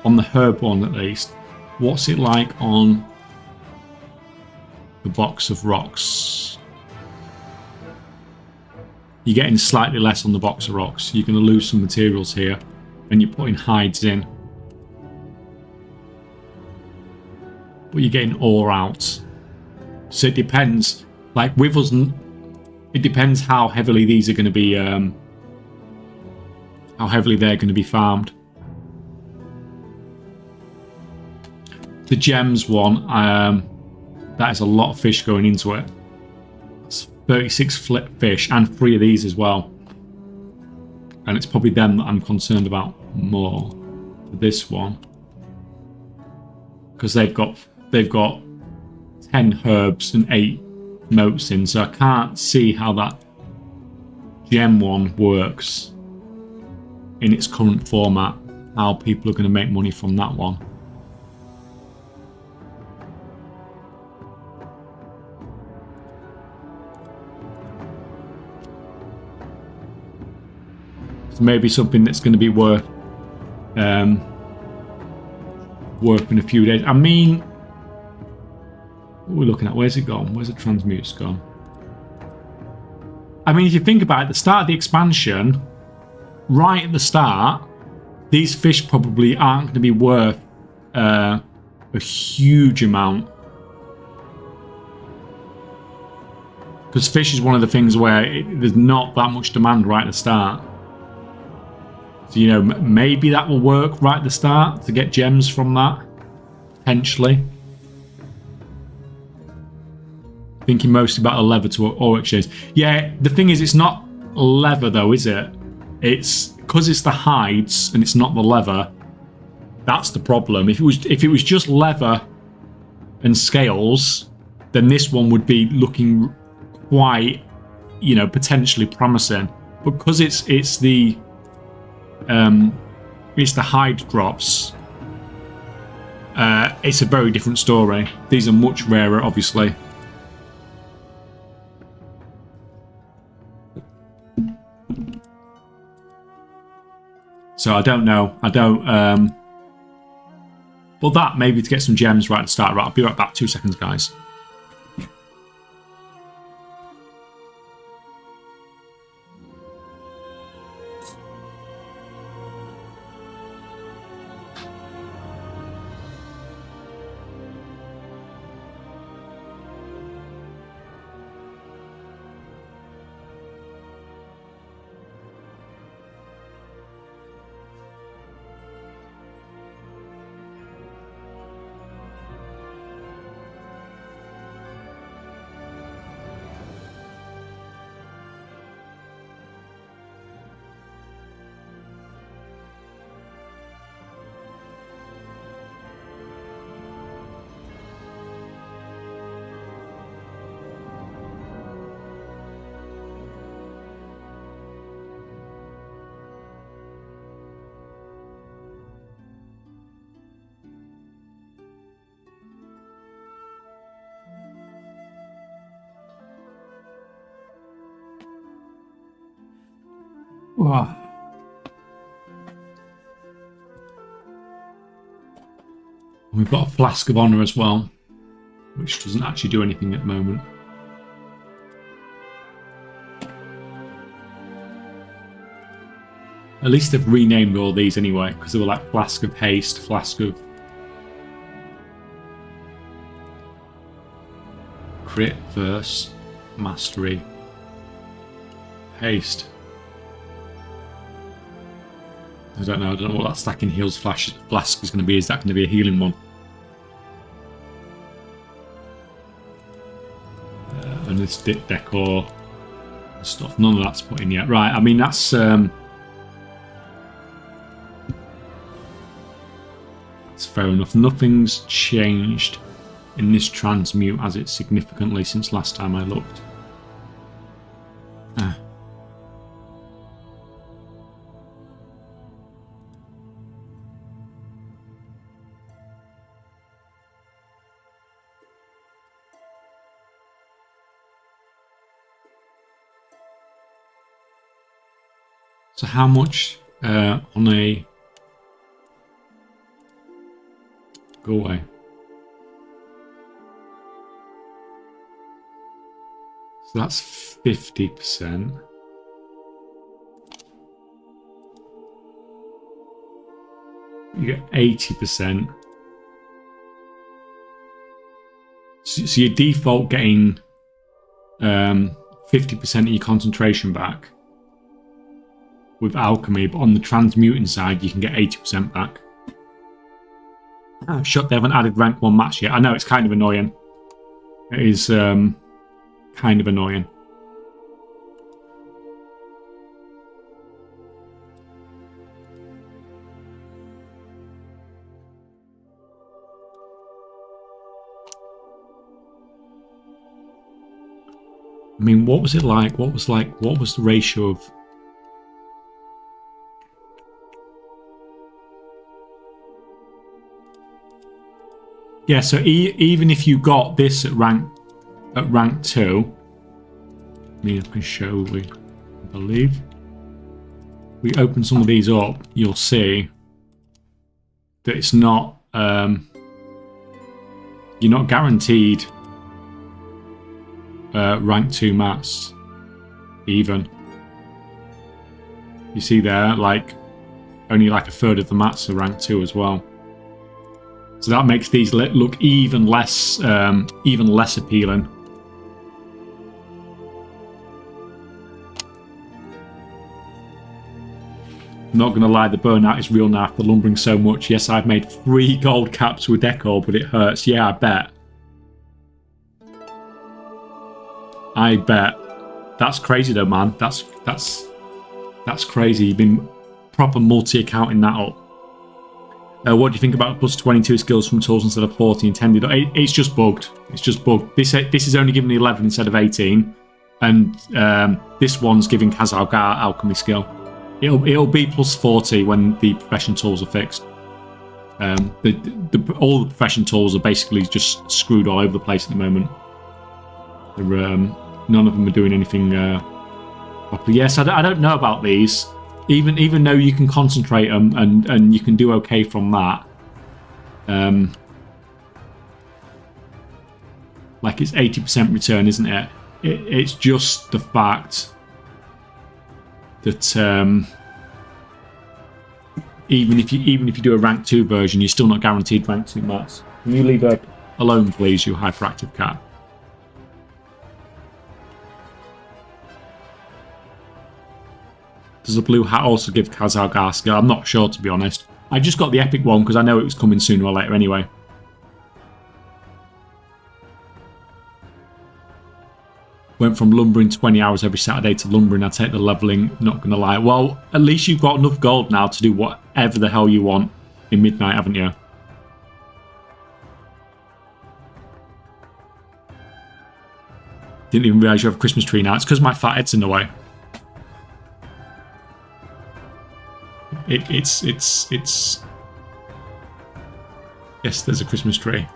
on the herb one, at least, what's it like on the box of rocks? You're getting slightly less on the box of rocks. You're going to lose some materials here, and you're putting hides in. But you're getting ore out. So it depends. Like with us, it depends how heavily these are going to be, how heavily they're going to be farmed. The gems one, that is a lot of fish going into it. It's 36 flip fish and 3 of these as well. And it's probably them that I'm concerned about more for this one, because they've got 10 herbs and 8 motes in, so I can't see how that gem one works in its current format, how people are going to make money from that one. So maybe something that's going to be worth in a few days. I mean, what are we looking at? Where's it gone? Where's the transmutes gone? I mean, if you think about it, the start of the expansion, right at the start, these fish probably aren't going to be worth a huge amount. Because fish is one of the things where there's not that much demand right at the start. So, you know, maybe that will work right at the start to get gems from that, potentially. Thinking mostly about a leather to ore exchange. Yeah, the thing is, it's not leather though, is it? It's because it's the hides and it's not the leather. That's the problem. If it was just leather and scales, then this one would be looking quite potentially promising. But because it's the hide drops, it's a very different story. These are much rarer, obviously. So I don't know. But that maybe to get some gems right at the start. Right, I'll be right back. 2 seconds, guys. Wow. We've got a Flask of Honour as well, which doesn't actually do anything at the moment. At least they've renamed all these anyway, because they were like Flask of Haste, Flask of Crit, Verse, Mastery, Haste. I don't know what that stacking heals flask is going to be. Is that going to be a healing one? And this decor stuff, none of that's put in yet. Right, I mean, that's fair enough. Nothing's changed in this transmute, has it, significantly since last time I looked? So how much on a... Go away. So that's 50%. You get 80%. So your default getting 50% of your concentration back with alchemy, but on the transmuting side you can get 80% back. Oh, shut, they haven't added rank 1 match yet. I know, it's kind of annoying. It is kind of annoying. I mean, what was it like? What was the ratio of... Yeah, so even if you got this at rank 2, I mean, I can show, I believe. We open some of these up, you'll see that it's not, you're not guaranteed rank 2 mats, even. You see there, like, only like a third of the mats are rank 2 as well. So that makes these look even less appealing. Not gonna lie, the burnout is real now after lumbering so much. Yes, I've made 3 gold caps with decor, but it hurts. Yeah, I bet. I bet. That's crazy though, man. That's crazy. You've been proper multi-accounting that up. What do you think about plus 22 skills from tools instead of 40 intended? It's just bugged. It's just bugged. This is only giving me 11 instead of 18. and this one's giving Kazalgar alchemy skill. It'll be plus 40 when the profession tools are fixed. All the profession tools are basically just screwed all over the place at the moment. None of them are doing anything properly. Yes, I don't know about these. Even though you can concentrate them and you can do okay from that. Like it's 80% return, isn't it? It's just the fact that even if you do a rank 2 version, you're still not guaranteed rank 2 max. Can you leave her alone, please, you hyperactive cat? Does the blue hat also give Kazalgar skill? I'm not sure, to be honest. I just got the epic one because I know it was coming sooner or later anyway. Went from lumbering 20 hours every Saturday to lumbering. I take the leveling, not going to lie. Well, at least you've got enough gold now to do whatever the hell you want in midnight, haven't you? Didn't even realise you have a Christmas tree now. It's because my fat head's in the way. It's yes, there's a Christmas tree.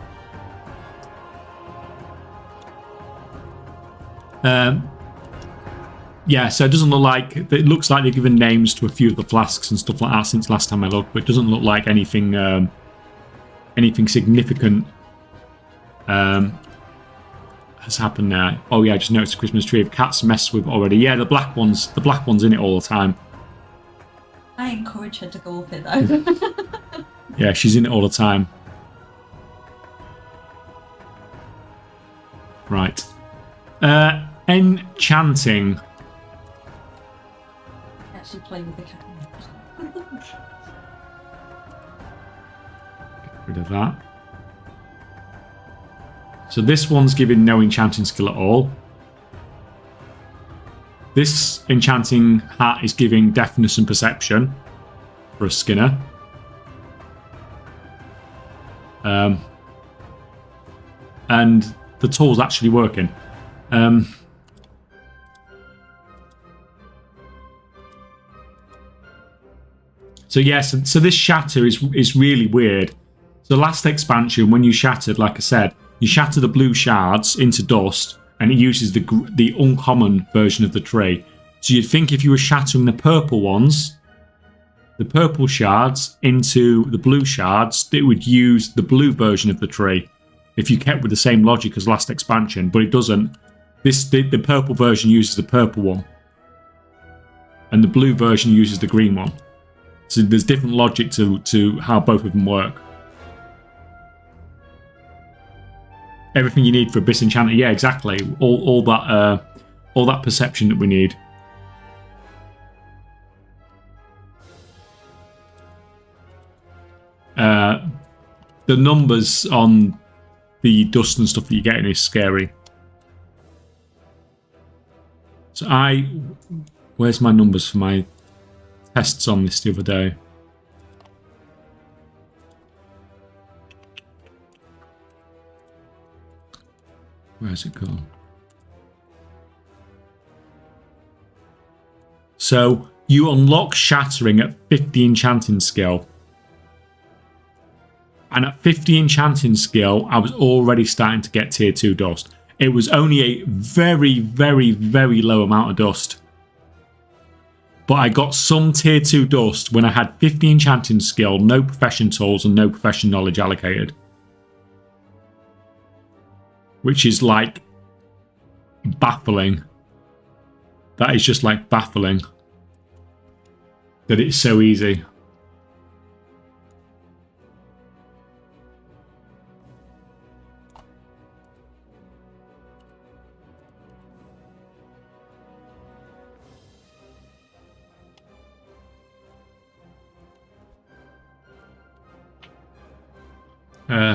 Yeah, so it doesn't look like, it looks like they've given names to a few of the flasks and stuff like that since last time I looked, but it doesn't look like anything anything significant has happened there. Oh yeah, I just noticed a Christmas tree of cats messed with already. Yeah, the black one's in it all the time. I encourage her to go up it though. Yeah, she's in it all the time. Right. Enchanting. Actually play with the cat. Get rid of that. So this one's giving no enchanting skill at all. This enchanting hat is giving deafness and perception for a Skinner. And the tool's actually working. So yes, so this shatter is really weird. So last expansion, when you shattered, like I said, you shatter the blue shards into dust, and it uses the uncommon version of the tree. So you'd think if you were shattering the purple ones, the purple shards into the blue shards, it would use the blue version of the tree. If you kept with the same logic as last expansion, but it doesn't. The purple version uses the purple one, and the blue version uses the green one. So there's different logic to how both of them work. Everything you need for Abyss Enchanter, yeah, exactly. All that perception that we need. The numbers on the dust and stuff that you're getting is scary. So where's my numbers for my tests on this the other day? Where's it gone? So you unlock shattering at 50 enchanting skill. And at 50 enchanting skill, I was already starting to get tier 2 dust. It was only a very, very, very low amount of dust. But I got some tier 2 dust when I had 50 enchanting skill, no profession tools, and no profession knowledge allocated. Which is like baffling. That is just like baffling. That it's so easy.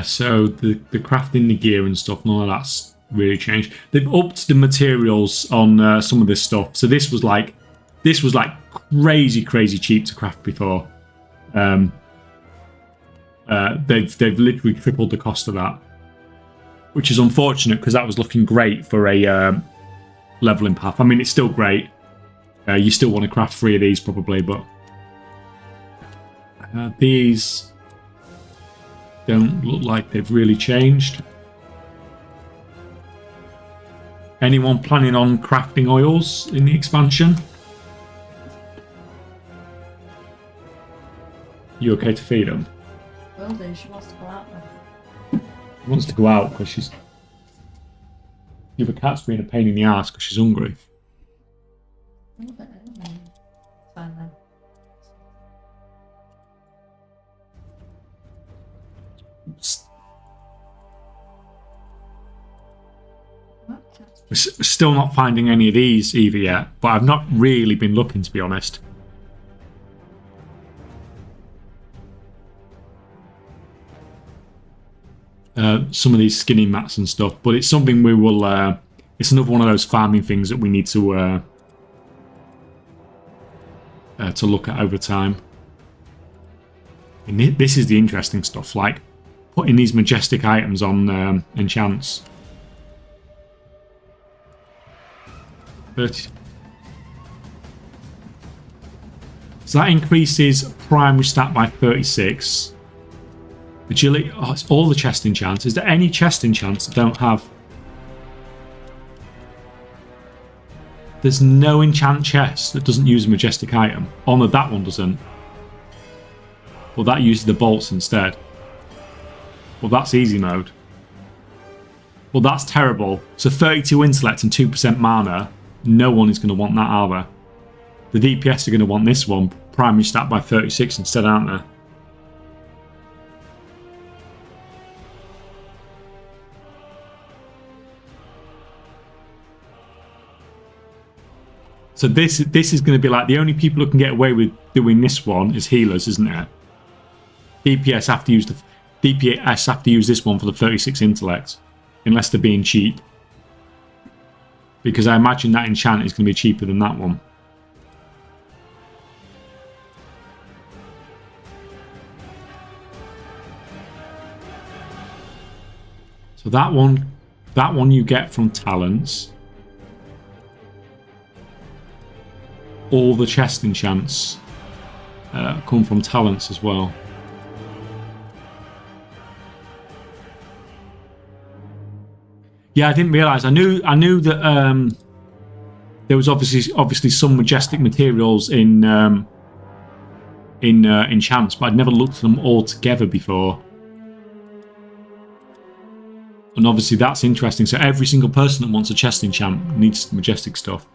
So the crafting the gear and stuff, none of that's really changed. They've upped the materials on some of this stuff. So this was like crazy cheap to craft before. They've literally tripled the cost of that, which is unfortunate because that was looking great for a leveling path. I mean, it's still great. You still want to craft 3 of these probably, but these don't look like they've really changed. Anyone planning on crafting oils in the expansion? You okay to feed them? Will do. She wants to go out now. She wants to go out because she's... The other cat's being a pain in the ass because she's hungry. Fine then. We're still not finding any of these either yet, but I've not really been looking, to be honest. Some of these skinning mats and stuff, but it's something we will... it's another one of those farming things that we need to look at over time. And this is the interesting stuff, like putting these majestic items on enchants. 30. So that increases primary stat by 36. Agility, oh, it's all the chest enchants. Is there any chest enchants that don't have? There's no enchant chest that doesn't use a majestic item. Oh no, that one doesn't. Well, that uses the bolts instead. Well, that's easy mode. Well, that's terrible. So 32 intellect and 2% mana. No one is going to want that, are they? The DPS are going to want this one. Primary stat by 36 instead, aren't they? So this is going to be like the only people who can get away with doing this one is healers, isn't it? DPS have to use this one for the 36 intellect, unless they're being cheap. Because I imagine that enchant is going to be cheaper than that one. So that one you get from talents. All the chest enchants come from talents as well. Yeah, I didn't realise. I knew that there was obviously some majestic materials in enchants, but I'd never looked at them all together before. And obviously that's interesting. So every single person that wants a chest enchant needs majestic stuff.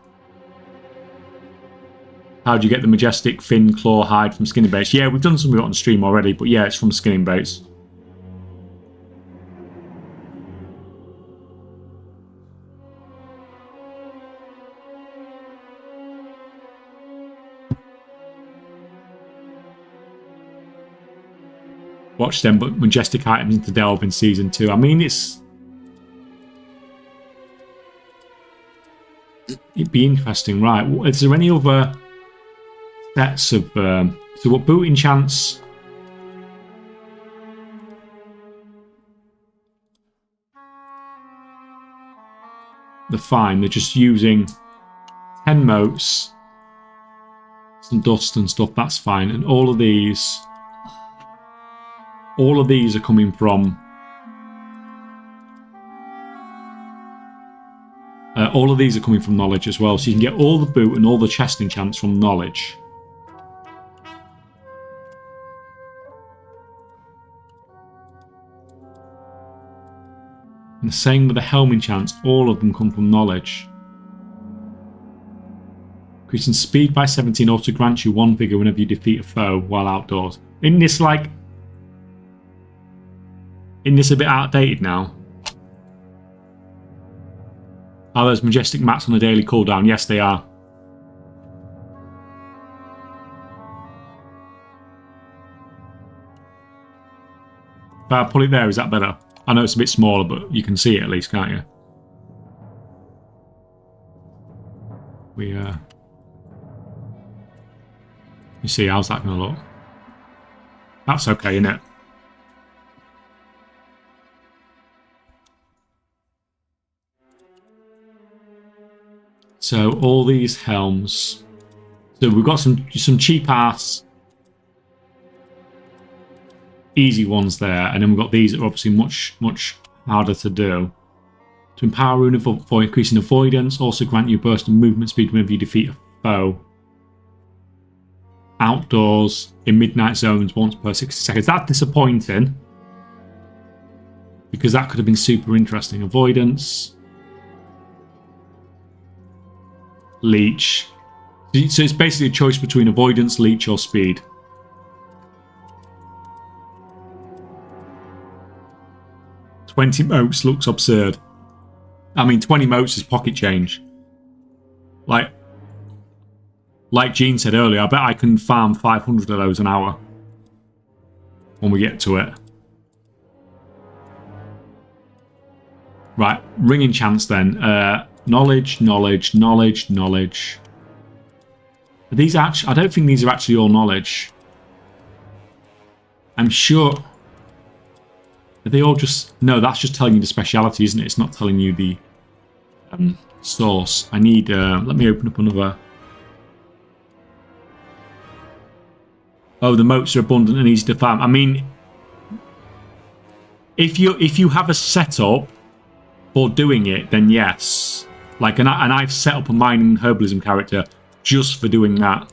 How do you get the majestic fin claw hide from skinning base? Yeah, we've done some of it on stream already, but yeah, it's from skinning base. Watch them, but majestic items into Delve in Season 2. I mean, it'd be interesting, right? Is there any other sets of... so what boot enchants... They're fine. They're just using 10 motes, some dust and stuff. That's fine. And all of these are coming from... all of these are coming from knowledge as well. So you can get all the boot and all the chest enchants from knowledge. And the same with the helm enchants, all of them come from knowledge. Increasing speed by 17 also grants you 1 vigor whenever you defeat a foe while outdoors. Isn't this a bit outdated now? Are those majestic mats on a daily cooldown? Yes, they are. If I pull it there, is that better? I know it's a bit smaller, but you can see it at least, can't you? You see, how's that going to look? That's okay, isn't it? So all these helms. So we've got some cheap ass easy ones there, and then we've got these that are obviously much harder to do. To empower rune for increasing avoidance, also grant you burst of movement speed whenever you defeat a foe. Outdoors in midnight zones once per 60 seconds. That's disappointing, because that could have been super interesting. Avoidance, leech. So it's basically a choice between avoidance, leech, or speed. $20 motes looks absurd. I mean, 20 motes is pocket change. Like Gene said earlier, I bet I can farm 500 of those an hour when we get to it. Right, ringing chance then. Knowledge. Are these actually? I don't think these are actually all knowledge. I'm sure. Are they all just... No, that's just telling you the speciality, isn't it? It's not telling you the source. I need... let me open up another... Oh, the motes are abundant and easy to farm. I mean, if you have a setup for doing it, then yes. Like, and I've set up a mining herbalism character just for doing that.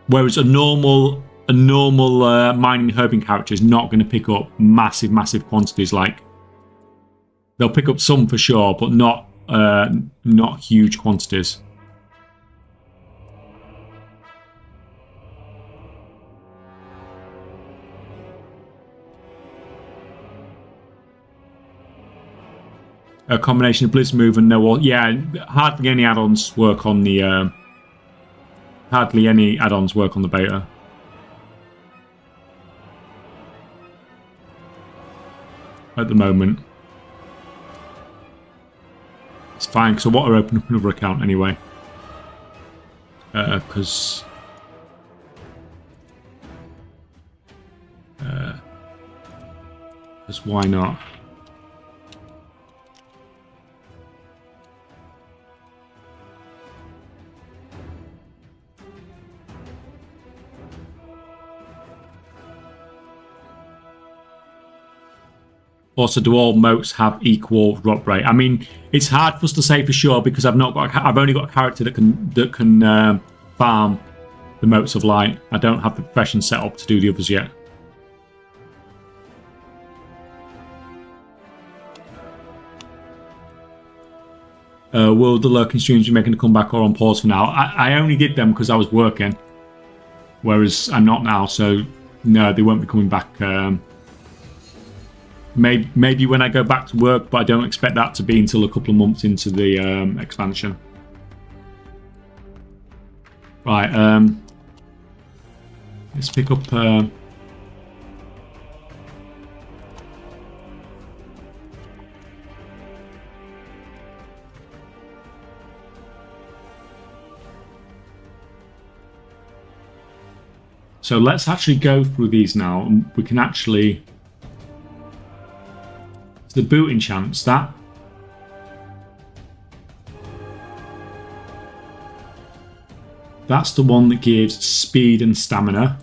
Whereas a normal mining herbing character is not going to pick up massive quantities. Like, they'll pick up some for sure, but not huge quantities. A combination of Blizz move and no... Yeah, hardly any add-ons work on the... hardly any add-ons work on the beta. At the moment. It's fine, because I want to open up another account anyway. Because... why not? Also, do all motes have equal drop rate? I mean, it's hard for us to say for sure because I've only got a character that can farm the motes of light. I don't have the profession set up to do the others yet. Will the lurking streams be making a comeback or on pause for now? I only did them because I was working, whereas I'm not now, so no, they won't be coming back. Maybe when I go back to work, but I don't expect that to be until a couple of months into the expansion. Right, let's pick up... So let's actually go through these now, and we can actually... The booting chance, that's the one that gives speed and stamina,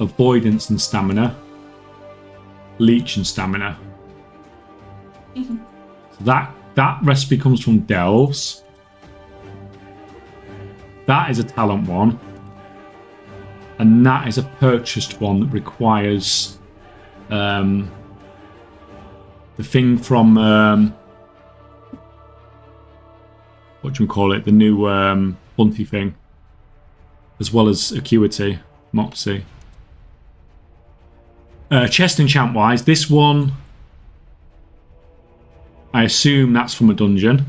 avoidance and stamina, leech and stamina. So that recipe comes from Delves. That is a talent one. And that is a purchased one that requires the thing from what do you call it? The new Bunty thing, as well as Acuity, Mopsy. Chest enchant wise, this one I assume that's from a dungeon.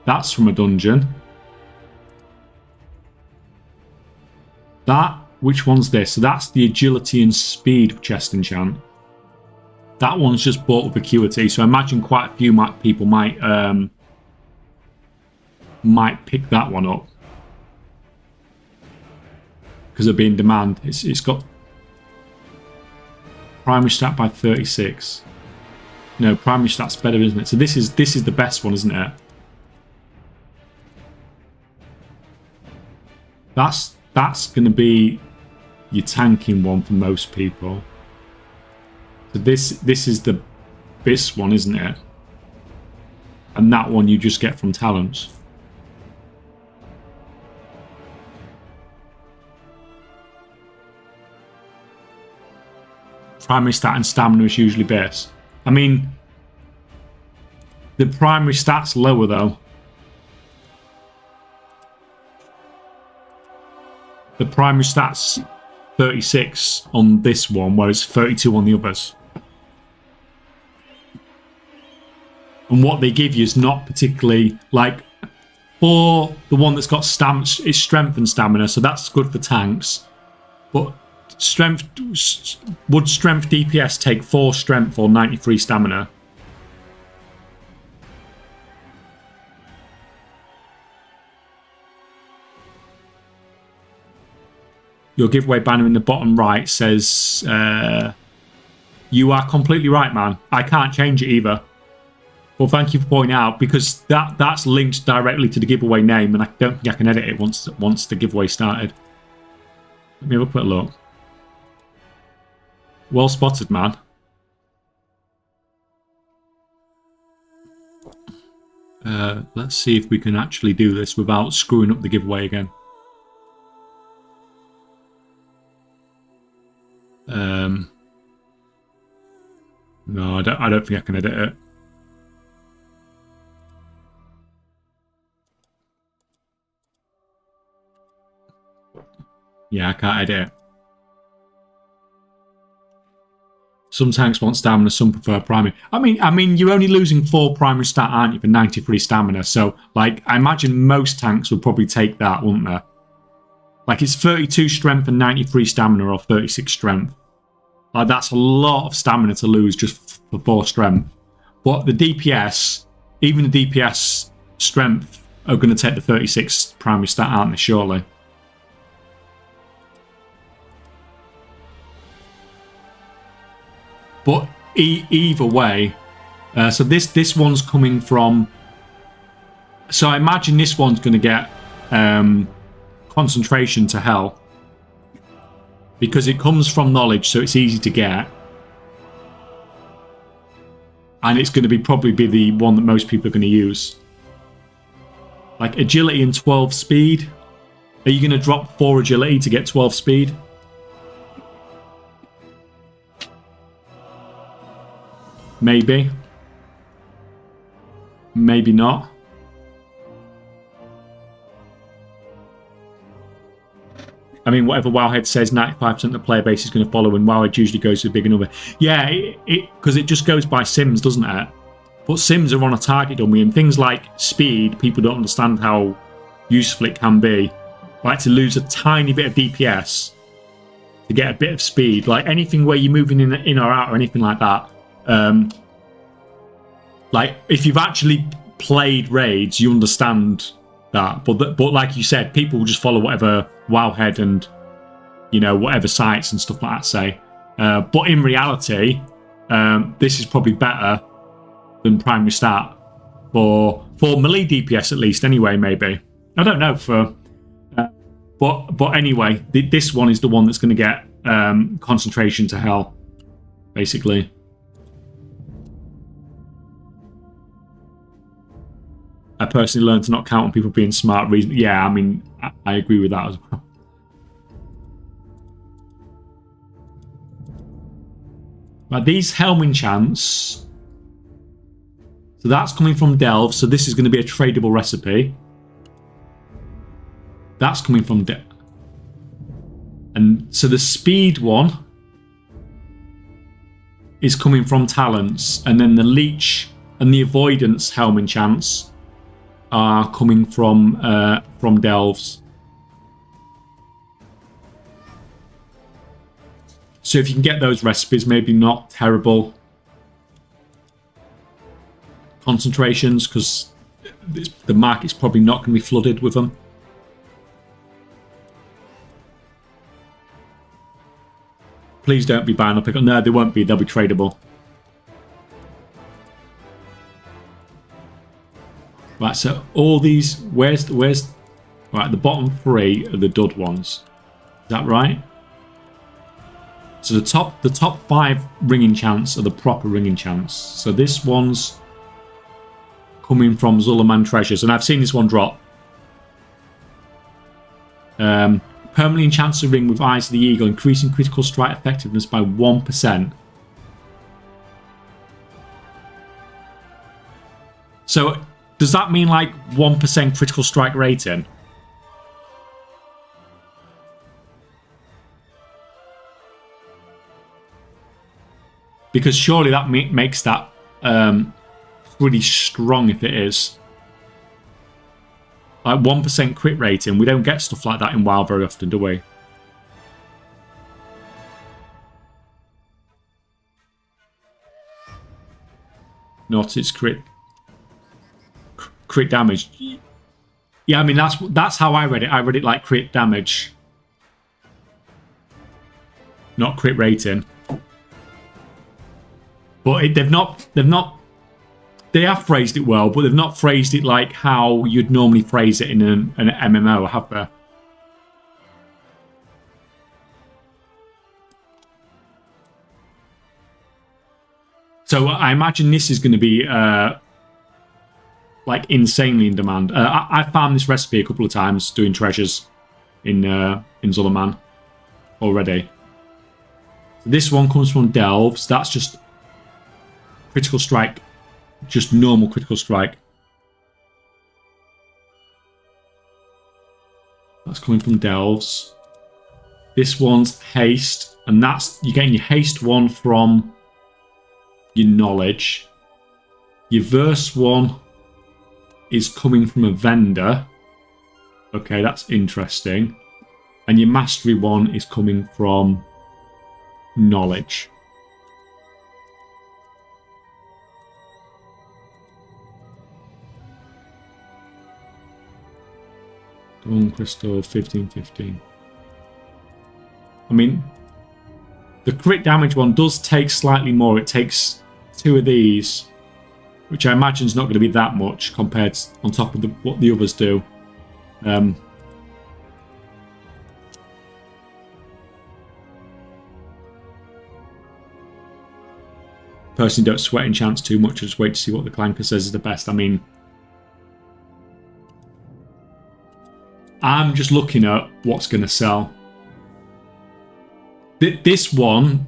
That's from a dungeon. Which one's this? So that's the agility and speed chest enchant. That one's just bought with Acuity, so I imagine quite a few people might pick that one up. because of being demand. It's got primary stat by 36. No, primary stat's better, isn't it? So this is the best one, isn't it? That's going to be your tanking one for most people. So this is this one, isn't it? And that one you just get from talents. Primary stat and stamina is usually base. I mean, the primary stat's lower though. The primary stat's 36 on this one, whereas 32 on the others. And what they give you is not particularly, like, for the one that's got it's strength and stamina, so that's good for tanks. But would strength DPS take 4 strength or 93 stamina? Your giveaway banner in the bottom right says, you are completely right, man. I can't change it either. Well, thank you for pointing out, because that's linked directly to the giveaway name, and I don't think I can edit it once the giveaway started. Let me have a quick look. Well spotted, man. Let's see if we can actually do this without screwing up the giveaway again. No, I don't think I can edit it. Yeah, I can't edit it. Some tanks want stamina, some prefer primary. I mean, you're only losing 4 primary stat, aren't you, for 93 stamina? So, like, I imagine most tanks would probably take that, wouldn't they? Like, it's 32 strength and 93 stamina, or 36 strength. Like, that's a lot of stamina to lose just for 4 strength. But the DPS, even the DPS strength, are going to take the 36 primary stat, aren't they, surely? But either way, so this one's coming from... So I imagine this one's going to get concentration to hell. Because it comes from knowledge, so it's easy to get. And it's going to probably be the one that most people are going to use. Like agility and 12 speed. Are you going to drop 4 agility to get 12 speed? Maybe. Maybe not. I mean, whatever Wowhead says, 95% of the player base is going to follow, and Wowhead usually goes to a bigger number. Yeah, because it just goes by sims, doesn't it? But sims are on a target dummy, and things like speed, people don't understand how useful it can be. Like to lose a tiny bit of DPS to get a bit of speed. Like anything where you're moving in or out or anything like that. Like if you've actually played raids, you understand that. But like you said, people will just follow whatever Wowhead and whatever sites and stuff like that say. But in reality, this is probably better than primary stat for melee DPS at least. Anyway, maybe I don't know but anyway, this one is the one that's going to get concentration to hell, basically. I personally learned to not count on people being smart. Yeah, I mean, I agree with that as well. Right, these helm enchants. So that's coming from Delve. So this is going to be a tradable recipe. That's coming from Delve. And so the speed one is coming from talents. And then the leech and the avoidance helm enchants are coming from delves. So if you can get those recipes, maybe not terrible concentrations, because the market's probably not going to be flooded with them. Please don't be buying up. No, they won't be. They'll be tradable. Right, so all these... Where's... Right, the bottom 3 are the dud ones. Is that right? So the top 5 ringing chants are the proper ringing chants. So this one's coming from Zulliman Treasures. And I've seen this one drop. Permanently enchants a ring with Eyes of the Eagle, increasing critical strike effectiveness by 1%. So, does that mean like 1% critical strike rating? Because surely that makes that pretty strong if it is. Like 1% crit rating. We don't get stuff like that in WoW very often, do we? Not its crit damage. Yeah, I mean that's how I read it. I read it like crit damage, not crit rating. But they have phrased it well, but they've not phrased it like how you'd normally phrase it in an MMO, have they? So I imagine this is going to be like insanely in demand. I found this recipe a couple of times doing treasures in Zulliman already. This one comes from Delves. That's just critical strike. Just normal critical strike. That's coming from Delves. This one's haste, and that's you're getting your haste one from your knowledge. Your verse one is coming from a vendor. Okay, that's interesting. And your mastery one is coming from knowledge. Dawn Crystal 1515. I mean, the crit damage one does take slightly more. It takes 2 of these, which I imagine is not going to be that much compared to, on top of what the others do. Personally, don't sweat enchants too much. Just wait to see what the Clanker says is the best. I mean, I'm just looking at what's going to sell. This one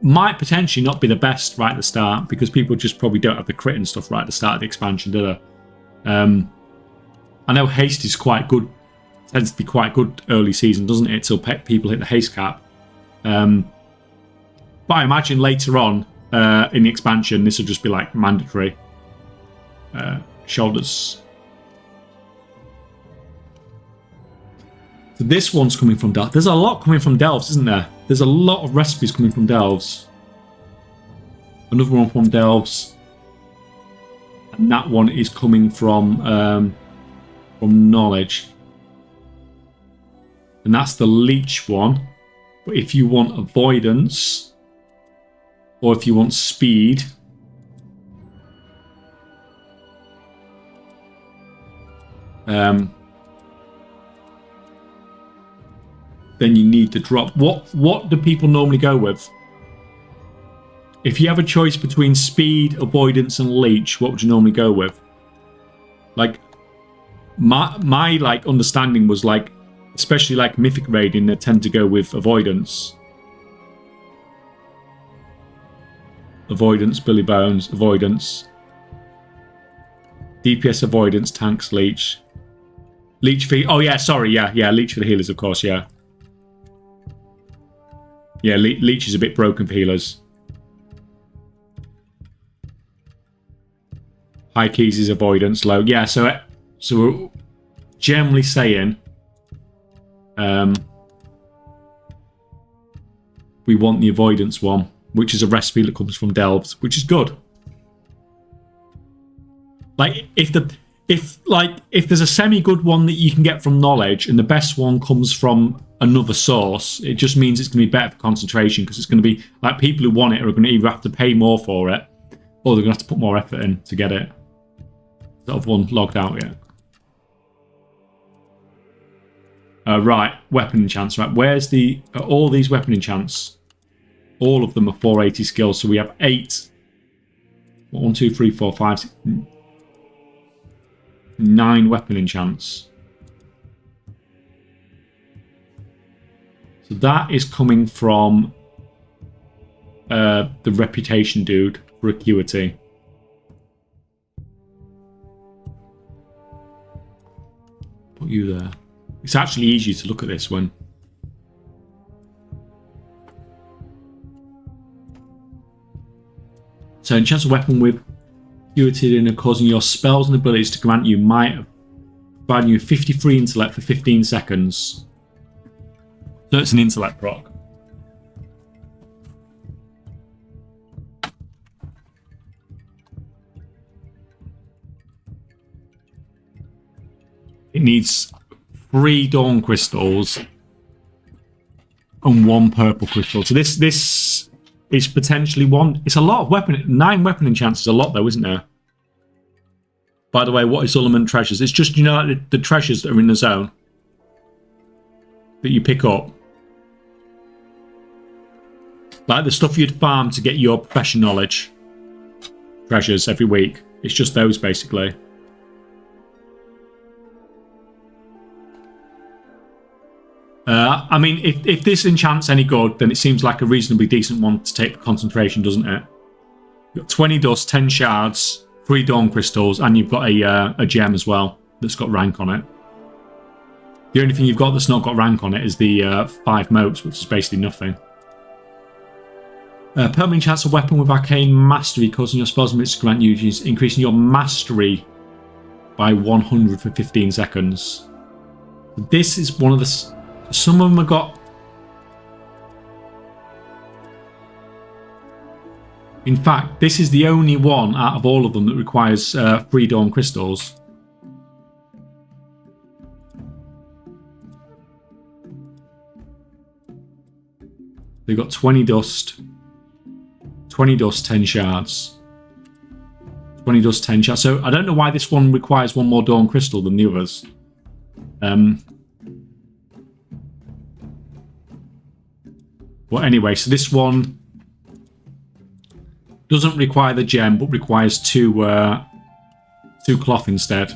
might potentially not be the best right at the start because people just probably don't have the crit and stuff right at the start of the expansion, do they? I know haste is quite good, tends to be quite good early season, doesn't it? Till people hit the haste cap. But I imagine later on in the expansion, this will just be like mandatory. Shoulders. So this one's coming from Delves. There's a lot coming from Delves, isn't there? There's a lot of recipes coming from Delves. Another one from Delves. And that one is coming from knowledge. And that's the leech one. But if you want avoidance, or if you want speed, then you need the drop. What do people normally go with? If you have a choice between speed, avoidance, and leech, what would you normally go with? Like, my like understanding was like, especially like mythic raiding, they tend to go with avoidance. Avoidance, Billy Bones, avoidance. DPS avoidance, tanks, leech. Leech for... Oh, yeah, sorry, yeah, leech for the healers, of course, yeah. Yeah, leech is a bit broken for healers. High keys is avoidance, low. Yeah, so we're generally saying we want the avoidance one, which is a recipe that comes from Delves, which is good. Like, if if there's a semi-good one that you can get from knowledge and the best one comes from another source, it just means it's going to be better for concentration, because it's going to be like people who want it are going to either have to pay more for it or they're going to have to put more effort in to get it. Sort of one logged out yet. Right, weapon enchants. Right, where's the all these weapon enchants? All of them are 480 skills, so we have 8. 1, 2, 3, 4, 5, 6, 9 weapon enchants. So that is coming from the reputation dude for acuity. Put you there. It's actually easier to look at this one. So enchants a weapon with acuity and causing your spells and abilities to grant you might have providing you 53 intellect for 15 seconds. So it's an intellect proc. It needs 3 dawn crystals and 1 purple crystal. So this is potentially one. It's a lot of weapon. 9 weapon enchants is a lot though, isn't there? By the way, what is Ullerman treasures? It's just, you know, like the treasures that are in the zone that you pick up. Like the stuff you'd farm to get your profession knowledge treasures every week. It's just those basically. I mean, if this enchant's any good, then it seems like a reasonably decent one to take for concentration, doesn't it? You've got 20 dust, 10 shards, 3 dawn crystals, and you've got a gem as well that's got rank on it. The only thing you've got that's not got rank on it is the 5 motes, which is basically nothing. Permanent enchants a weapon with arcane mastery, causing your spells and to grant you, increasing your mastery by 100 for 15 seconds. This is one of the... Some of them have got... In fact, this is the only one out of all of them that requires 3 dawn crystals. They've got 20 dust, 10 shards. 20 dust, 10 shards. So I don't know why this one requires 1 more dawn crystal than the others. Well, anyway, so this one doesn't require the gem, but requires 2 cloth instead.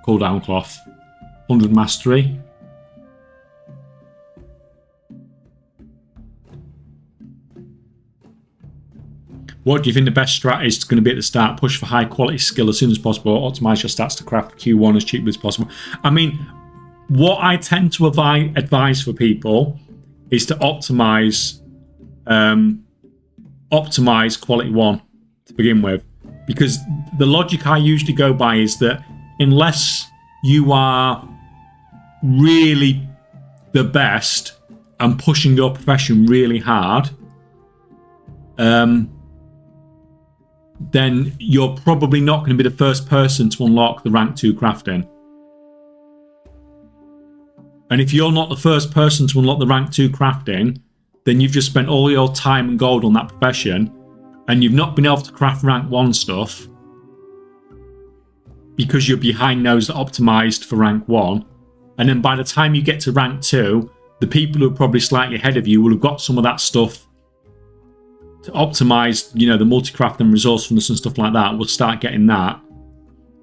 Cooldown cloth. 100 mastery. What do you think the best strat is going to be at the start? Push for high quality skill as soon as possible. Optimize your stats to craft Q1 as cheaply as possible. I mean, what I tend to advise for people is to optimize quality 1 to begin with, because the logic I usually go by is that unless you are really the best and pushing your profession really hard, then you're probably not going to be the first person to unlock the rank 2 crafting. And if you're not the first person to unlock the rank 2 crafting, then you've just spent all your time and gold on that profession, and you've not been able to craft rank 1 stuff because you're behind those that optimized for rank 1. And then by the time you get to rank 2, the people who are probably slightly ahead of you will have got some of that stuff to optimize, you know, the multi-craft and resourcefulness and stuff like that. Will start getting that.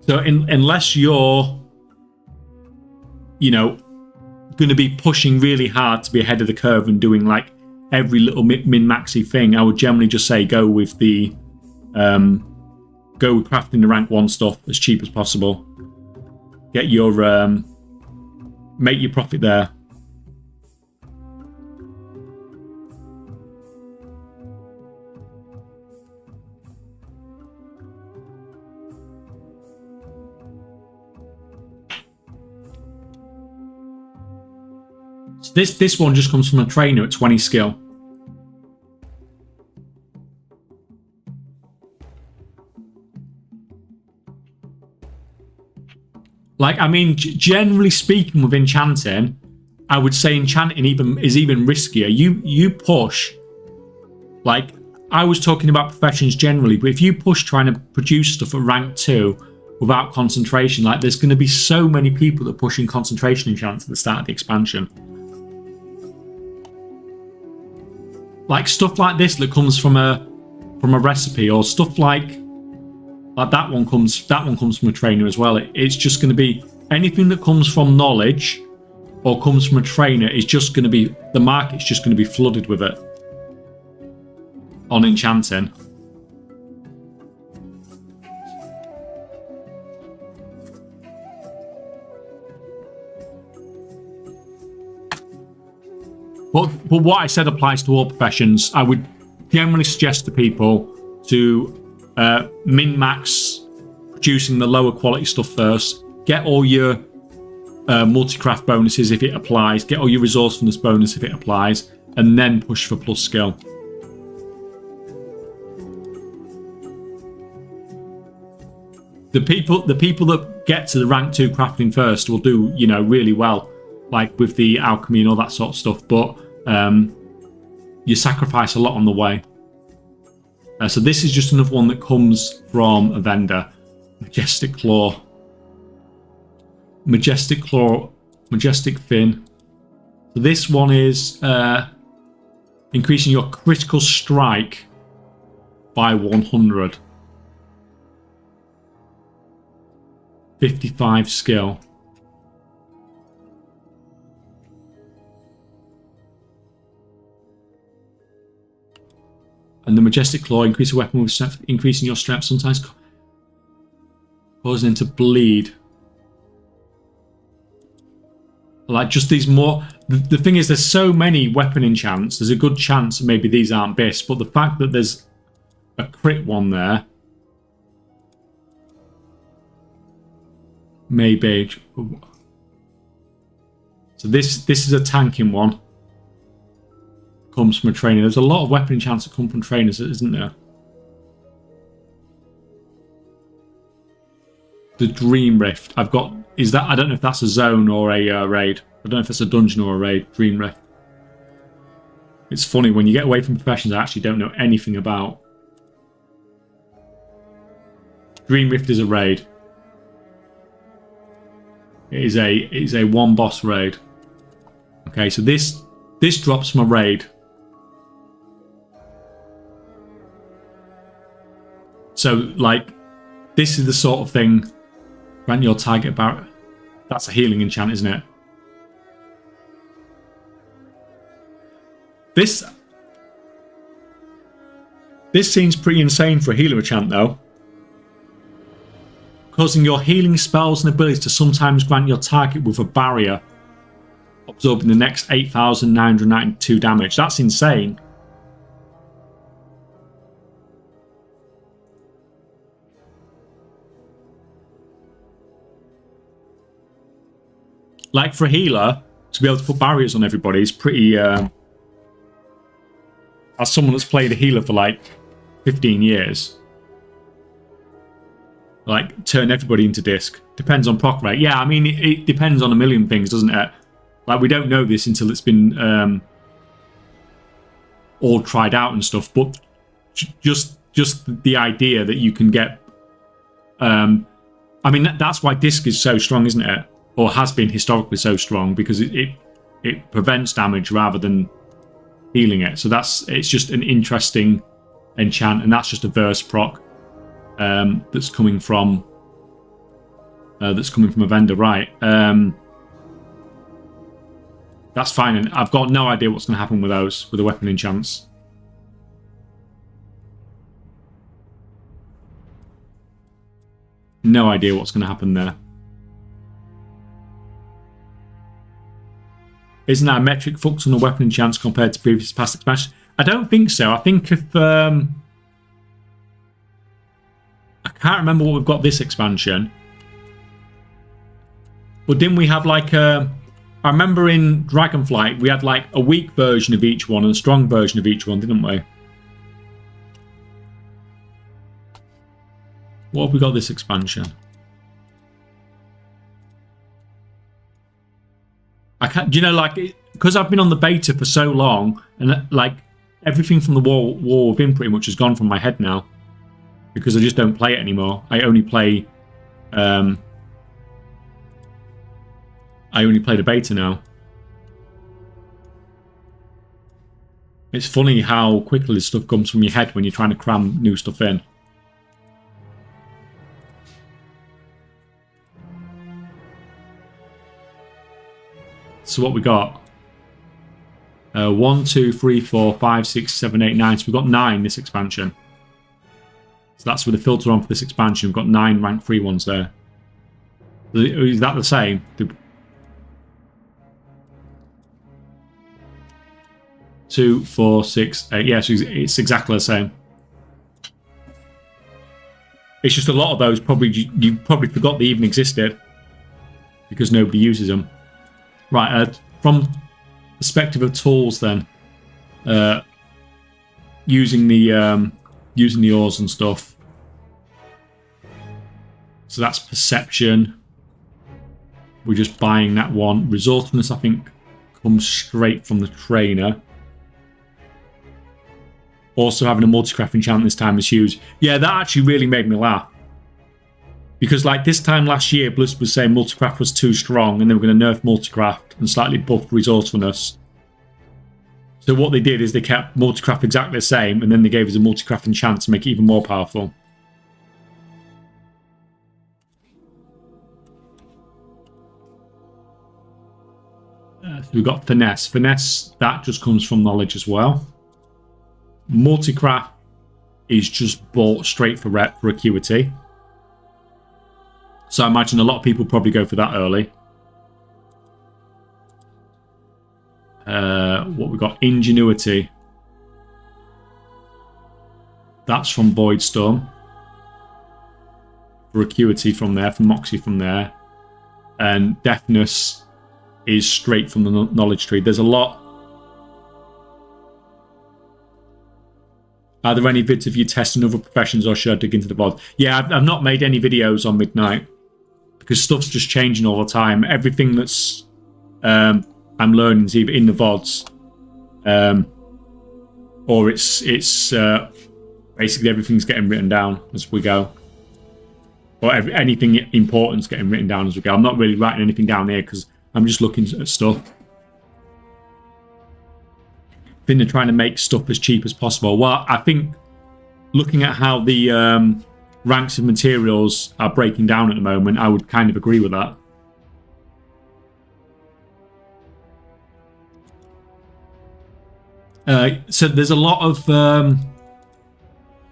So unless you're, you know, going to be pushing really hard to be ahead of the curve and doing like every little min-maxy thing, I would generally just say go with the crafting the rank 1 stuff as cheap as possible. Get your make your profit there. This one just comes from a trainer at 20 skill. Like, I mean, generally speaking, with enchanting, I would say enchanting is even riskier. You push, like, I was talking about professions generally, but if you push trying to produce stuff at rank 2 without concentration, like, there's going to be so many people that are pushing concentration enchants at the start of the expansion. Like, stuff like this that comes from a recipe, or stuff like that one comes from a trainer as well. It's just going to be anything that comes from knowledge or comes from a trainer is just going to be, the market's just going to be flooded with it on enchanting. But what I said applies to all professions. I would generally suggest to people to min-max producing the lower quality stuff first. Get all your multi-craft bonuses if it applies. Get all your resourcefulness bonus if it applies. And then push for plus skill. The people that get to the rank 2 crafting first will do, you know, really well. Like with the alchemy and all that sort of stuff. But you sacrifice a lot on the way. So this is just another one that comes from a vendor. Majestic Claw. Majestic Claw. Majestic Fin. So this one is increasing your critical strike by 100. 55 skill. And the Majestic Claw, increase a weapon with strength, increasing your strength, sometimes causing them to bleed. Like, just these more... The thing is, there's so many weapon enchants, there's a good chance that maybe these aren't best, but the fact that there's a crit one there... Maybe. So this is a tanking one. Comes from a trainer. There's a lot of weapon enchants that come from trainers, isn't there? The Dream Rift. I've got... Is that... I don't know if that's a zone or a raid. I don't know if that's a dungeon or a raid. Dream Rift. It's funny, when you get away from professions I actually don't know anything about. Dream Rift is a raid. It is a one boss raid. Okay, so this drops from a raid. So, like, this is the sort of thing. Grant your target about. That's a healing enchant, isn't it? This seems pretty insane for a healer enchant, though. Causing your healing spells and abilities to sometimes grant your target with a barrier, absorbing the next 8,992 damage. That's insane. Like, for a healer, to be able to put barriers on everybody is pretty... as someone that's played a healer for, like, 15 years... Like, turn everybody into disc. Depends on proc rate. Yeah, I mean, it depends on a million things, doesn't it? Like, we don't know this until it's been all tried out and stuff. But just the idea that you can get... I mean, that's why disc is so strong, isn't it? Or has been historically so strong, because it prevents damage rather than healing it. So it's just an interesting enchant, and that's just a verse proc. That's coming from a vendor, right? That's fine, and I've got no idea what's going to happen with those, with the weapon enchants. No idea what's going to happen there. Isn't that a metric focus on the weapon enchants compared to previous past expansions? I don't think so. I think if I can't remember what we've got this expansion. But didn't we have like a... I remember in Dragonflight we had like a weak version of each one and a strong version of each one, didn't we? What have we got this expansion? can't, you know, like, because I've been on the beta for so long, and like everything from the war within pretty much has gone from my head now, because I just don't play it anymore. I only play the beta now. It's funny how quickly this stuff comes from your head when you're trying to cram new stuff in. So what we got? 1, 2, 3, 4, 5, 6, 7, 8, 9. So we've got 9 this expansion. So that's with the filter on for this expansion. We've got 9 rank 3 ones there. Is that the same? 2, 4, 6, 8. Yeah, so it's exactly the same. It's just a lot of those probably you probably forgot they even existed because nobody uses them. Right, from perspective of tools, then, using the ores and stuff. So that's perception. We're just buying that one. Resourcefulness, I think, comes straight from the trainer. Also, having a multi-craft enchant this time is huge. Yeah, that actually really made me laugh. Because, like, this time last year, Blizzard was saying multi-craft was too strong and they were going to nerf multi-craft and slightly buff resourcefulness. So what they did is they kept multi-craft exactly the same, and then they gave us a multi-craft enchant to make it even more powerful. So we've got finesse. Finesse, that just comes from knowledge as well. Multi-craft is just bought straight for rep for acuity. So I imagine a lot of people probably go for that early. What we got? Ingenuity. That's from Void Storm. For acuity from there, from Moxie from there. And deafness is straight from the knowledge tree. There's a lot. Are there any vids of you testing other professions, or should I dig into the VOD? Yeah, I've not made any videos on Midnight because stuff's just changing all the time. Everything that's I'm learning is either in the VODs or it's basically everything's getting written down as we go. Or anything important's getting written down as we go. I'm not really writing anything down here because I'm just looking at stuff. I think they're trying to make stuff as cheap as possible. Well, I think looking at how the ranks of materials are breaking down at the moment, I would kind of agree with that. So there's a lot of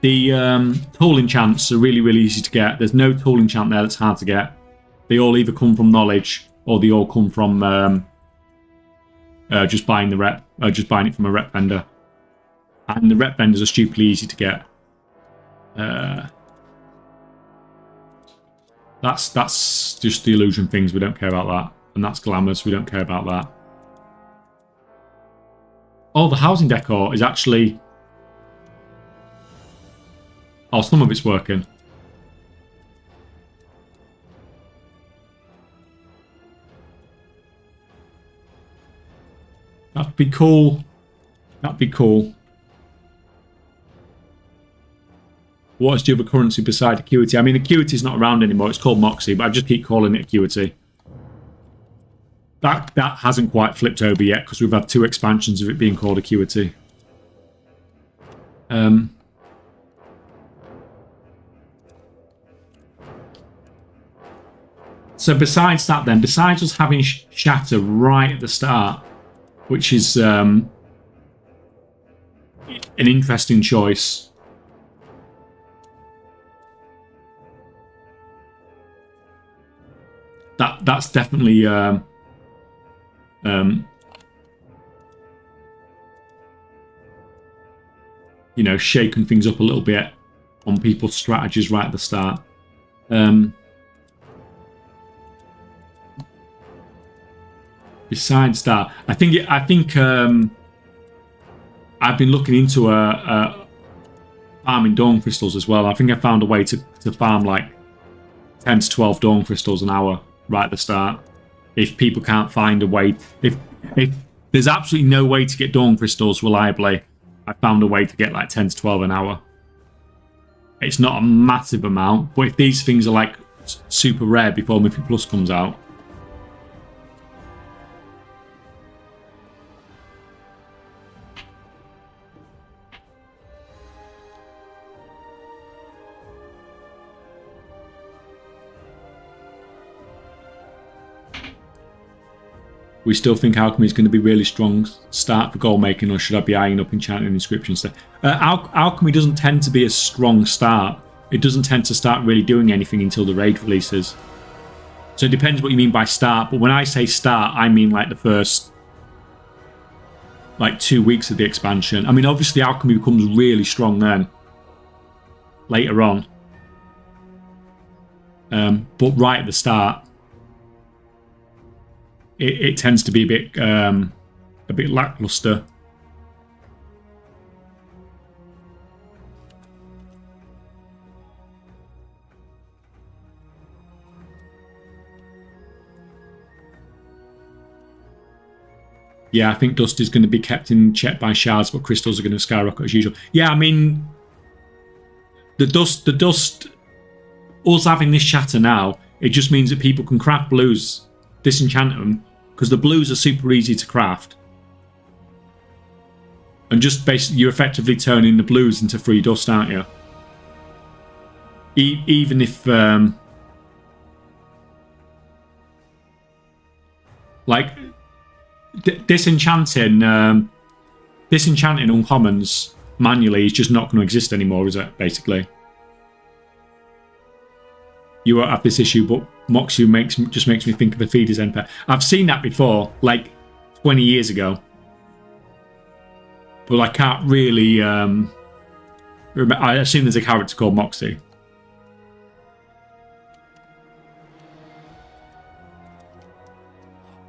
the tool enchants are really, really easy to get. There's no tool enchant there that's hard to get. They all either come from knowledge or they all come from just buying the rep, just buying it from a rep vendor. And the rep vendors are stupidly easy to get. That's just the illusion things. We don't care about that. And that's glamours. We don't care about that. Oh, the housing decor is actually... Oh, some of it's working. That'd be cool. That'd be cool. What is the other currency beside Acuity? I mean, Acuity is not around anymore. It's called Moxie, but I just keep calling it Acuity. That hasn't quite flipped over yet because we've had 2 expansions of it being called Acuity. So besides that then, besides us having Shatter right at the start, which is an interesting choice. That's definitely you know, shaking things up a little bit on people's strategies right at the start. Besides that, I think I've been looking into farming dawn crystals as well. I think I found a way to farm like 10 to 12 dawn crystals an hour right at the start. if people can't find a way. If there's absolutely no way to get dawn crystals reliably, I found a way to get like 10 to 12 an hour. It's not a massive amount, but if these things are like super rare before Mythic Plus comes out, we still think alchemy is going to be really strong start for gold making, or should I be eyeing up enchanting inscriptions? Alchemy doesn't tend to be a strong start. It doesn't tend to start really doing anything until the raid releases. So it depends what you mean by start, but when I say start, I mean like the first like 2 weeks of the expansion. I mean, obviously alchemy becomes really strong then, later on. But right at the start, it tends to be a bit lackluster. Yeah, I think dust is going to be kept in check by shards, but crystals are going to skyrocket as usual. Yeah, I mean, the dust, us having this shatter now, it just means that people can craft blues, disenchant them, because the blues are super easy to craft. And just basically, you're effectively turning the blues into free dust, aren't you? Even if, like, disenchanting uncommons manually is just not going to exist anymore, is it? Basically, you won't have this issue, but Moxu just makes me think of the Feeder's Empire. I've seen that before, like 20 years ago, but I can't really remember. I assume there's a character called Moxie.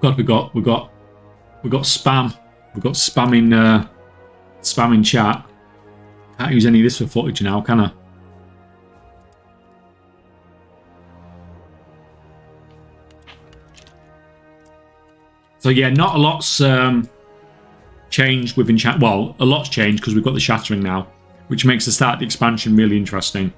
God, we got spam. We've got spam in chat. Can't use any of this for footage now, can I? So yeah, not a lot's changed with enchant. Well, a lot's changed because we've got the shattering now, which makes the start of the expansion really interesting.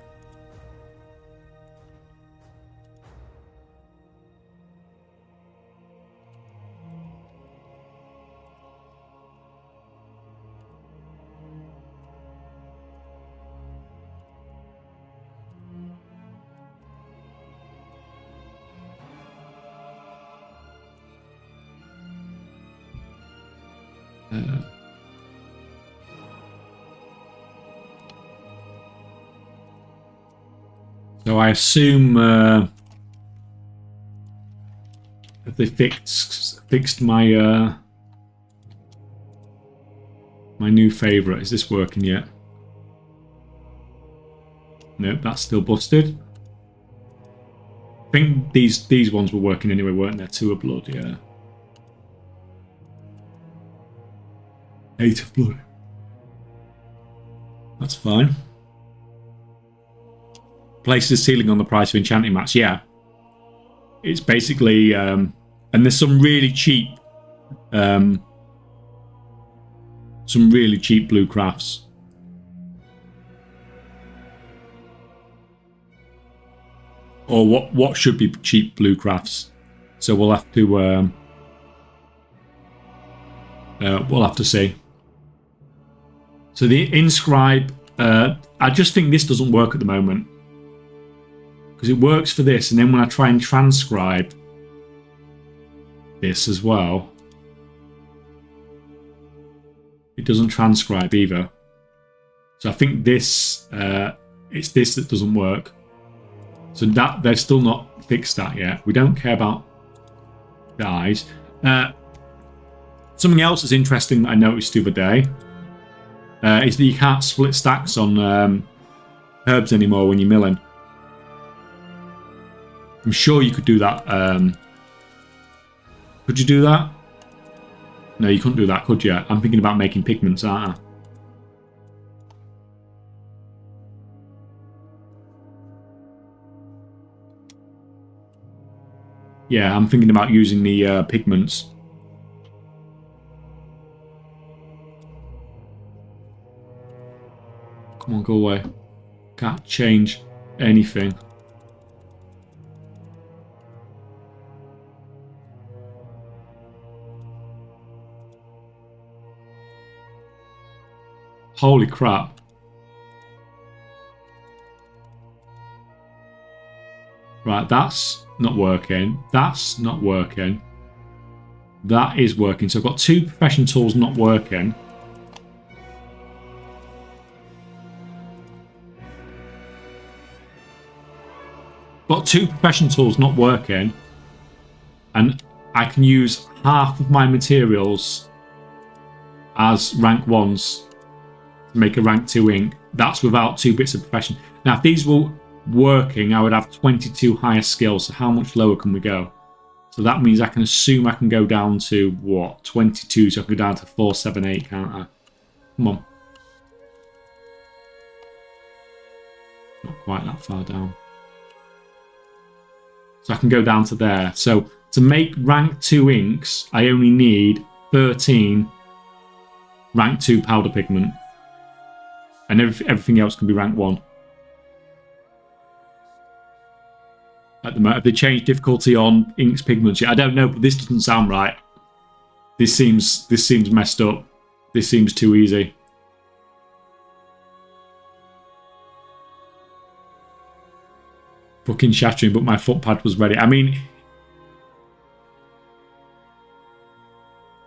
So I assume if they fixed my my new favourite. Is this working yet? Nope, that's still busted. I think these ones were working anyway, weren't they? 2 of blood, yeah. 8 of blood. That's fine. Places ceiling on the price of enchanting mats. Yeah, it's basically and there's some really cheap blue crafts. Or what should be cheap blue crafts. So we'll have to see. So the inscribe, I just think this doesn't work at the moment. Because it works for this, and then when I try and transcribe this as well, it doesn't transcribe either. So I think this, it's this that doesn't work. So that they've still not fixed that yet. We don't care about dyes. Something else that's interesting that I noticed the other day is that you can't split stacks on herbs anymore when you're milling. I'm sure you could do that. Could you do that? No, you couldn't do that, could you? I'm thinking about making pigments, aren't I? Yeah, I'm thinking about using the pigments. Come on, go away. Can't change anything. Holy crap. Right, that's not working. That's not working. That is working. So I've got 2 profession tools not working. Got 2 profession tools not working. And I can use half of my materials as rank 1s. Make a rank 2 ink. That's without 2 bits of profession. Now, if these were working, I would have 22 higher skills. So how much lower can we go? So that means I can assume I can go down to, what, 22. So I can go down to 478, can't I? Come on. Not quite that far down. So I can go down to there. So to make rank 2 inks, I only need 13 rank 2 powder pigment. And everything else can be rank 1. At the moment, have they changed difficulty on inks pigments yet? I don't know, but this doesn't sound right. This seems messed up. This seems too easy. Fucking shattering, but my footpad was ready. I mean,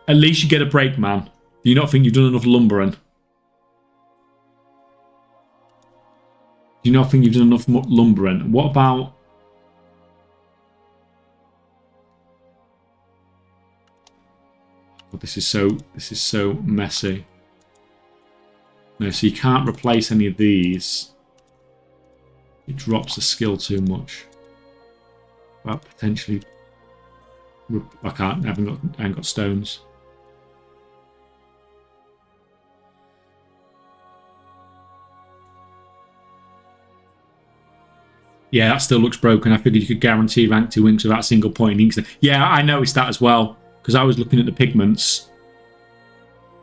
at least you get a break, man. Do you not think you've done enough lumbering? Do you not think you've done enough lumbering? What about... Oh, this is so messy. No, so you can't replace any of these. It drops the skill too much. Well, potentially... I can't, I haven't got stones. Yeah, that still looks broken. I figured you could guarantee rank 2 inks without a single point in inks. Yeah, I noticed that as well, because I was looking at the pigments.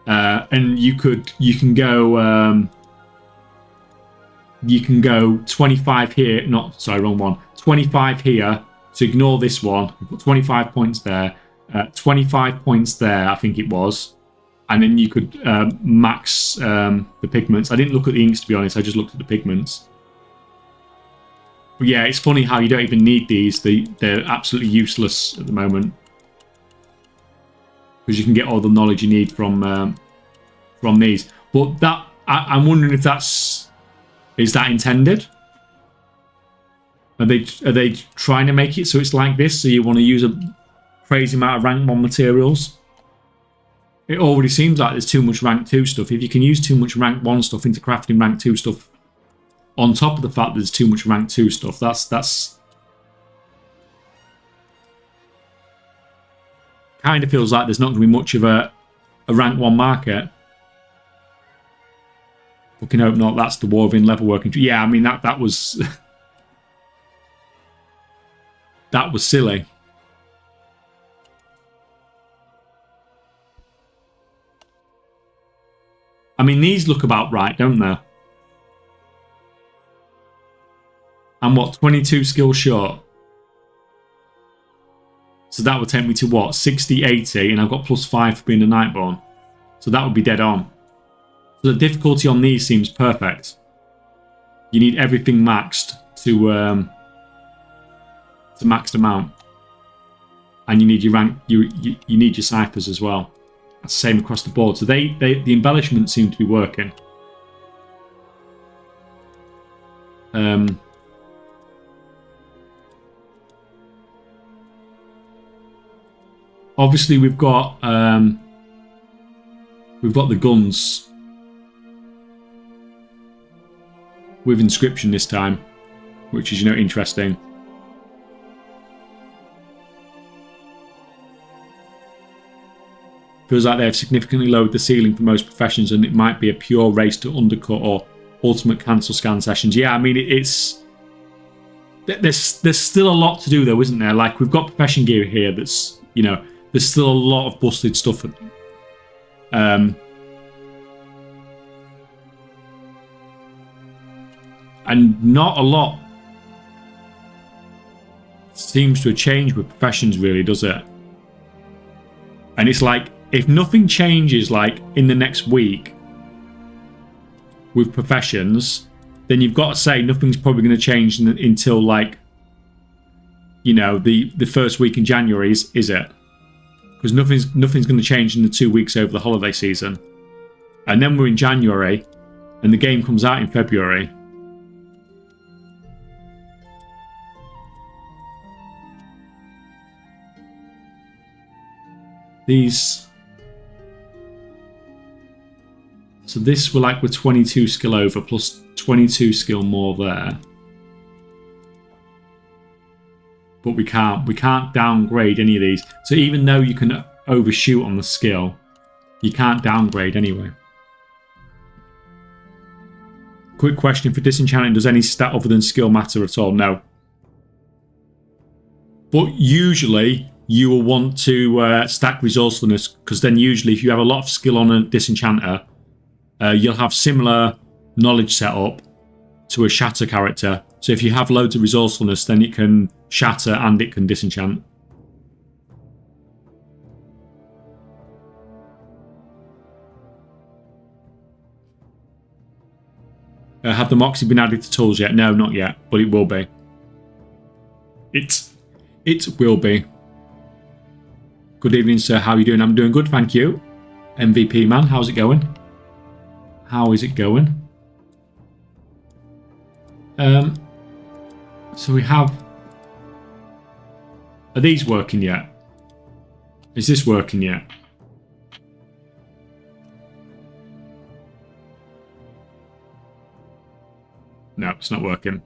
And you can go 25 here, sorry, wrong one. 25 here, so ignore this one. Put 25 points there. 25 points there, I think it was. And then you could max the pigments. I didn't look at the inks, to be honest. I just looked at the pigments. But yeah, it's funny how you don't even need these. They're absolutely useless at the moment. Because you can get all the knowledge you need from these. But that I'm wondering if is that intended? Are they trying to make it so it's like this? So you want to use a crazy amount of rank 1 materials? It already seems like there's too much rank 2 stuff. If you can use too much rank 1 stuff into crafting rank 2 stuff, on top of the fact that there's too much rank 2 stuff, that's kind of feels like there's not going to be much of a rank 1 market. Fucking hope not. That's the Warvin level working. Yeah, I mean that was that was silly. I mean, these look about right, don't they? I'm what, 22 skills short? So that would take me to what, 60, 80, and I've got +5 for being a Nightborn. So that would be dead on. So the difficulty on these seems perfect. You need everything maxed to max them out. And you need your rank, you need your ciphers as well. That's the same across the board. So the embellishments seem to be working. Obviously, we've got the guns with inscription this time, which is, interesting. Feels like they have significantly lowered the ceiling for most professions, and it might be a pure race to undercut or ultimate cancel scan sessions. Yeah, I mean, there's still a lot to do though, isn't there? Like we've got profession gear here. That's there's still a lot of busted stuff. And not a lot seems to have changed with professions, really, does it? And it's like, if nothing changes, like, in the next week with professions, then you've got to say nothing's probably going to change until, like, the first week in January, is it? Because nothing's going to change in the 2 weeks over the holiday season. And then we're in January, and the game comes out in February. So this we're 22 skill over plus 22 skill more there, but we can't downgrade any of these. So even though you can overshoot on the skill, you can't downgrade anyway. Quick question for disenchanting: does any stat other than skill matter at all? No, but usually you will want to stack resourcefulness, because then usually if you have a lot of skill on a disenchanter, you'll have similar knowledge set up to a shatter character. So if you have loads of resourcefulness, then it can shatter and it can disenchant. Have the Moxie been added to tools yet? No, not yet, but it will be. It will be. Good evening, sir. How are you doing? I'm doing good, thank you. MVP man, how's it going? How is it going? So we have... Are these working yet? Is this working yet? No, it's not working.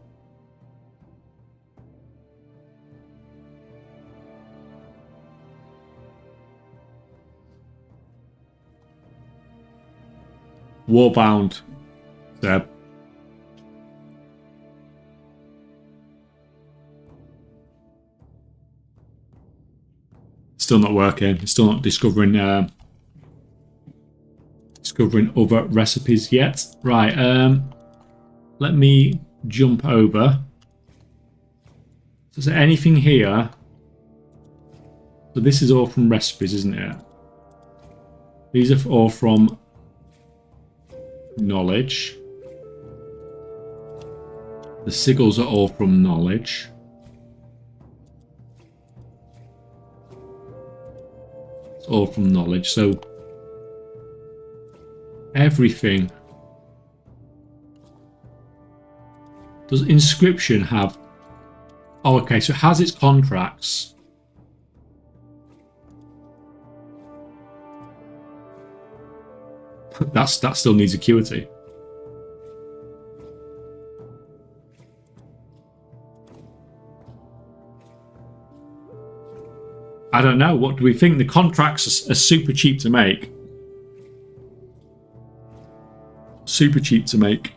Warbound, Seb. Still not working. It's still not discovering other recipes yet. Right. Let me jump over. So is there anything here? So this is all from recipes, isn't it? These are all from knowledge. The sigils are all from knowledge. It's all from knowledge. So everything. Does inscription have... Oh, okay, so it has its contracts. That still needs acuity. I don't know. What do we think? The contracts are super cheap to make. Super cheap to make.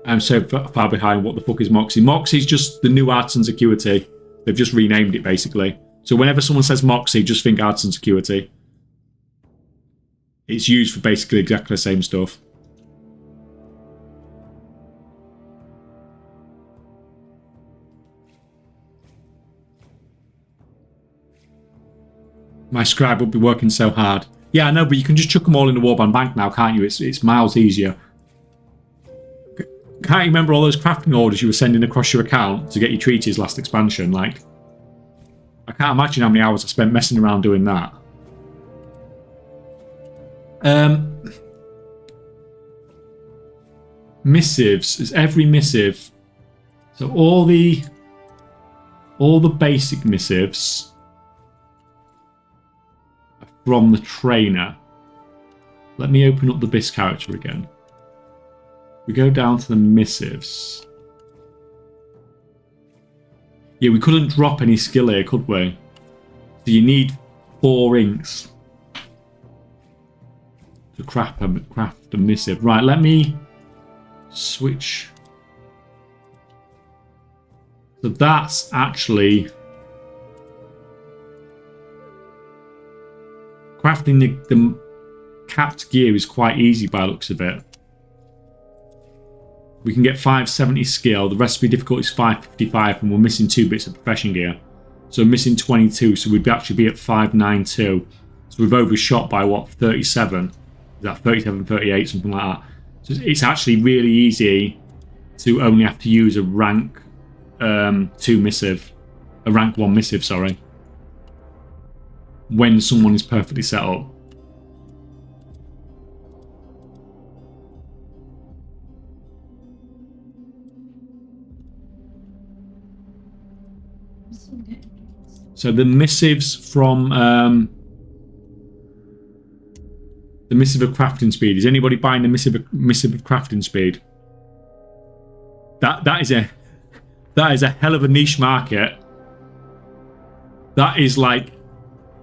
I'm so far behind. What the fuck is Moxie? Moxie's just the new Artisan's Acuity. They've just renamed it, basically. So whenever someone says Moxie, just think Artisan's Acuity. It's used for basically exactly the same stuff. My scribe would be working so hard. Yeah, I know, but you can just chuck them all in the Warband Bank now, can't you? It's miles easier. Can't you remember all those crafting orders you were sending across your account to get your treaties last expansion? Like, I can't imagine how many hours I spent messing around doing that. Missives. Is every missive... So all the basic missives are from the trainer. Let me open up the BIS character again. We go down to the missives. Yeah, we couldn't drop any skill here, could we? So you need 4 inks to craft a missive. Right, let me switch. So that's actually crafting the capped gear is quite easy by the looks of it. We can get 570 skill. The recipe difficulty is 555, and we're missing 2 bits of profession gear. So we're missing 22, so we'd actually be at 592. So we've overshot by what, 37? Is that 37, 38, something like that? So it's actually really easy to only have to use a rank 2 missive, a rank 1 missive, sorry, when someone is perfectly set up. So the missives from the missive of crafting speed. Is anybody buying the missive of crafting speed? That is a hell of a niche market. That is like,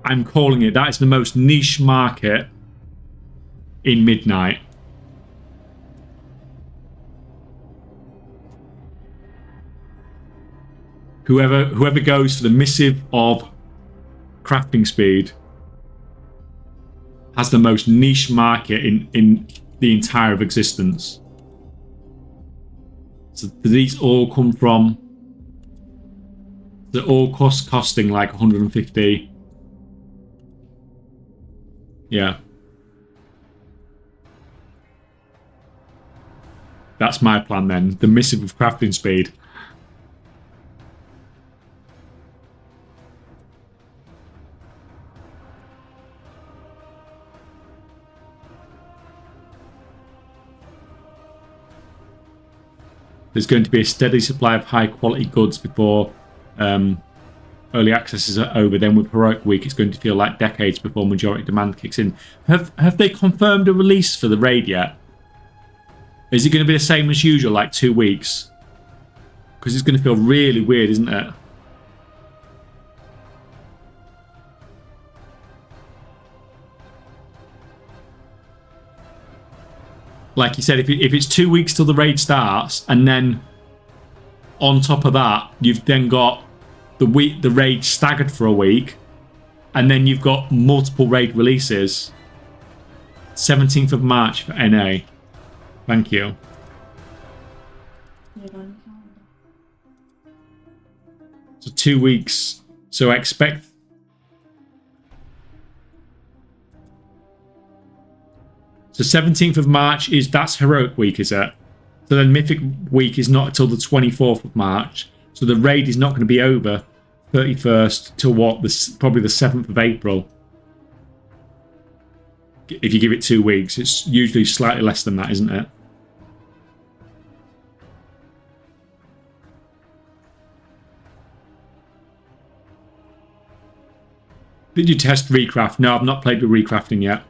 I'm calling it, that is the most niche market in Midnight. Whoever goes for the missive of crafting speed has the most niche market in the entire of existence. So these all come from, they're all costing like 150. Yeah. That's my plan then. The missive of crafting speed. There's going to be a steady supply of high quality goods before early access is over. Then with Heroic Week, it's going to feel like decades before majority demand kicks in. Have they confirmed a release for the raid yet? Is it going to be the same as usual, like 2 weeks? Because it's going to feel really weird, isn't it? Like you said, if it's 2 weeks till the raid starts, and then on top of that, you've then got the raid staggered for a week, and then you've got multiple raid releases. 17th of March for NA. Thank you. So 2 weeks. So I expect. So 17th of March that's Heroic Week, is it? So then Mythic Week is not until the 24th of March. So the raid is not going to be over 31st till what? Probably the 7th of April. If you give it 2 weeks, it's usually slightly less than that, isn't it? Did you test Recraft? No, I've not played with Recrafting yet.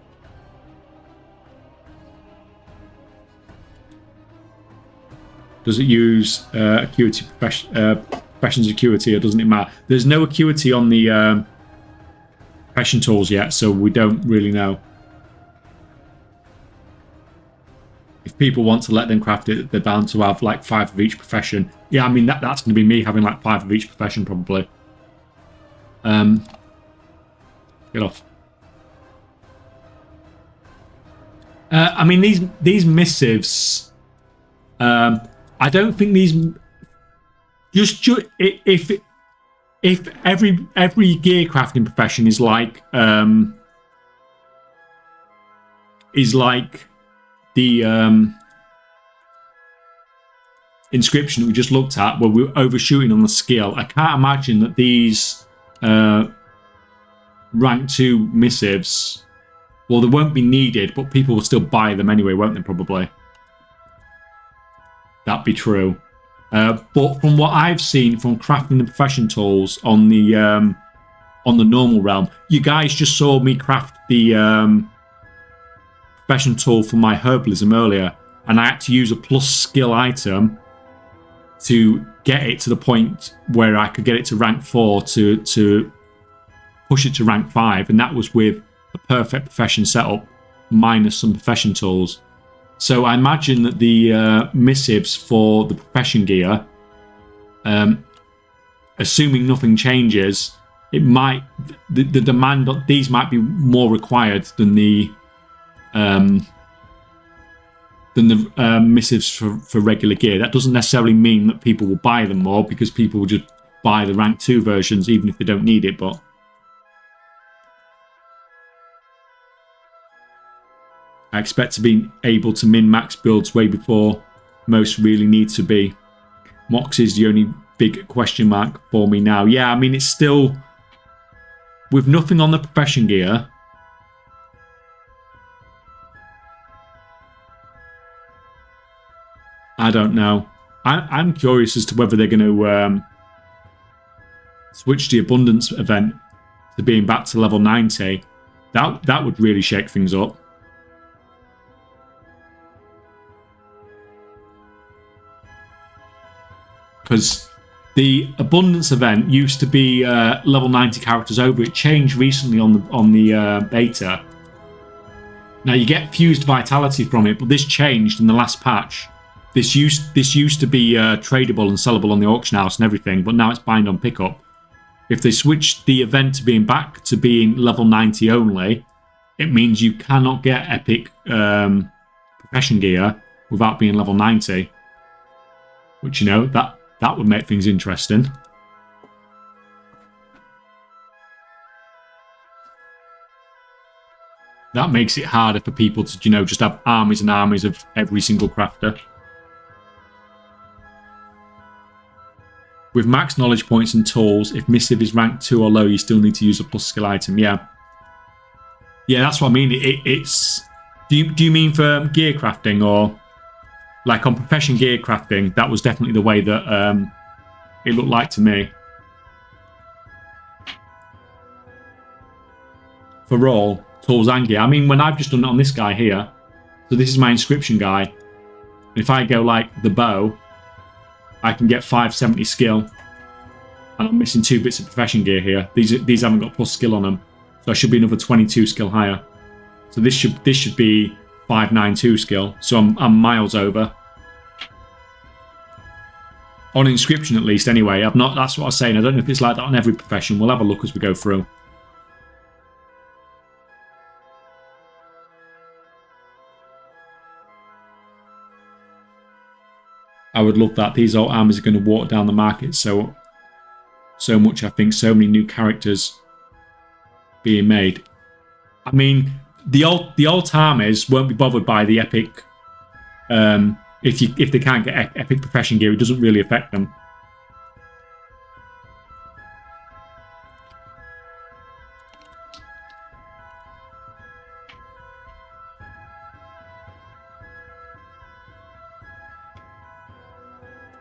Does it use acuity, profession's acuity, or doesn't it matter? There's no acuity on the profession tools yet, so we don't really know. If people want to let them craft it, they're bound to have like 5 of each profession. Yeah, I mean, that's going to be me having like 5 of each profession, probably. Get off. I mean, these missives... I don't think these if every gear crafting profession is like the inscription that we just looked at, where we're overshooting on the skill. I can't imagine that these rank 2 missives, well, they won't be needed, but people will still buy them anyway, won't they? Probably. That'd be true. But from what I've seen from crafting the profession tools on the normal realm, you guys just saw me craft the profession tool for my herbalism earlier, and I had to use a plus skill item to get it to the point where I could get it to rank 4 to push it to rank 5, and that was with a perfect profession setup. minus some profession tools. So I imagine that the missives for the profession gear, assuming nothing changes, it might the demand on these might be more required than the missives for regular gear. That doesn't necessarily mean that people will buy them more, because people will just buy the rank 2 versions even if they don't need it. But I expect to be able to min-max builds way before most really need to be. Mox is the only big question mark for me now. Yeah, I mean, it's still, with nothing on the profession gear, I don't know. I'm curious as to whether they're going to switch the abundance event to being back to level 90. That would really shake things up. Because the abundance event used to be level 90 characters over. It changed recently on the beta. Now you get fused vitality from it, but this changed in the last patch. This used to be tradable and sellable on the auction house and everything, but now it's bind on pickup. If they switch the event to being back to being level 90 only, it means you cannot get epic profession gear without being level 90. Which, you know, that would make things interesting. That makes it harder for people to, you know, just have armies and armies of every single crafter. With max knowledge points and tools, if missive is ranked 2 or low, you still need to use a plus skill item. Yeah. Yeah, that's what I mean. It's... Do you mean for gear crafting, or... Like on profession gear crafting, that was definitely the way that it looked like to me. For all, tools and gear. I mean, when I've just done it on this guy here, so this is my inscription guy. If I go like the bow, I can get 570 skill. And I'm missing 2 bits of profession gear here. These haven't got plus skill on them. So I should be another 22 skill higher. So this should be 592 skill. So I'm miles over. On inscription at least anyway. That's what I was saying. I don't know if it's like that on every profession. We'll have a look as we go through. I would love that. These old armies are going to water down the market so much. I think so many new characters being made. I mean, the old armies won't be bothered by the epic. If they can't get epic profession gear, it doesn't really affect them.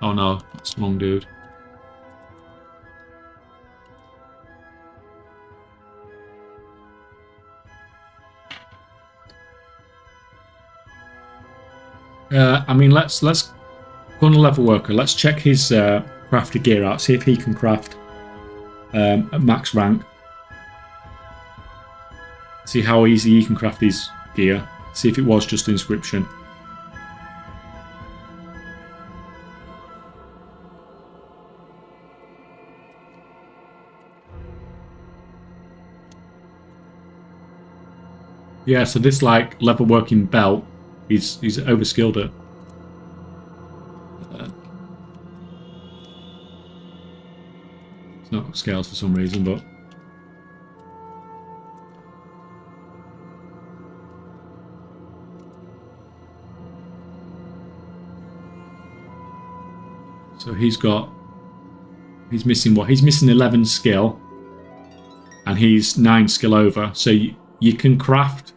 Oh no, that's the wrong dude. I mean, let's go on a level worker. Let's check his crafted gear out. See if he can craft at max rank. See how easy he can craft his gear. See if it was just inscription. Yeah, so this like level working belt, he's overskilled it. It's not got scales for some reason, but so he's missing what? He's missing 11 skill, and he's 9 skill over. So you can craft.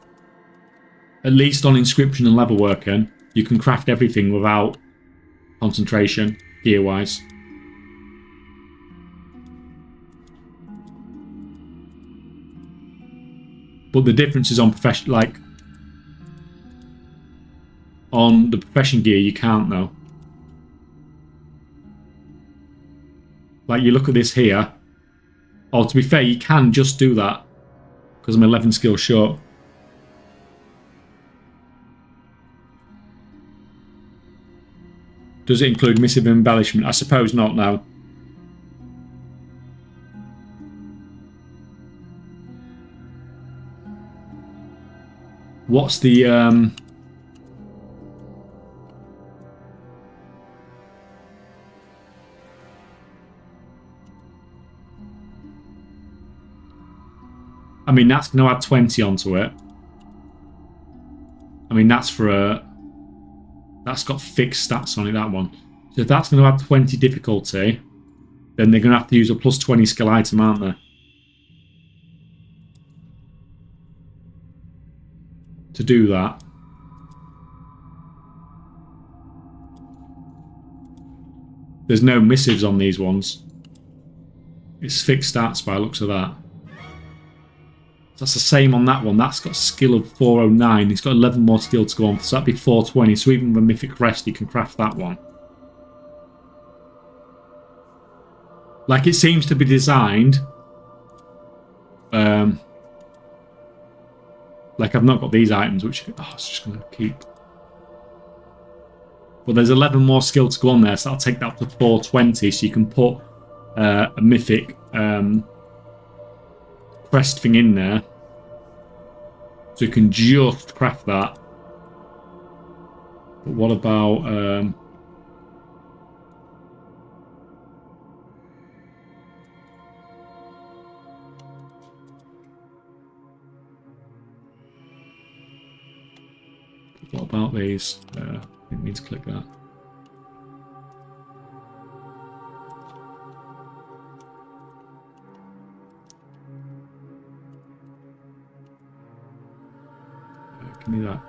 At least on inscription and level working, you can craft everything without concentration, gear-wise. But the difference is on profession, like on the profession gear, you can't though. Like you look at this here. Oh, to be fair, you can just do that because I'm 11 skill short. Does it include missive embellishment? I suppose not now. What's the I mean, that's going to add 20 onto it. I mean, that's for a... That's got fixed stats on it, that one. So if that's going to add 20 difficulty, then they're going to have to use a plus 20 skill item, aren't they? To do that. There's no missives on these ones. It's fixed stats by the looks of that. That's the same on that one. That's got skill of 409. It's got 11 more skill to go on. So that'd be 420. So even with a mythic crest, you can craft that one. Like, it seems to be designed. Like, I've not got these items, which I was just going to keep. But there's 11 more skill to go on there, so that'll take that up to 420. So you can put a mythic crest thing in there. So you can just craft that. But what about... what about these? I think we need to click that. Give me that.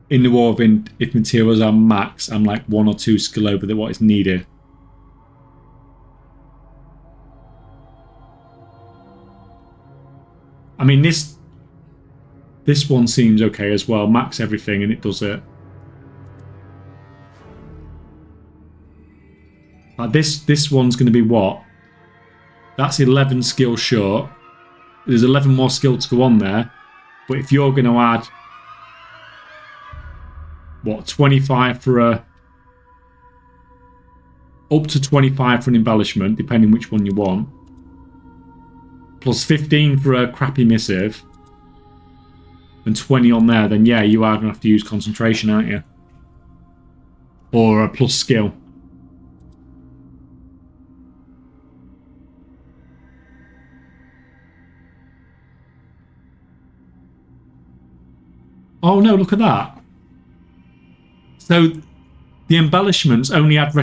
In the War of if materials are max, I'm like 1 or 2 skill over what is needed. I mean, this one seems okay as well. Max everything and it does it. Like this one's going to be what? That's 11 skill short. There's 11 more skill to go on there. But if you're going to add... what, 25 for a... up to 25 for an embellishment, depending which one you want. Plus 15 for a crappy missive. And 20 on there, then yeah, you are going to have to use concentration, aren't you? Or a plus skill. Oh no, look at that. So the embellishments only add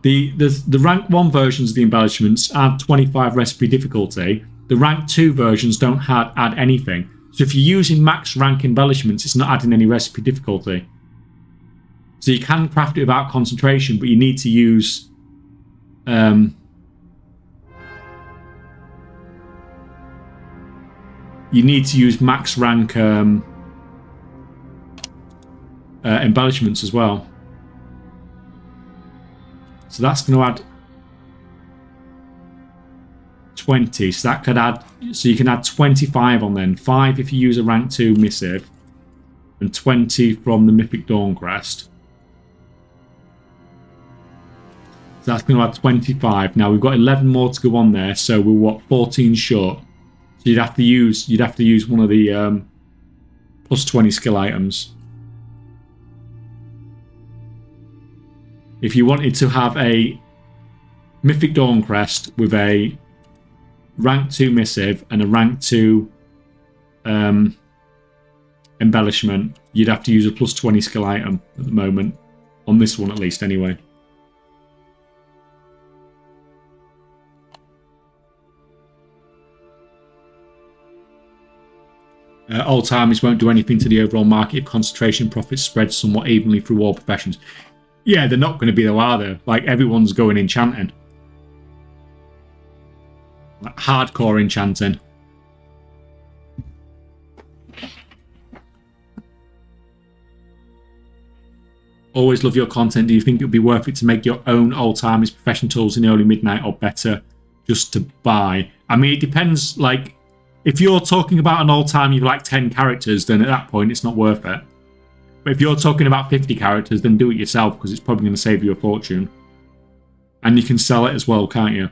the rank 1 versions of the embellishments add 25 recipe difficulty. The rank 2 versions don't add anything. So if you're using max rank embellishments, it's not adding any recipe difficulty. So you can craft it without concentration, but you need to use max rank embellishments as well. So that's going to add 20. So that could add... so you can add 25 on then. 5 if you use a rank 2 missive. And 20 from the Mythic Dawn-Crest. So that's going to add 25. Now we've got 11 more to go on there. So we're what, 14 short. So you'd have to use one of the plus 20 skill items. If you wanted to have a Mythic Dawn-Crest with a rank 2 missive and a rank 2 embellishment, you'd have to use a plus 20 skill item at the moment. On this one at least, anyway. Old-timers won't do anything to the overall market if concentration profits spread somewhat evenly through all professions. Yeah, they're not going to be though, are they? Like, everyone's going enchanting. Like, hardcore enchanting. Always love your content. Do you think it would be worth it to make your own old-timers professional tools in early midnight or better just to buy? I mean, it depends. Like, if you're talking about an old-timer you've like 10 characters, then at that point it's not worth it. But if you're talking about 50 characters, then do it yourself because it's probably going to save you a fortune. And you can sell it as well, can't you?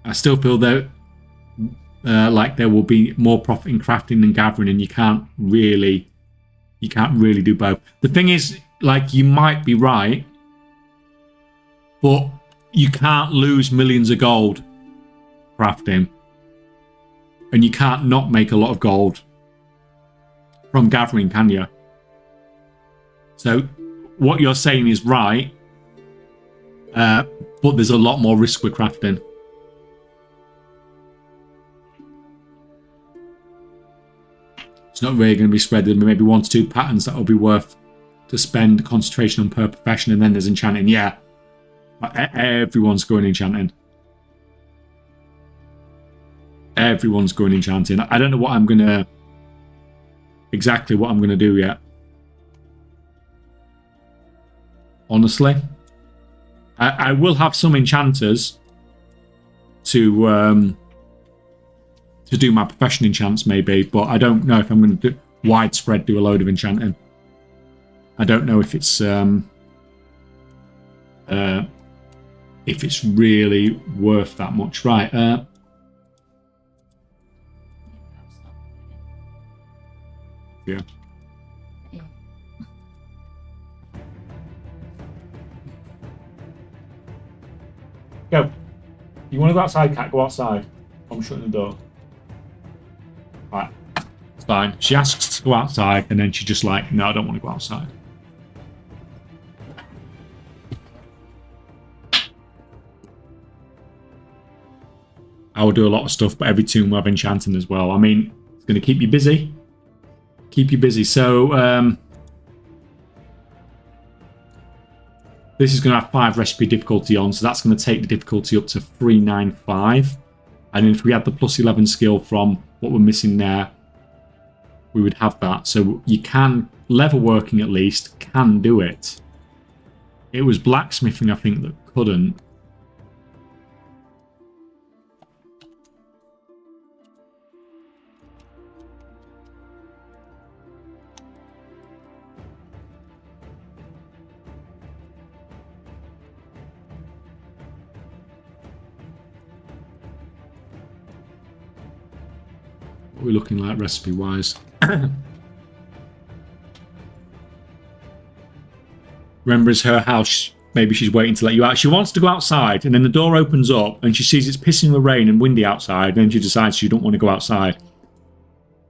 I still feel that like there will be more profit in crafting than gathering, and you can't really do both. The thing is, like, you might be right, but you can't lose millions of gold crafting, and you can't not make a lot of gold from gathering, can you? So what you're saying is right, but there's a lot more risk with crafting. It's not really going to be spread. There'll be maybe 1 to 2 patterns that will be worth to spend concentration on per profession, and then there's enchanting. Yeah, everyone's going enchanting. Everyone's going enchanting. I don't know what I'm going to... exactly what I'm going to do yet. Honestly. I will have some enchanters to do my profession enchants maybe, but I don't know if I'm going to widespread do a load of enchanting. I don't know if it's really worth that much. Right. Yeah. Go. You want to go outside, cat? Go outside. I'm shutting the door. Right. It's fine. She asks to go outside, and then she's just like, no, I don't want to go outside. I will do a lot of stuff, but every tomb will have enchanting as well. I mean, it's going to keep you busy. Keep you busy. So, this is going to have 5 recipe difficulty on, so that's going to take the difficulty up to 395. And if we had the plus 11 skill from what we're missing there, we would have that. So you can, level working at least, can do it. It was blacksmithing, I think, that couldn't. What are we looking like recipe wise? Remember, it's her house. Maybe she's waiting to let you out. She wants to go outside, and then the door opens up and she sees it's pissing with rain and windy outside, and then she decides she don't want to go outside.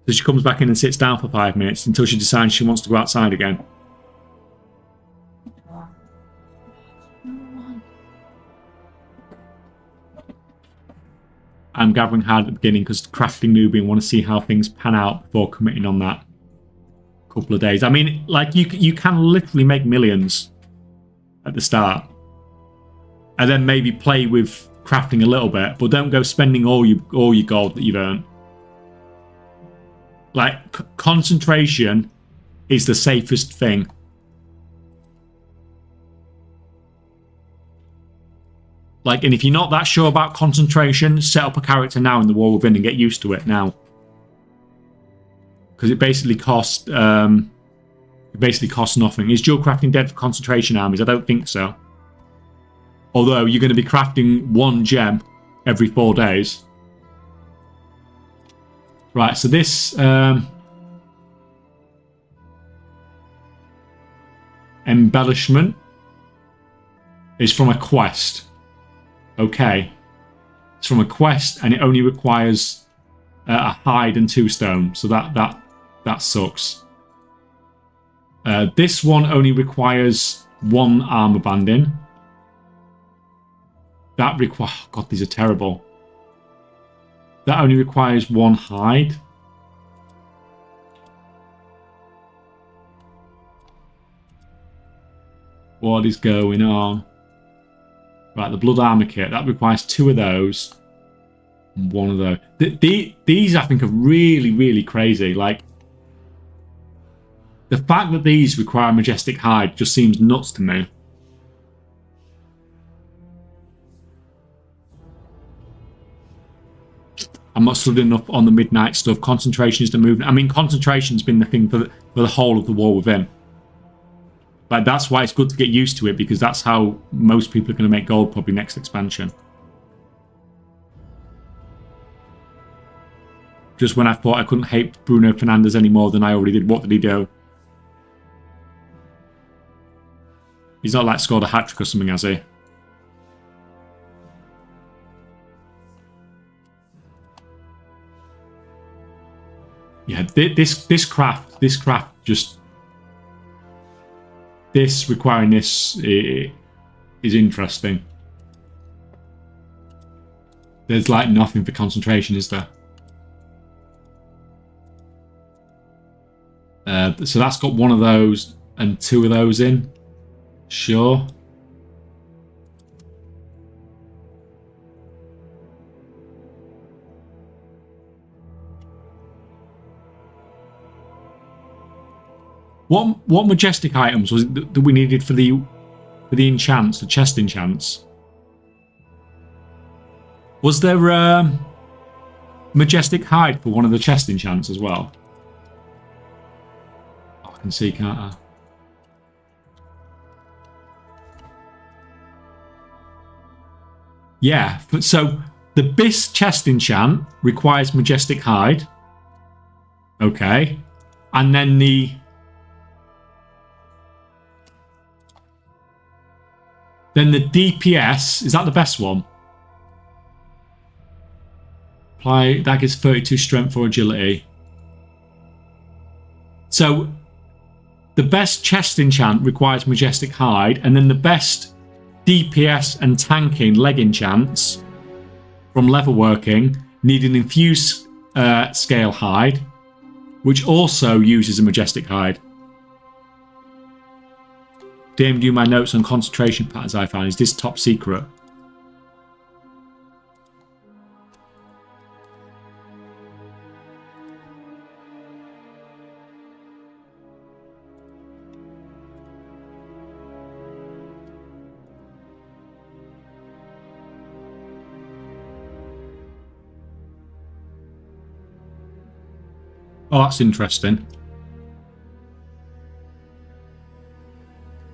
So she comes back in and sits down for 5 minutes until she decides she wants to go outside again. I'm gathering hard at the beginning because crafting newbie and want to see how things pan out before committing on that couple of days. I mean, like, you can literally make millions at the start and then maybe play with crafting a little bit, but don't go spending all your gold that you've earned. Like, concentration is the safest thing. Like, and if you're not that sure about concentration, set up a character now in the War Within and get used to it now. Because it basically costs nothing. Is dual crafting dead for concentration armies? I don't think so. Although you're going to be crafting 1 gem every 4 days. Right, so this embellishment is from a quest. Okay, it's from a quest, and it only requires a hide and 2 stone, so that sucks. This one only requires 1 armor banding. That requires... Oh God, these are terrible. That only requires 1 hide. What is going on? Right, the blood armor kit, that requires 2 of those and 1 of those. These I think are really, really crazy. Like, The fact that these require majestic hide just seems nuts to me. I'm not studying enough on the midnight stuff. Concentration is the movement. I mean, concentration's been the thing for the whole of the War Within. Like, that's why it's good to get used to it, because that's how most people are going to make gold probably next expansion. Just when I thought I couldn't hate Bruno Fernandes any more than I already did. What did he do? He's not like scored a hat-trick or something, has he? Yeah, this craft just... This requiring this is interesting. There's like nothing for concentration, is there? So that's got one of those and two of those in. Sure. What majestic items was it that we needed for the enchants, the chest enchants? Was there majestic hide for one of the chest enchants as well? Oh, I can see, can't I? Yeah, but so the Bis chest enchant requires majestic hide. Okay. And then the DPS, is that the best one? Apply, that gives 32 strength or agility. So the best chest enchant requires majestic hide, and then the best DPS and tanking leg enchants from level working need an infused scale hide, which also uses a majestic hide. DM you my notes on concentration patterns I found. Is this top secret? Oh, that's interesting.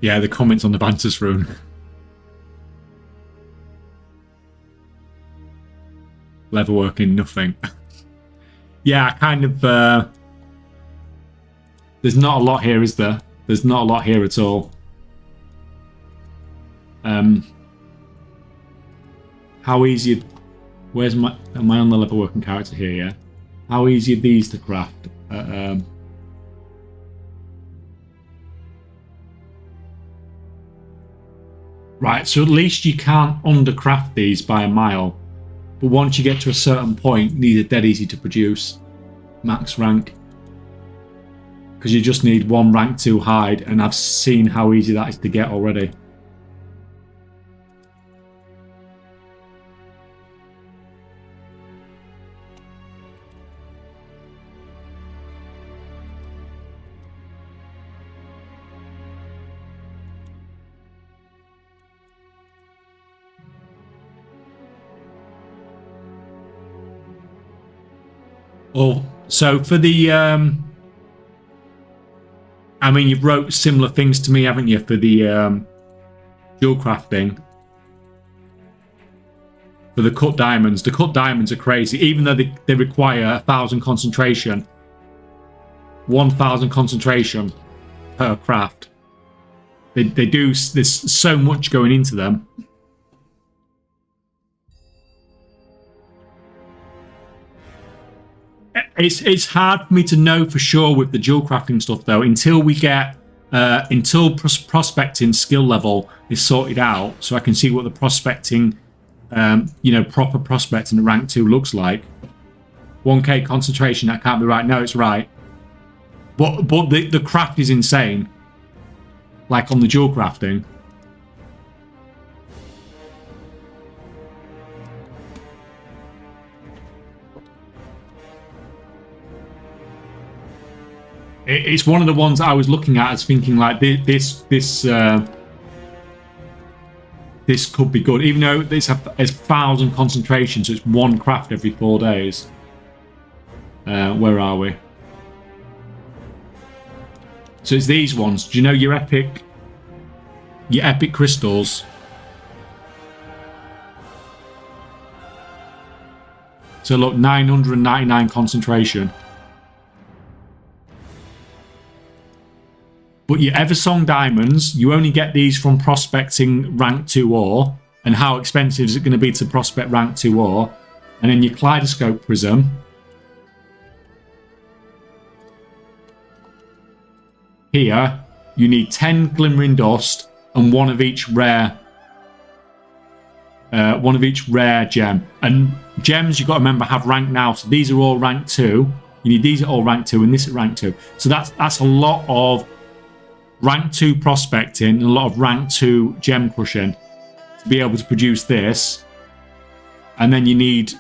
Yeah, the comments on the Bantus rune. Level working, nothing. Yeah, kind of... there's not a lot here, is there? There's not a lot here at all. How easy... Where's my... Am I on the level working character here, yeah? How easy are these to craft? Right, so at least you can't undercraft these by a mile. But once you get to a certain point, these are dead easy to produce. Max rank. Because you just need one rank 2 hide, and I've seen how easy that is to get already. Oh, so for the, I mean, you've wrote similar things to me, haven't you, for the dual crafting? For the cut diamonds. The cut diamonds are crazy, even though they require 1,000 concentration. 1,000 concentration per craft. They do, there's so much going into them. It's hard for me to know for sure with the dual crafting stuff though until we get until prospecting skill level is sorted out, so I can see what the prospecting, you know, proper prospecting at rank 2 looks like. 1k concentration, that can't be right. No, it's right. But the craft is insane. Like on the dual crafting. It's one of the ones I was looking at as thinking like this could be good, even though it's 1,000 concentration, so it's one craft every 4 days. Where are we? So it's these ones. Do you know your epic crystals? So look, 999 concentration. But your Eversong diamonds, you only get these from prospecting rank 2 ore. And how expensive is it going to be to prospect rank 2 ore? And then your Kaleidoscope Prism. Here, you need 10 Glimmering Dust and one of each rare gem. And gems, you've got to remember, have rank now. So these are all rank 2. You need these at all rank 2 and this at rank 2. So that's a lot of rank 2 prospecting and a lot of rank 2 gem crushing to be able to produce this. And then you need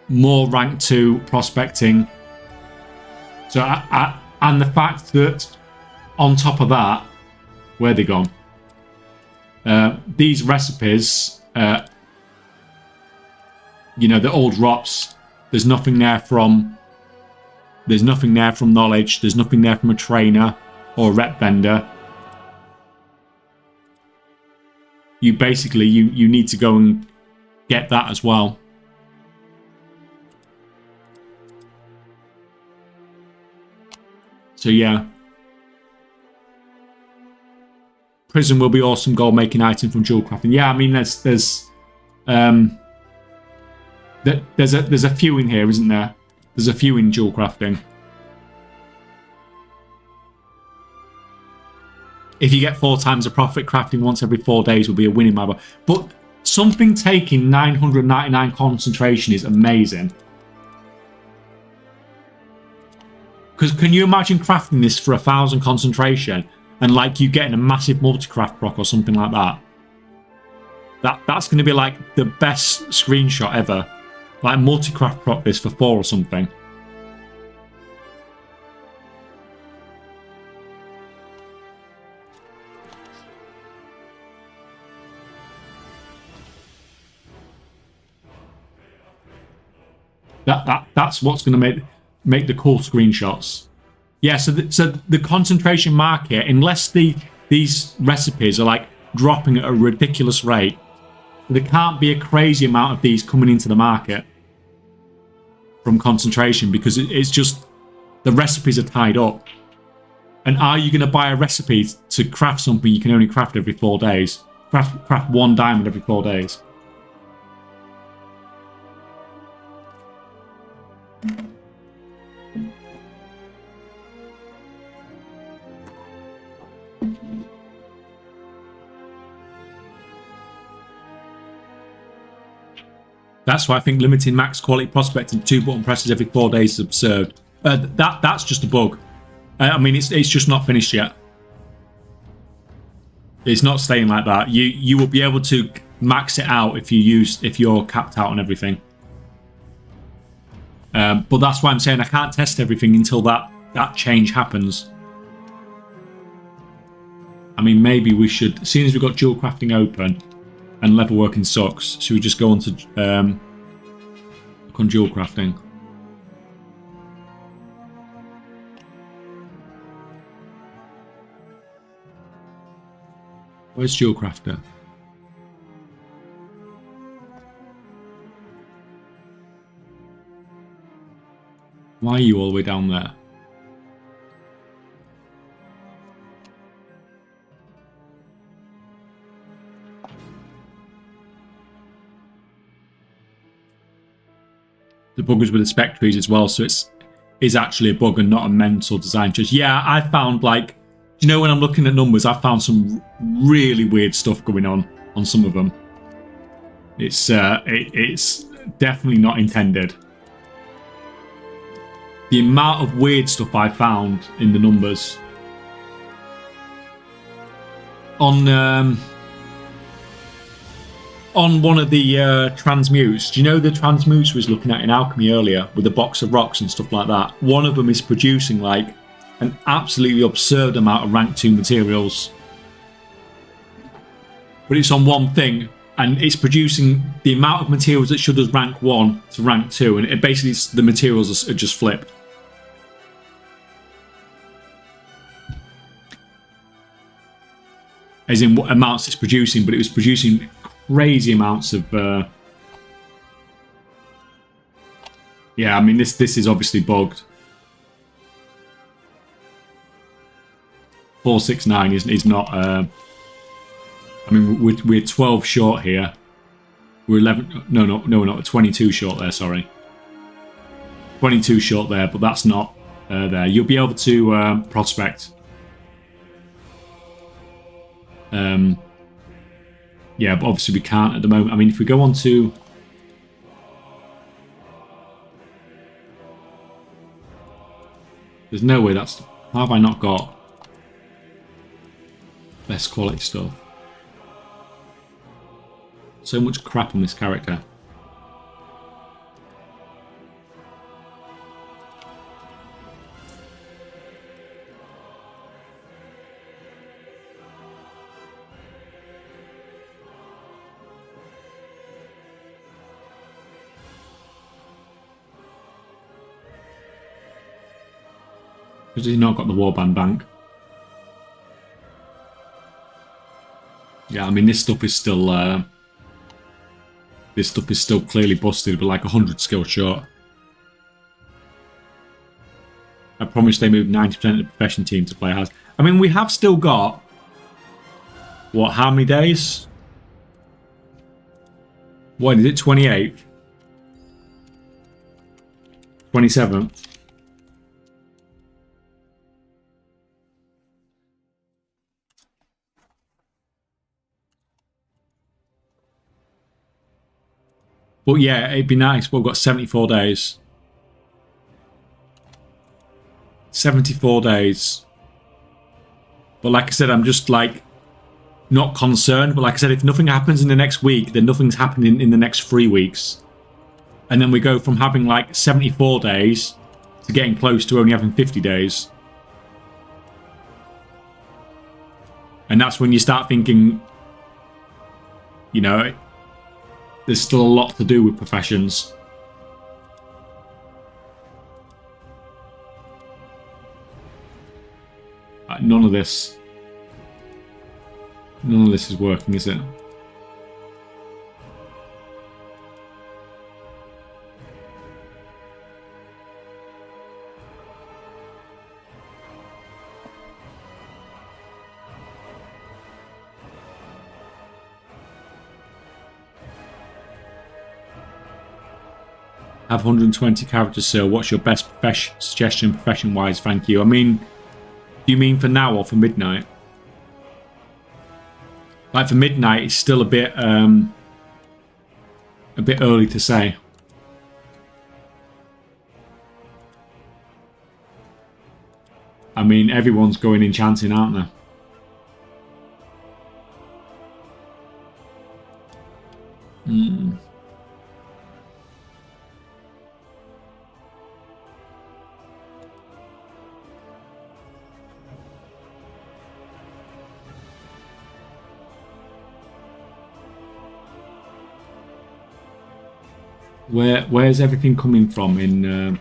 more rank 2 prospecting. So and the fact that on top of that, where they gone? These recipes, you know, the old drops. There's nothing there from knowledge. There's nothing there from a trainer or a rep vendor. You basically you need to go and get that as well. So yeah. Prism will be awesome gold making item from jewel crafting. Yeah, I mean there's a few in here, isn't there? There's a few in jewel crafting. If you get 4 times the profit, crafting once every 4 days will be a winning map. But something taking 999 concentration is amazing. Because can you imagine crafting this for 1,000 concentration and like you getting a massive multi-craft proc or something like that? That's going to be like the best screenshot ever. Like multi-craft proc this for 4 or something. That's what's going to make the cool screenshots. Yeah, so the concentration market, unless these recipes are like dropping at a ridiculous rate, there can't be a crazy amount of these coming into the market from concentration, because it's just the recipes are tied up. And are you going to buy a recipe to craft something you can only craft every 4 days? Craft 1 diamond every 4 days. That's why I think limiting max quality prospecting to 2 button presses every 4 days is absurd. That's just a bug. I mean, it's just not finished yet. It's not staying like that. You will be able to max it out if you're capped out on everything. But that's why I'm saying I can't test everything until that change happens. I mean, maybe we should, seeing as we've got dual crafting open and level working sucks, should we just go on to look on dual crafting? Where's dual crafter? Why are you all the way down there? The bug is with the spectres as well, so is actually a bug and not a mental design choice. Yeah, I found, like, you know, when I'm looking at numbers, I found some really weird stuff going on some of them. It's definitely not intended. The amount of weird stuff I found in the numbers. On on one of the transmutes. Do you know the transmutes we was looking at in alchemy earlier with the box of rocks and stuff like that? One of them is producing like an absolutely absurd amount of rank 2 materials. But it's on one thing, and it's producing the amount of materials that should have rank 1 to rank 2, and it basically the materials are just flipped. As in what amounts it's producing, but it was producing crazy amounts of... Yeah, I mean, this is obviously bugged. 469 is not... I mean, we're 12 short here. We're 11... No, we're not. We're 22 short there, sorry. 22 short there, but that's not there. You'll be able to prospect. Yeah, but obviously we can't at the moment. I mean, if we go on to... There's no way that's... How have I not got best quality stuff? So much crap on this character. Because he's not got the warband bank. Yeah, I mean, this stuff is still... This stuff is still clearly busted, but like 100 skill short. I promise they moved 90% of the profession team to play Has. I mean, we have still got... What, how many days? What, is it 28th? 27th? But yeah, it'd be nice, but we've got 74 days. 74 days. But like I said, I'm just like not concerned. But like I said, if nothing happens in the next week, then nothing's happening in the next 3 weeks. And then we go from having like 74 days to getting close to only having 50 days. And that's when you start thinking, you know, there's still a lot to do with professions. None of this is working, is it? Have 120 characters, sir. What's your best suggestion profession-wise? Thank you. I mean, do you mean for now or for midnight? Like for midnight, it's still a bit early to say. I mean, everyone's going enchanting, aren't they? Where's everything coming from in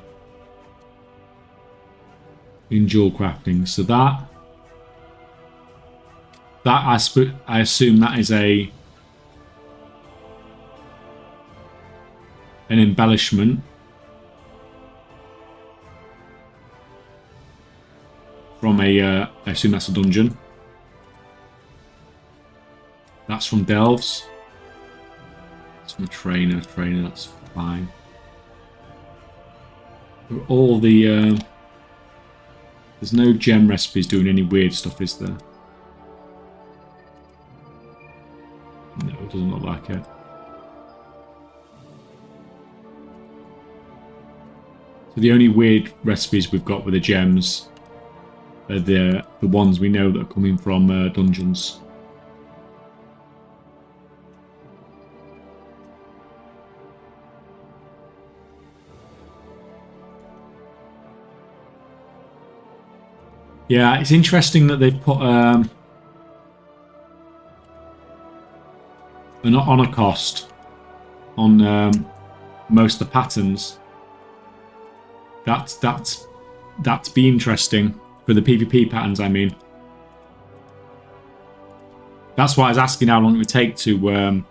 dual crafting? So that I assume that is an embellishment from a I assume that's a dungeon. That's from Delves. It's from a trainer, that's fine. All the there's no gem recipes doing any weird stuff, is there? No, it doesn't look like it. So the only weird recipes we've got with the gems are the ones we know that are coming from dungeons. Yeah, it's interesting that they've put an honor cost on most of the patterns. That'd be interesting for the PvP patterns. I mean, that's why I was asking how long it would take to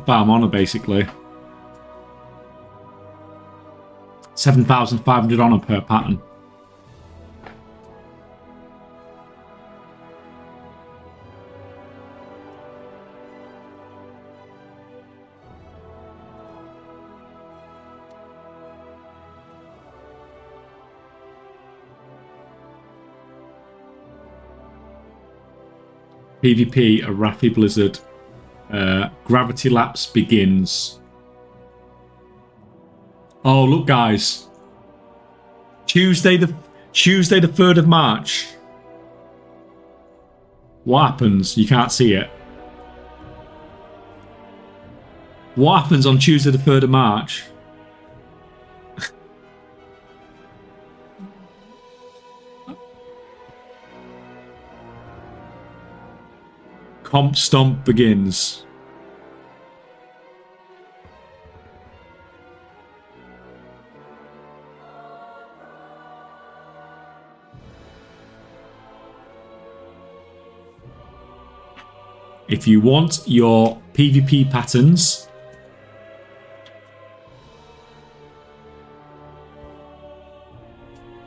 farm honor, basically. 7,500 honor per pattern. PvP, a Rafi Blizzard. Gravity Lapse begins. Oh, look, guys. Tuesday the 3rd of March. What happens? You can't see it. What happens on Tuesday the 3rd of March? Comp Stomp begins. If you want your PvP patterns,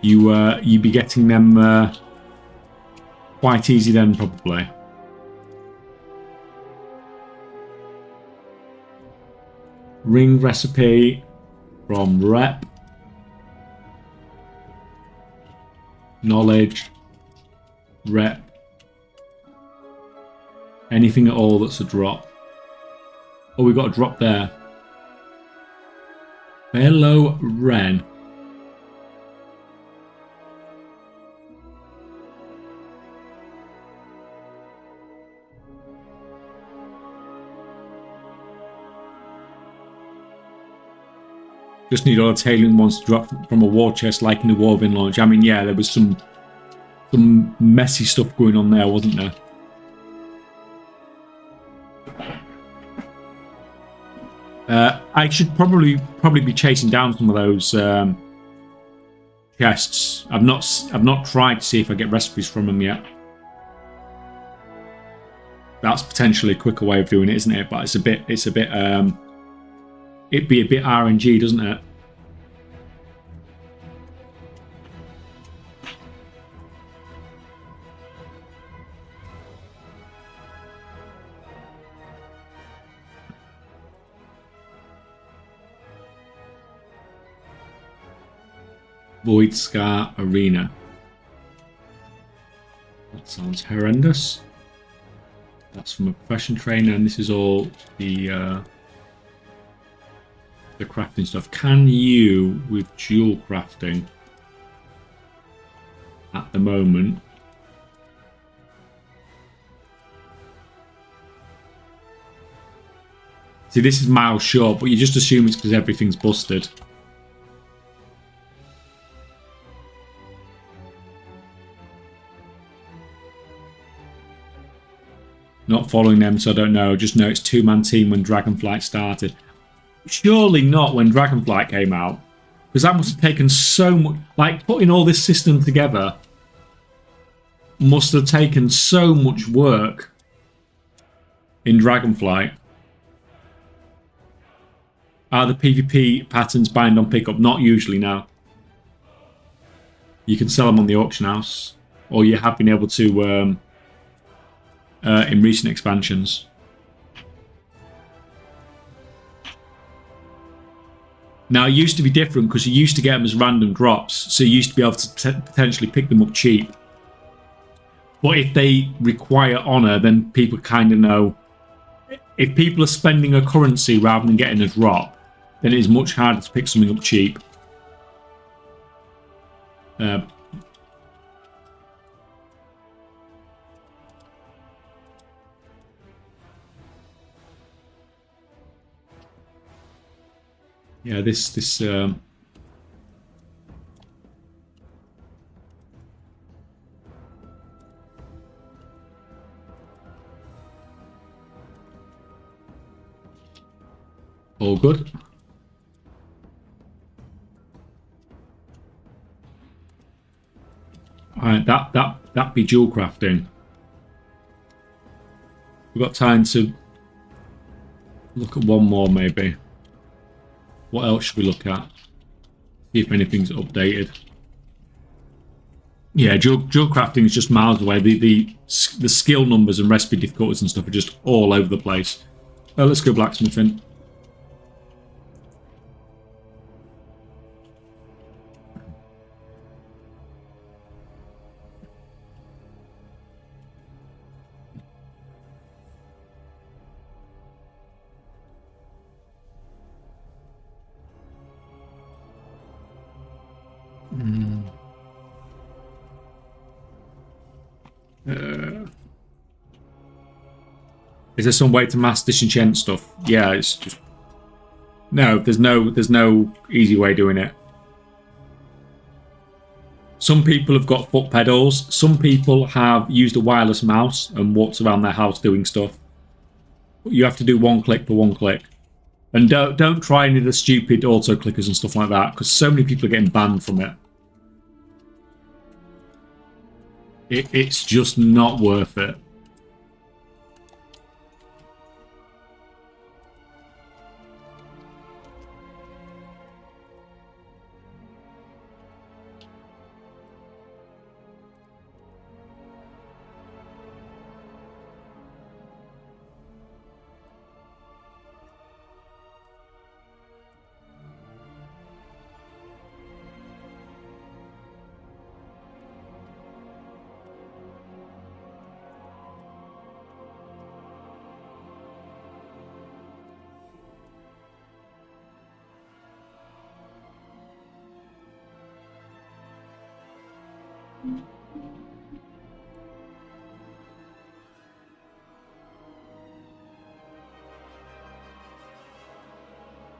you be getting them quite easy then, probably. Ring recipe from Rep. Knowledge. Rep. Anything at all that's a drop. Oh, we got a drop there. Hello, Ren. Just need all the tailing ones to drop from a war chest like in the Warvin launch. I mean, yeah, there was some messy stuff going on there, wasn't there? I should probably be chasing down some of those chests. I've not tried to see if I get recipes from them yet. That's potentially a quicker way of doing it, isn't it? But it's a bit it'd be a bit RNG, doesn't it? Void Scar Arena. That sounds horrendous. That's from a profession trainer, and this is all the crafting stuff. Can you, with dual crafting at the moment, see, this is miles short, but you just assume it's because everything's busted. Not following them, so I don't know. Just know it's two-man team when Dragonflight started. Surely not when Dragonflight came out, because that must have taken so much. Like, putting all this system together must have taken so much work in Dragonflight. Are the PvP patterns bind on pickup? Not usually, now. You can sell them on the auction house, or you have been able to in recent expansions. Now, it used to be different because you used to get them as random drops, so you used to be able to potentially pick them up cheap. But if they require honor, then people kind of know. If people are spending a currency rather than getting a drop, then it is much harder to pick something up cheap. Yeah, this All good. Alright, that be dual crafting. We've got time to look at one more maybe. What else should we look at? See if anything's updated. Yeah, dual crafting is just miles away. The skill numbers and recipe difficulties and stuff are just all over the place. Oh, let's go blacksmithing. Is there some way to mass disenchant stuff? Yeah, it's just no. There's no easy way doing it. Some people have got foot pedals. Some people have used a wireless mouse and walked around their house doing stuff. You have to do one click for one click, and don't try any of the stupid auto clickers and stuff like that because so many people are getting banned from it. It's just not worth it.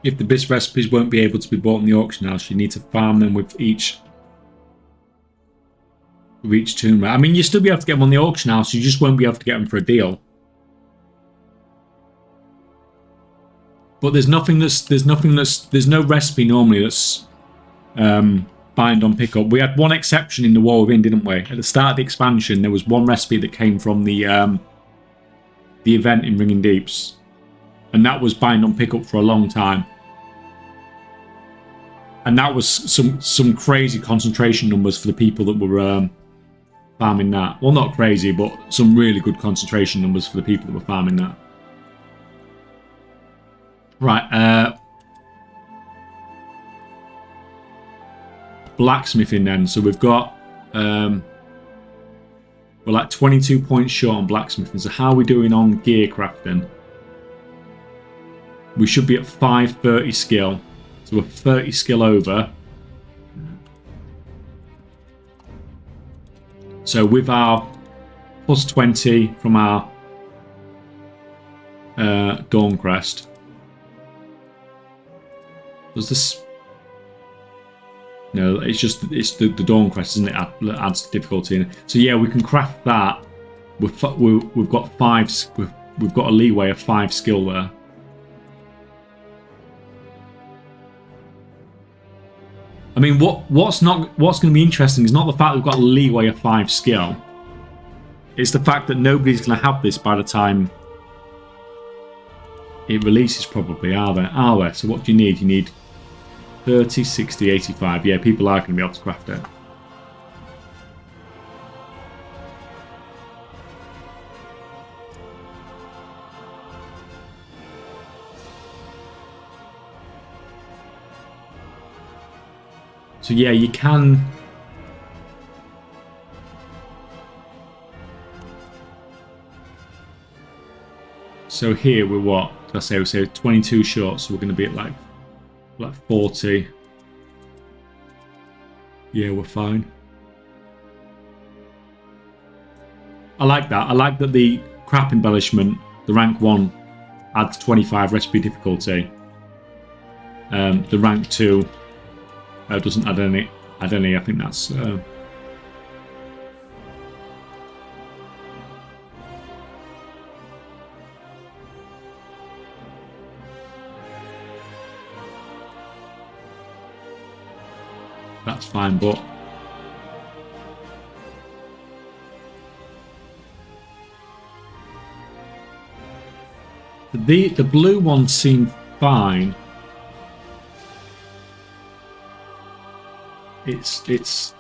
If the best recipes won't be able to be bought in the auction house, you need to farm them with each tomb. I mean, you'll still be able to get them on the auction house, you just won't be able to get them for a deal. But there's no recipe normally that's bind on pickup. We had one exception in the War Within, didn't we? At the start of the expansion, there was one recipe that came from the event in Ringing Deeps. And that was bind on pickup for a long time. And that was some crazy concentration numbers for the people that were farming that. Well, not crazy, but some really good concentration numbers for the people that were farming that. Right, blacksmithing then. So we've got we're like 22 points short on blacksmithing. So how are we doing on gear crafting? We should be at 530 skill. So we're 30 skill over. So with our plus 20 from our Dawn Crest. Does this... No, it's the Dawn Crest, isn't it? That adds difficulty in it. So yeah, we can craft that. We've got we've got a leeway of 5 skill there. I mean, what's going to be interesting is not the fact we've got a leeway of 5 skill. It's the fact that nobody's going to have this by the time it releases, probably, are there? So what do you need? You need 30, 60, 85. Yeah, people are going to be able to craft it. So yeah, you can... So here we're what? Did I say we say 22 short, so we're going to be at like 40. Yeah, we're fine. I like that. I like that the crap embellishment, the rank 1, adds 25 recipe difficulty. The rank 2 doesn't add any. I think that's... that's fine, but the blue ones seem fine. It's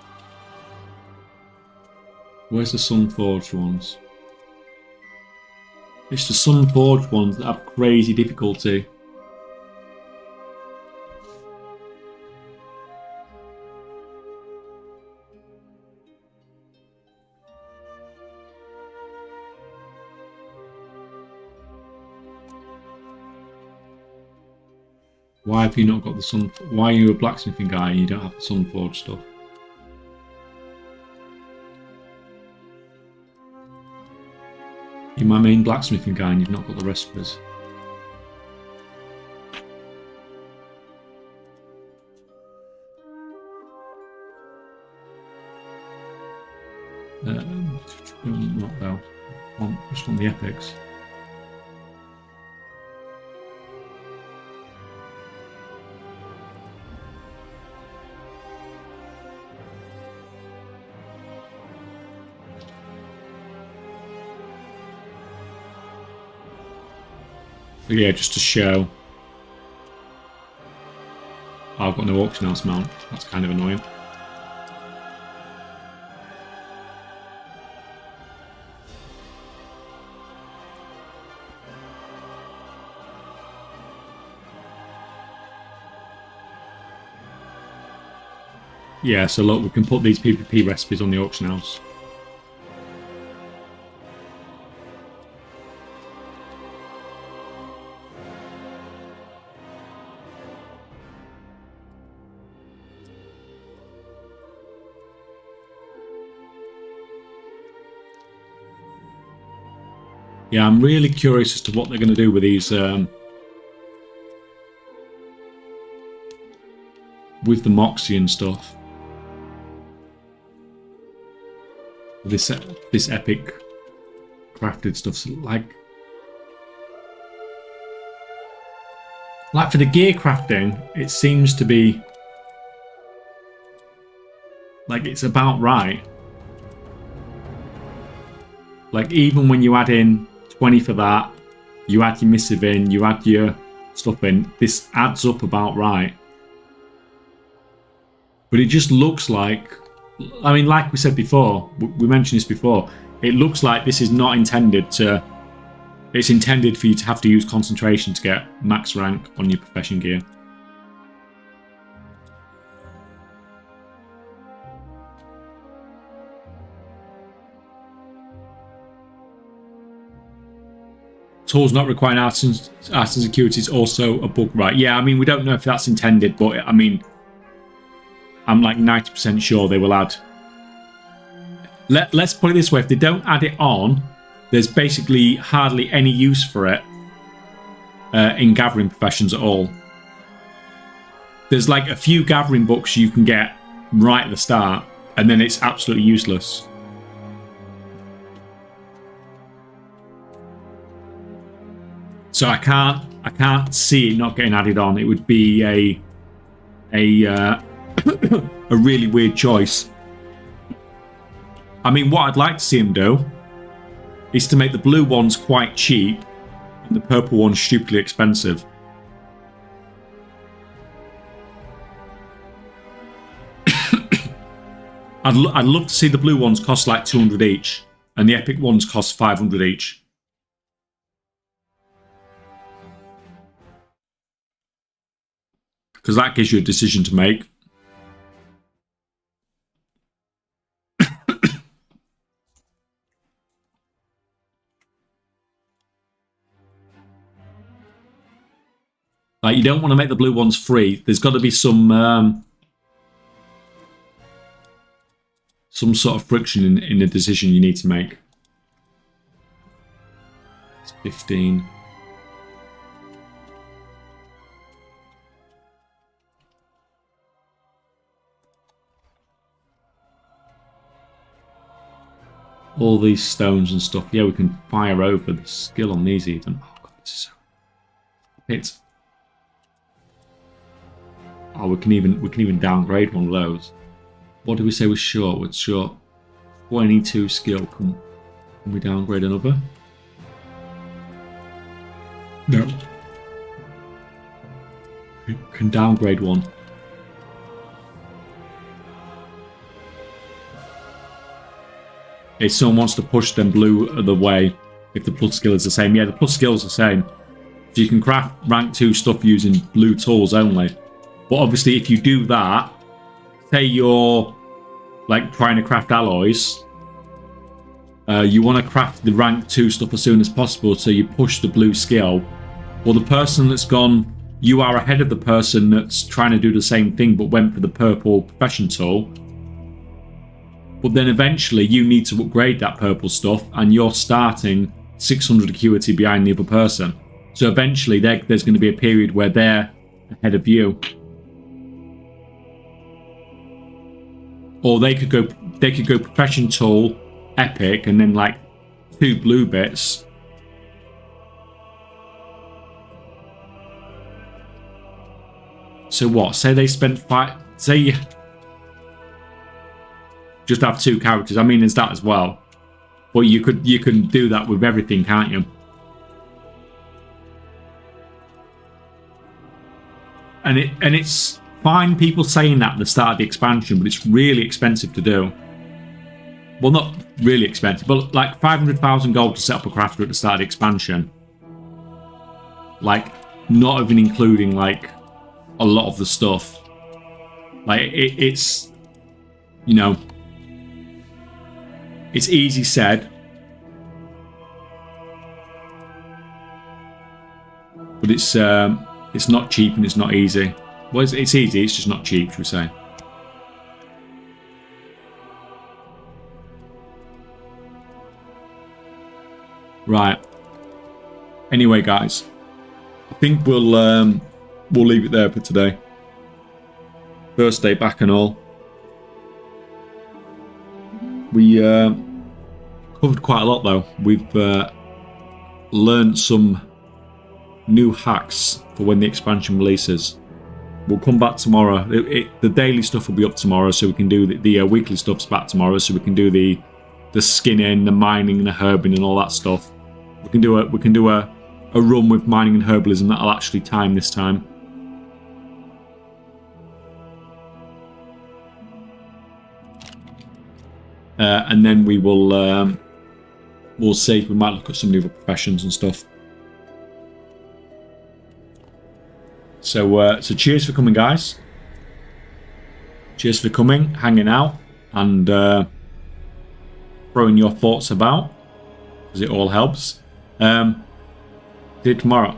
where's the Sunforged ones? It's the Sunforged ones that have crazy difficulty. Why have you not got the Sun? Why are you a blacksmithing guy and you don't have the Sunforged stuff? You're my main blacksmithing guy and you've not got the rest of us. Not though. Just on the epics. Yeah, just to show. Oh, I've got no auction house mount. That's kind of annoying. Yeah, so look, we can put these PvP recipes on the auction house. Yeah, I'm really curious as to what they're going to do with these, with the Moxie and stuff. This epic crafted stuff, so like for the gear crafting, it seems to be like it's about right. Like even when you add in 20 for that, you add your missive in, you add your stuff in, this adds up about right. But it just looks like, I mean, like we said before, we mentioned this before, it looks like this is not intended to, it's intended for you to have to use concentration to get max rank on your profession gear. Tools not requiring artisan security is also a bug, right? Yeah, I mean, we don't know if that's intended, but I mean, I'm like 90% sure they will add. Let's put it this way, if they don't add it on, there's basically hardly any use for it in gathering professions at all. There's like a few gathering books you can get right at the start, and then it's absolutely useless. So I can't see it not getting added on. It would be a really weird choice. I mean, what I'd like to see them do is to make the blue ones quite cheap and the purple ones stupidly expensive. I'd love to see the blue ones cost like 200 each and the epic ones cost 500 each. Because that gives you a decision to make. Like, you don't want to make the blue ones free. There's got to be some sort of friction in the decision you need to make. It's 15. All these stones and stuff. Yeah, we can fire over the skill on these even. Oh god, this is so... It's... Oh, we can even downgrade one of those. What do we say was short? With short 22 skill, can we downgrade another? No. We can downgrade one. If someone wants to push them blue the way, if the plus skill is the same. Yeah, the plus skill is the same. So you can craft rank 2 stuff using blue tools only. But obviously if you do that, say you're like trying to craft alloys, you want to craft the rank 2 stuff as soon as possible, so you push the blue skill. Well, the person that's gone, you are ahead of the person that's trying to do the same thing but went for the purple profession tool. But then eventually you need to upgrade that purple stuff, and you're starting 600 acuity behind the other person. So eventually there's going to be a period where they're ahead of you. Or they could go profession tool, epic, and then like 2 blue bits. So what? Say they spent 5. Say you just have 2 characters. I mean, there's that as well. But you can do that with everything, can't you? And it's fine people saying that at the start of the expansion, but it's really expensive to do. Well, not really expensive, but like 500,000 gold to set up a crafter at the start of the expansion. Like, not even including like a lot of the stuff. Like it's, you know, it's easy said, but it's not cheap and it's not easy. Well, it's easy, it's just not cheap, should we say. Right. Anyway, guys, I think we'll leave it there for today. First day back and all. We covered quite a lot though. We've learned some new hacks for when the expansion releases. We'll come back tomorrow. The daily stuff will be up tomorrow, so we can do the weekly stuff's back tomorrow, so we can do the skinning, the mining, and the herbing, and all that stuff. We can do a run with mining and herbalism that'll actually time this time. And then we'll see. We might look at some of the other professions and stuff. So cheers for coming, guys. Cheers for coming, hanging out, and throwing your thoughts about, because it all helps. See you tomorrow.